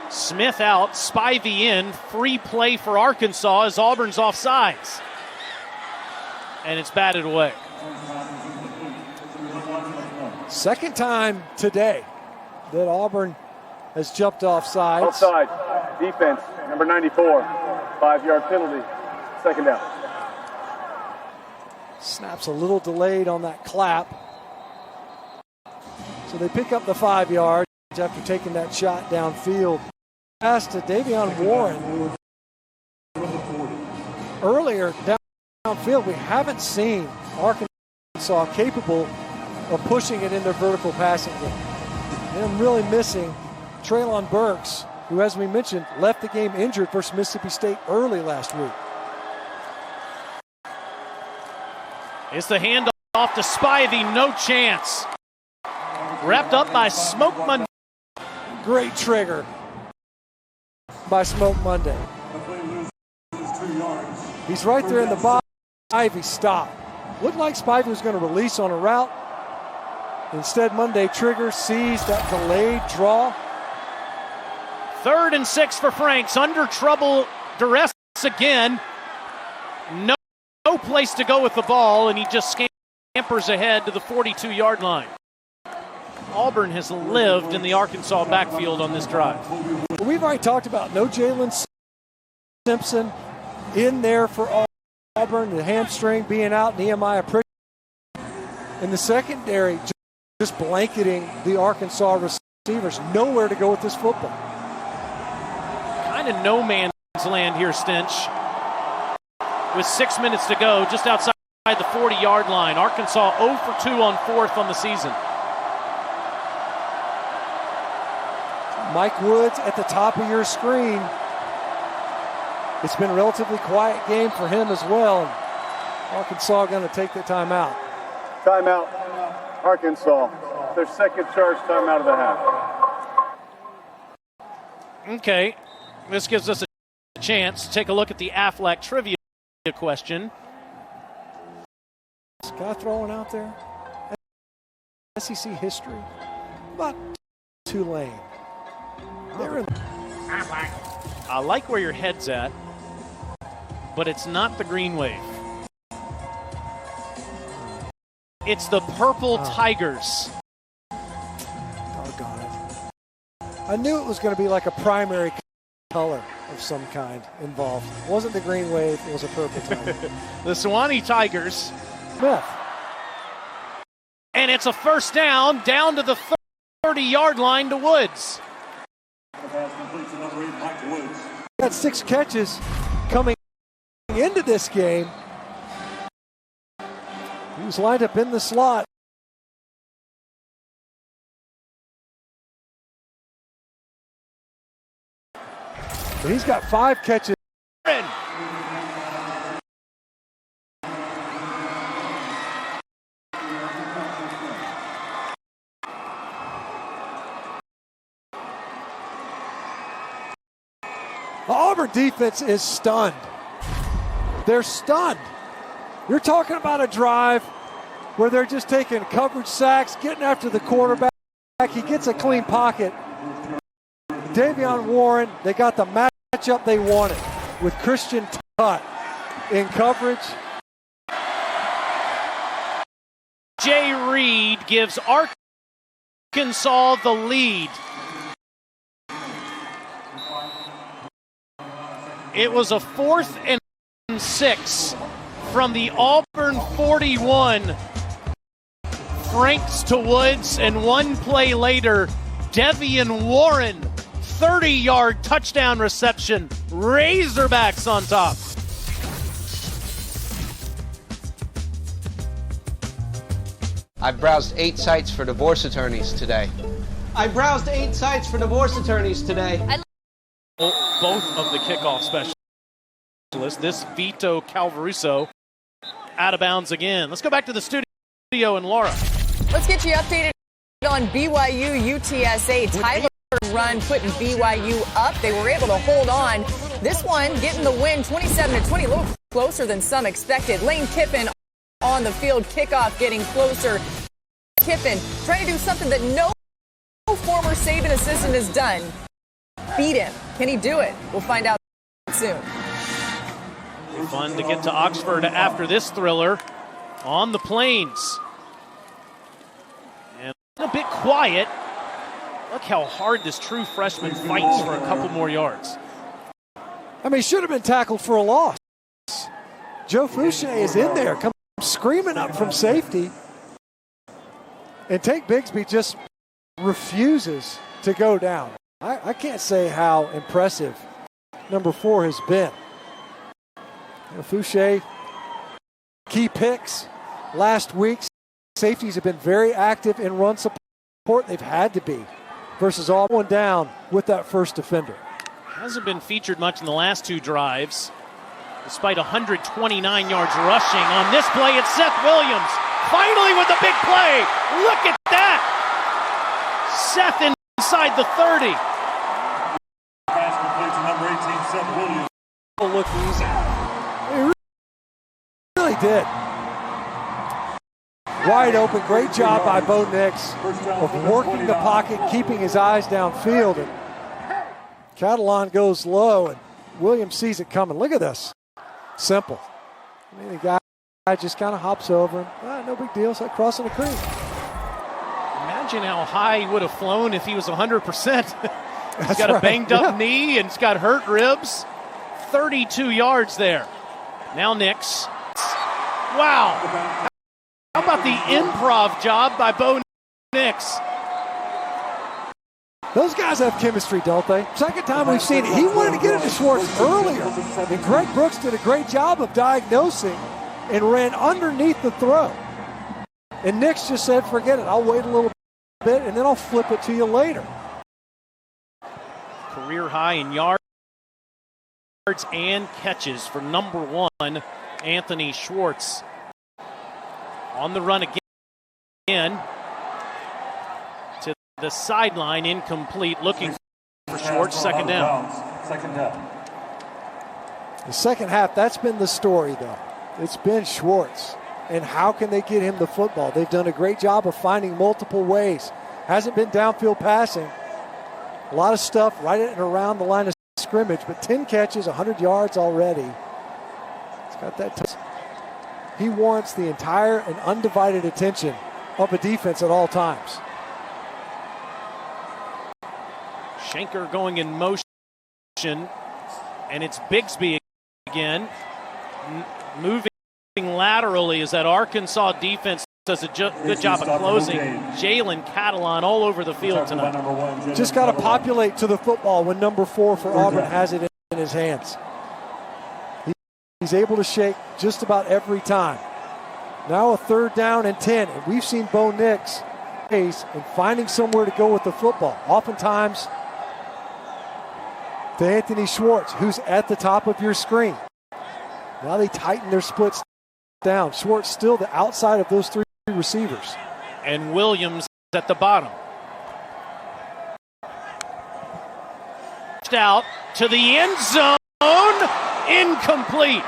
Smith out, Spivey in. Free play for Arkansas as Auburn's offsides. And it's batted away. Second time today that Auburn has jumped offsides. Offside, defense, number 94, 5-yard penalty, second down. Snap's a little delayed on that clap. So they pick up the 5 yards after taking that shot downfield. Pass to Davion Warren. Earlier downfield, we haven't seen Arkansas capable of pushing it in their vertical passing game. And I'm really missing Treylon Burks, who, as we mentioned, left the game injured versus Mississippi State early last week. It's the handoff to Spivey, no chance. Wrapped up by Smoke Monday. Great trigger by Smoke Monday. He's right there in the box. Spivey stopped. Looked like Spivey was going to release on a route. Instead, Monday triggers, sees that delayed draw. 3rd and 6 for Franks. Under trouble, duress again. No place to go with the ball, and he just scampers ahead to the 42-yard line. Auburn has lived in the Arkansas backfield on this drive. We've already talked about no Jalen Simpson in there for Auburn, the hamstring being out, Nehemiah Pritchard. In the secondary, just blanketing the Arkansas receivers. Nowhere to go with this football. Kind of no man's land here, Stench. With 6 minutes to go, just outside the 40-yard line. Arkansas 0 for 2 on 4th on the season. Mike Woods at the top of your screen. It's been a relatively quiet game for him as well. And Arkansas going to take the timeout. Timeout, Arkansas. Their second charge timeout of the half. Okay, this gives us a chance to take a look at the Aflac trivia question. This guy throwing out there? SEC history? About Tulane. I like where your head's at, but it's not the green wave. It's the purple Tigers. Doggone it. I knew it was going to be like a primary color of some kind involved. It wasn't the green wave, it was a purple tiger. The Sewanee Tigers. Smith. And it's a first down to the 30-yard line to Woods. Got 6 catches coming into this game. He was lined up in the slot. But he's got 5 catches. The Auburn defense is stunned. They're stunned. You're talking about a drive where they're just taking coverage sacks, getting after the quarterback. He gets a clean pocket. Davion Warren, they got the matchup they wanted with Christian Tutt in coverage. Jay Reed gives Arkansas the lead. It was a 4th and 6 from the Auburn 41. Franks to Woods, and one play later, Davion Warren, 30-yard touchdown reception. Razorbacks on top. I've browsed 8 sites for divorce attorneys today. I browsed 8 sites for divorce attorneys today. Both of the kickoff specialists. This Vito Calvaruso out of bounds again. Let's go back to the studio and Laura. Let's get you updated on BYU UTSA. Tyler run putting BYU up. They were able to hold on. This one getting the win 27-20, a little closer than some expected. Lane Kiffin on the field, kickoff getting closer. Kiffin trying to do something that no former Saban assistant has done. Beat him. Can he do it? We'll find out soon. Fun to get to Oxford after this thriller on the Plains. And a bit quiet. Look how hard this true freshman fights for a couple more yards. I mean, he should have been tackled for a loss. Joe Fouché is in there, comes screaming up from safety. And Tank Bigsby just refuses to go down. I can't say how impressive number 4 has been. Fouché, key picks last week. Safeties have been very active in run support. They've had to be versus all one down with that first defender. Hasn't been featured much in the last 2 drives, despite 129 yards rushing. On this play, it's Seth Williams. Finally with a big play. Look at that. Seth inside the 30. Pass complete to number 18, Seth Williams. Look easy. He really did. Wide open. Great job by Bo Nix of working the pocket, keeping his eyes downfield. And Catalan goes low, and Williams sees it coming. Look at this. Simple. I mean, the guy just kind of hops over him. No big deal. It's like crossing a creek. Imagine how high he would have flown if he was 100%. He's got a banged-up knee, and he's got hurt ribs. 32 yards there. Now Nix. Wow. How about the improv job by Bo Nix? Those guys have chemistry, don't they? Second time we've seen it. He wanted to get it to Schwartz earlier. And Greg Brooks did a great job of diagnosing and ran underneath the throw. And Nix just said, forget it. I'll wait a little bit, and then I'll flip it to you later. Career high in yards and catches for number 1, Anthony Schwartz. On the run again to the sideline, incomplete, looking for Schwartz, second down. The second half, that's been the story, though. It's been Schwartz. And how can they get him the football? They've done a great job of finding multiple ways. Hasn't been downfield passing. A lot of stuff right at and around the line of scrimmage, but 10 catches, 100 yards already. He's got that touch. He warrants the entire and undivided attention of a defense at all times. Schenker going in motion, and it's Bigsby again. Moving laterally as that Arkansas defense does a good job of closing. Jalen Catalan all over the field tonight. Just got to populate to the football when number 4 for Auburn has it in his hands. He's able to shake just about every time. Now a 3rd down and 10. And we've seen Bo Nix and finding somewhere to go with the football. Oftentimes to Anthony Schwartz, who's at the top of your screen. Now they tighten their splits down. Schwartz still the outside of those 3 receivers. And Williams at the bottom. Out to the end zone. Incomplete.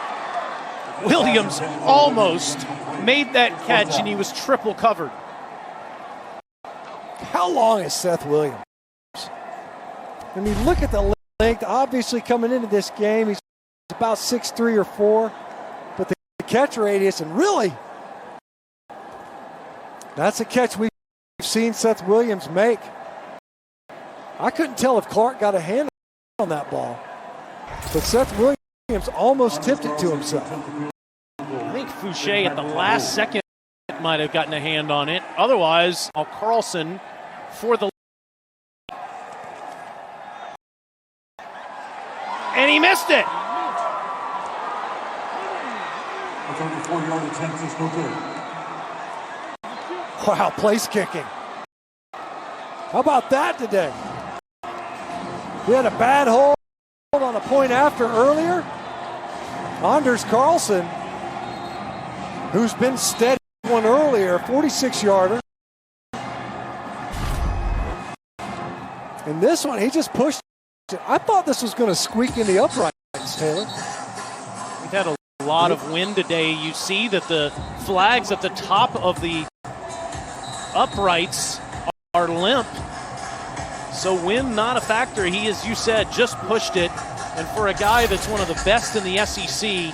Williams almost made that catch, and he was triple covered. How long is Seth Williams? I mean, look at the length. Obviously, coming into this game, he's about 6'3" or 4. But the catch radius, and really, that's a catch we've seen Seth Williams make. I couldn't tell if Clark got a hand on that ball. But Seth Williams almost tipped it to himself. I think Fouché at the last second might have gotten a hand on it. Otherwise, Carlson for the... And he missed it. Wow, place kicking. How about that today? We had a bad hold on a point after earlier. Anders Carlson, who's been steady one earlier, 46-yarder. And this one, he just pushed it. I thought this was going to squeak in the uprights, Taylor. We've had a lot of wind today. You see that the flags at the top of the uprights are limp. So wind not a factor. He, as you said, just pushed it. And for a guy that's one of the best in the SEC,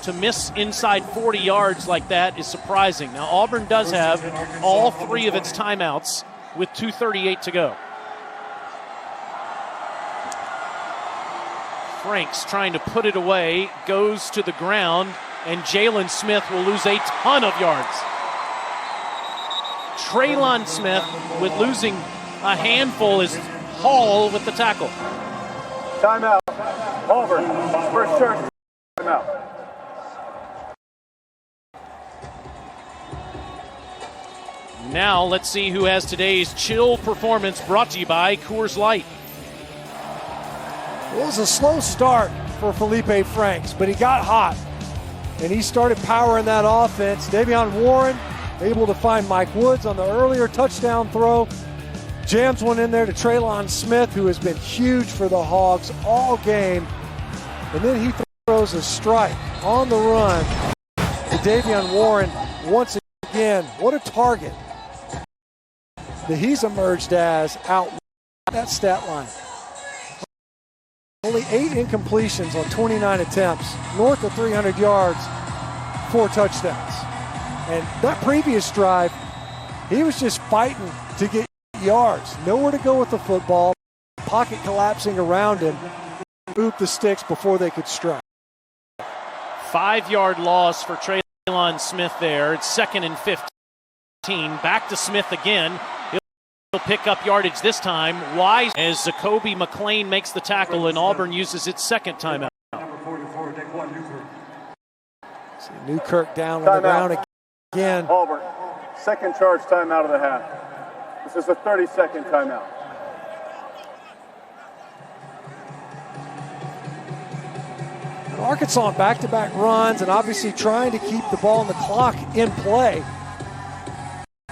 to miss inside 40 yards like that is surprising. Now, Auburn does have all 3 of its timeouts with 2:38 to go. Franks trying to put it away, goes to the ground, and Jalen Smith will lose a ton of yards. Traylon Smith, with losing a handful, is Hall with the tackle. Timeout. Auburn, first charge, timeout. Now let's see who has today's chill performance, brought to you by Coors Light. It was a slow start for Felipe Franks, but he got hot, and he started powering that offense. Davion Warren able to find Mike Woods on the earlier touchdown throw. Jams one in there to Traylon Smith, who has been huge for the Hogs all game. And then he throws a strike on the run to Davion Warren once again. What a target that he's emerged as out that stat line. Only 8 incompletions on 29 attempts, north of 300 yards, 4 touchdowns. And that previous drive, he was just fighting to get yards. Nowhere to go with the football, pocket collapsing around him, moved the sticks before they could strike. 5-yard loss for Traylon Smith there. It's 2nd and 15. Back to Smith again. He'll pick up yardage this time. Wise as Zacoby McClain makes the tackle, and Auburn uses its 2nd timeout. See Newkirk down on the ground again. Auburn, 2nd charge timeout of the half. This is a 30-second timeout. Arkansas on back-to-back runs and obviously trying to keep the ball and the clock in play.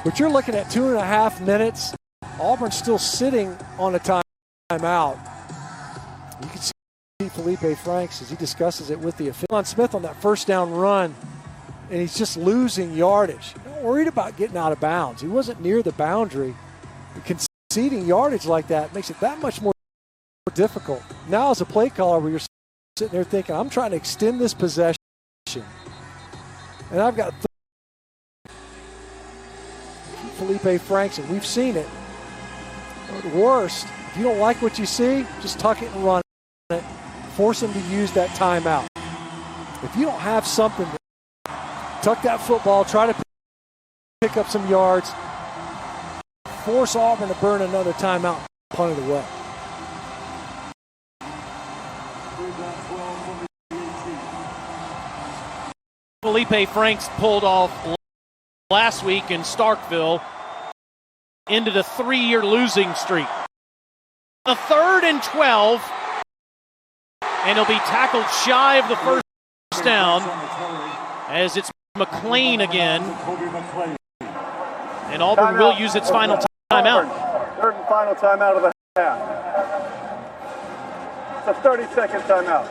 But you're looking at 2.5 minutes. Auburn's still sitting on a timeout. You can see Felipe Franks as he discusses it with the official. Smith on that first down run, and he's just losing yardage. Not worried about getting out of bounds. He wasn't near the boundary. Conceding yardage like that makes it that much more difficult. Now as a play caller where you're sitting there thinking, I'm trying to extend this possession, and I've got Felipe Franks, and we've seen it. At worst, if you don't like what you see, just tuck it and run it. Force him to use that timeout. If you don't have something, tuck that football, try to pick up some yards, force Auburn to burn another timeout, punt it away. Felipe Franks pulled off last week in Starkville into the 3-year losing streak. A 3rd and 12, and he'll be tackled shy of the first down as it's McClain again. And Auburn will use its final timeout. 3rd and final timeout of the half. It's a 30-second timeout.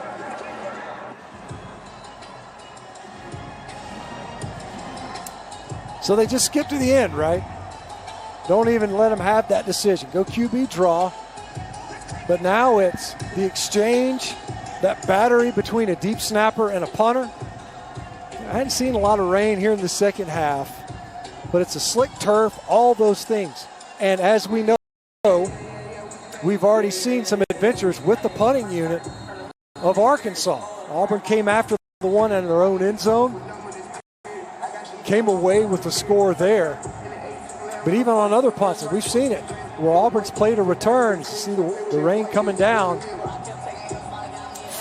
So they just skip to the end, right? Don't even let them have that decision. Go QB draw. But now it's the exchange, that battery between a deep snapper and a punter. I hadn't seen a lot of rain here in the second half, but it's a slick turf, all those things. And as we know, we've already seen some adventures with the punting unit of Arkansas. Auburn came after the one in their own end zone, came away with the score there. But even on other punts, and we've seen it, where Auburn's played a return, you see the rain coming down,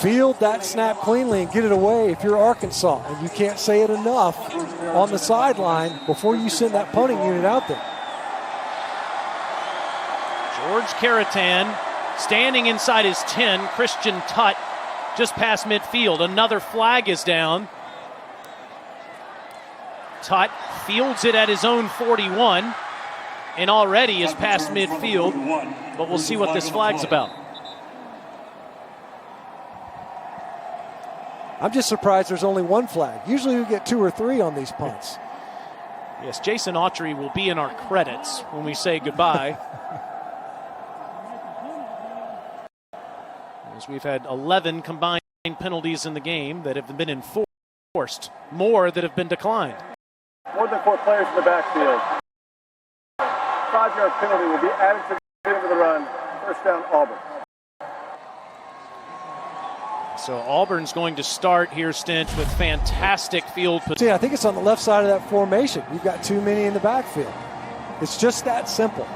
field that snap cleanly and get it away if you're Arkansas. And you can't say it enough on the sideline before you send that punting unit out there. George Caratan standing inside his 10. Christian Tutt just past midfield. Another flag is down. Tutt fields it at his own 41 and already is past midfield, but we'll see what this flag's about. I'm just surprised there's only one flag. Usually we get 2 or 3 on these punts. Yes, Jason Autry will be in our credits when we say goodbye. As we've had 11 combined penalties in the game that have been enforced, more that have been declined. More than 4 players in the backfield. 5-yard penalty will be added to the end of the run. First down, Auburn. So Auburn's going to start here, Stinch, with fantastic field position. See, I think it's on the left side of that formation. You've got too many in the backfield. It's just that simple.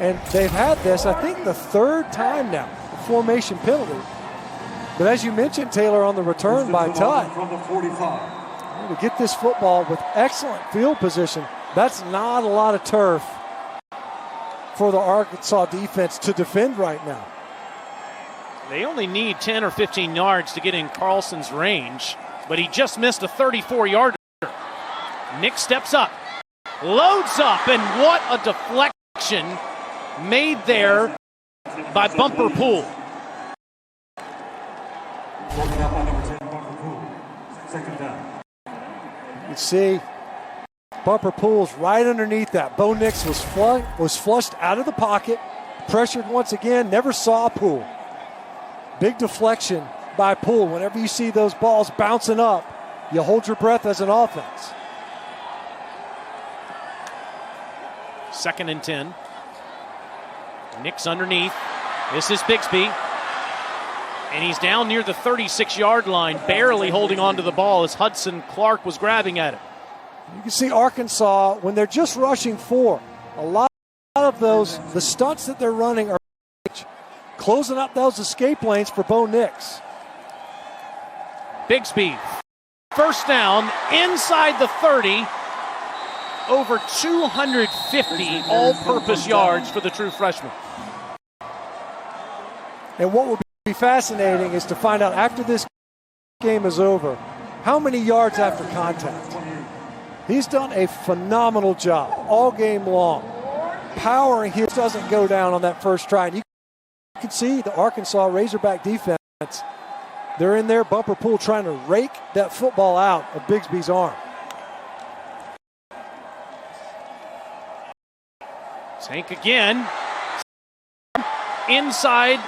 And they've had this, I think, the 3rd time now, the formation penalty. But as you mentioned, Taylor, on the return by Tutt, to get this football with excellent field position, that's not a lot of turf for the Arkansas defense to defend right now. They only need 10 or 15 yards to get in Carlson's range, but he just missed a 34-yarder. Nick steps up, loads up, and what a deflection made there by Bumper Pool. You can see Bumper Pool's right underneath that. Bo Nix was flushed out of the pocket, pressured once again, never saw Pool. Big deflection by Pool. Whenever you see those balls bouncing up, you hold your breath as an offense. 2nd and 10. Nix underneath. This is Bigsby. And he's down near the 36-yard line, barely holding on to the ball as Hudson Clark was grabbing at it. You can see Arkansas, when they're just rushing 4, a lot of those, the stunts that they're running are closing up those escape lanes for Bo Nix. Bigsby, first down, inside the 30. Over 250 all-purpose yards for the true freshman. And what will be fascinating is to find out after this game is over, how many yards after contact. He's done a phenomenal job all game long. Powering his doesn't go down on that first try. And you can see the Arkansas Razorback defense. They're in there, Bumper Pool trying to rake that football out of Bigsby's arm. Tank again. Inside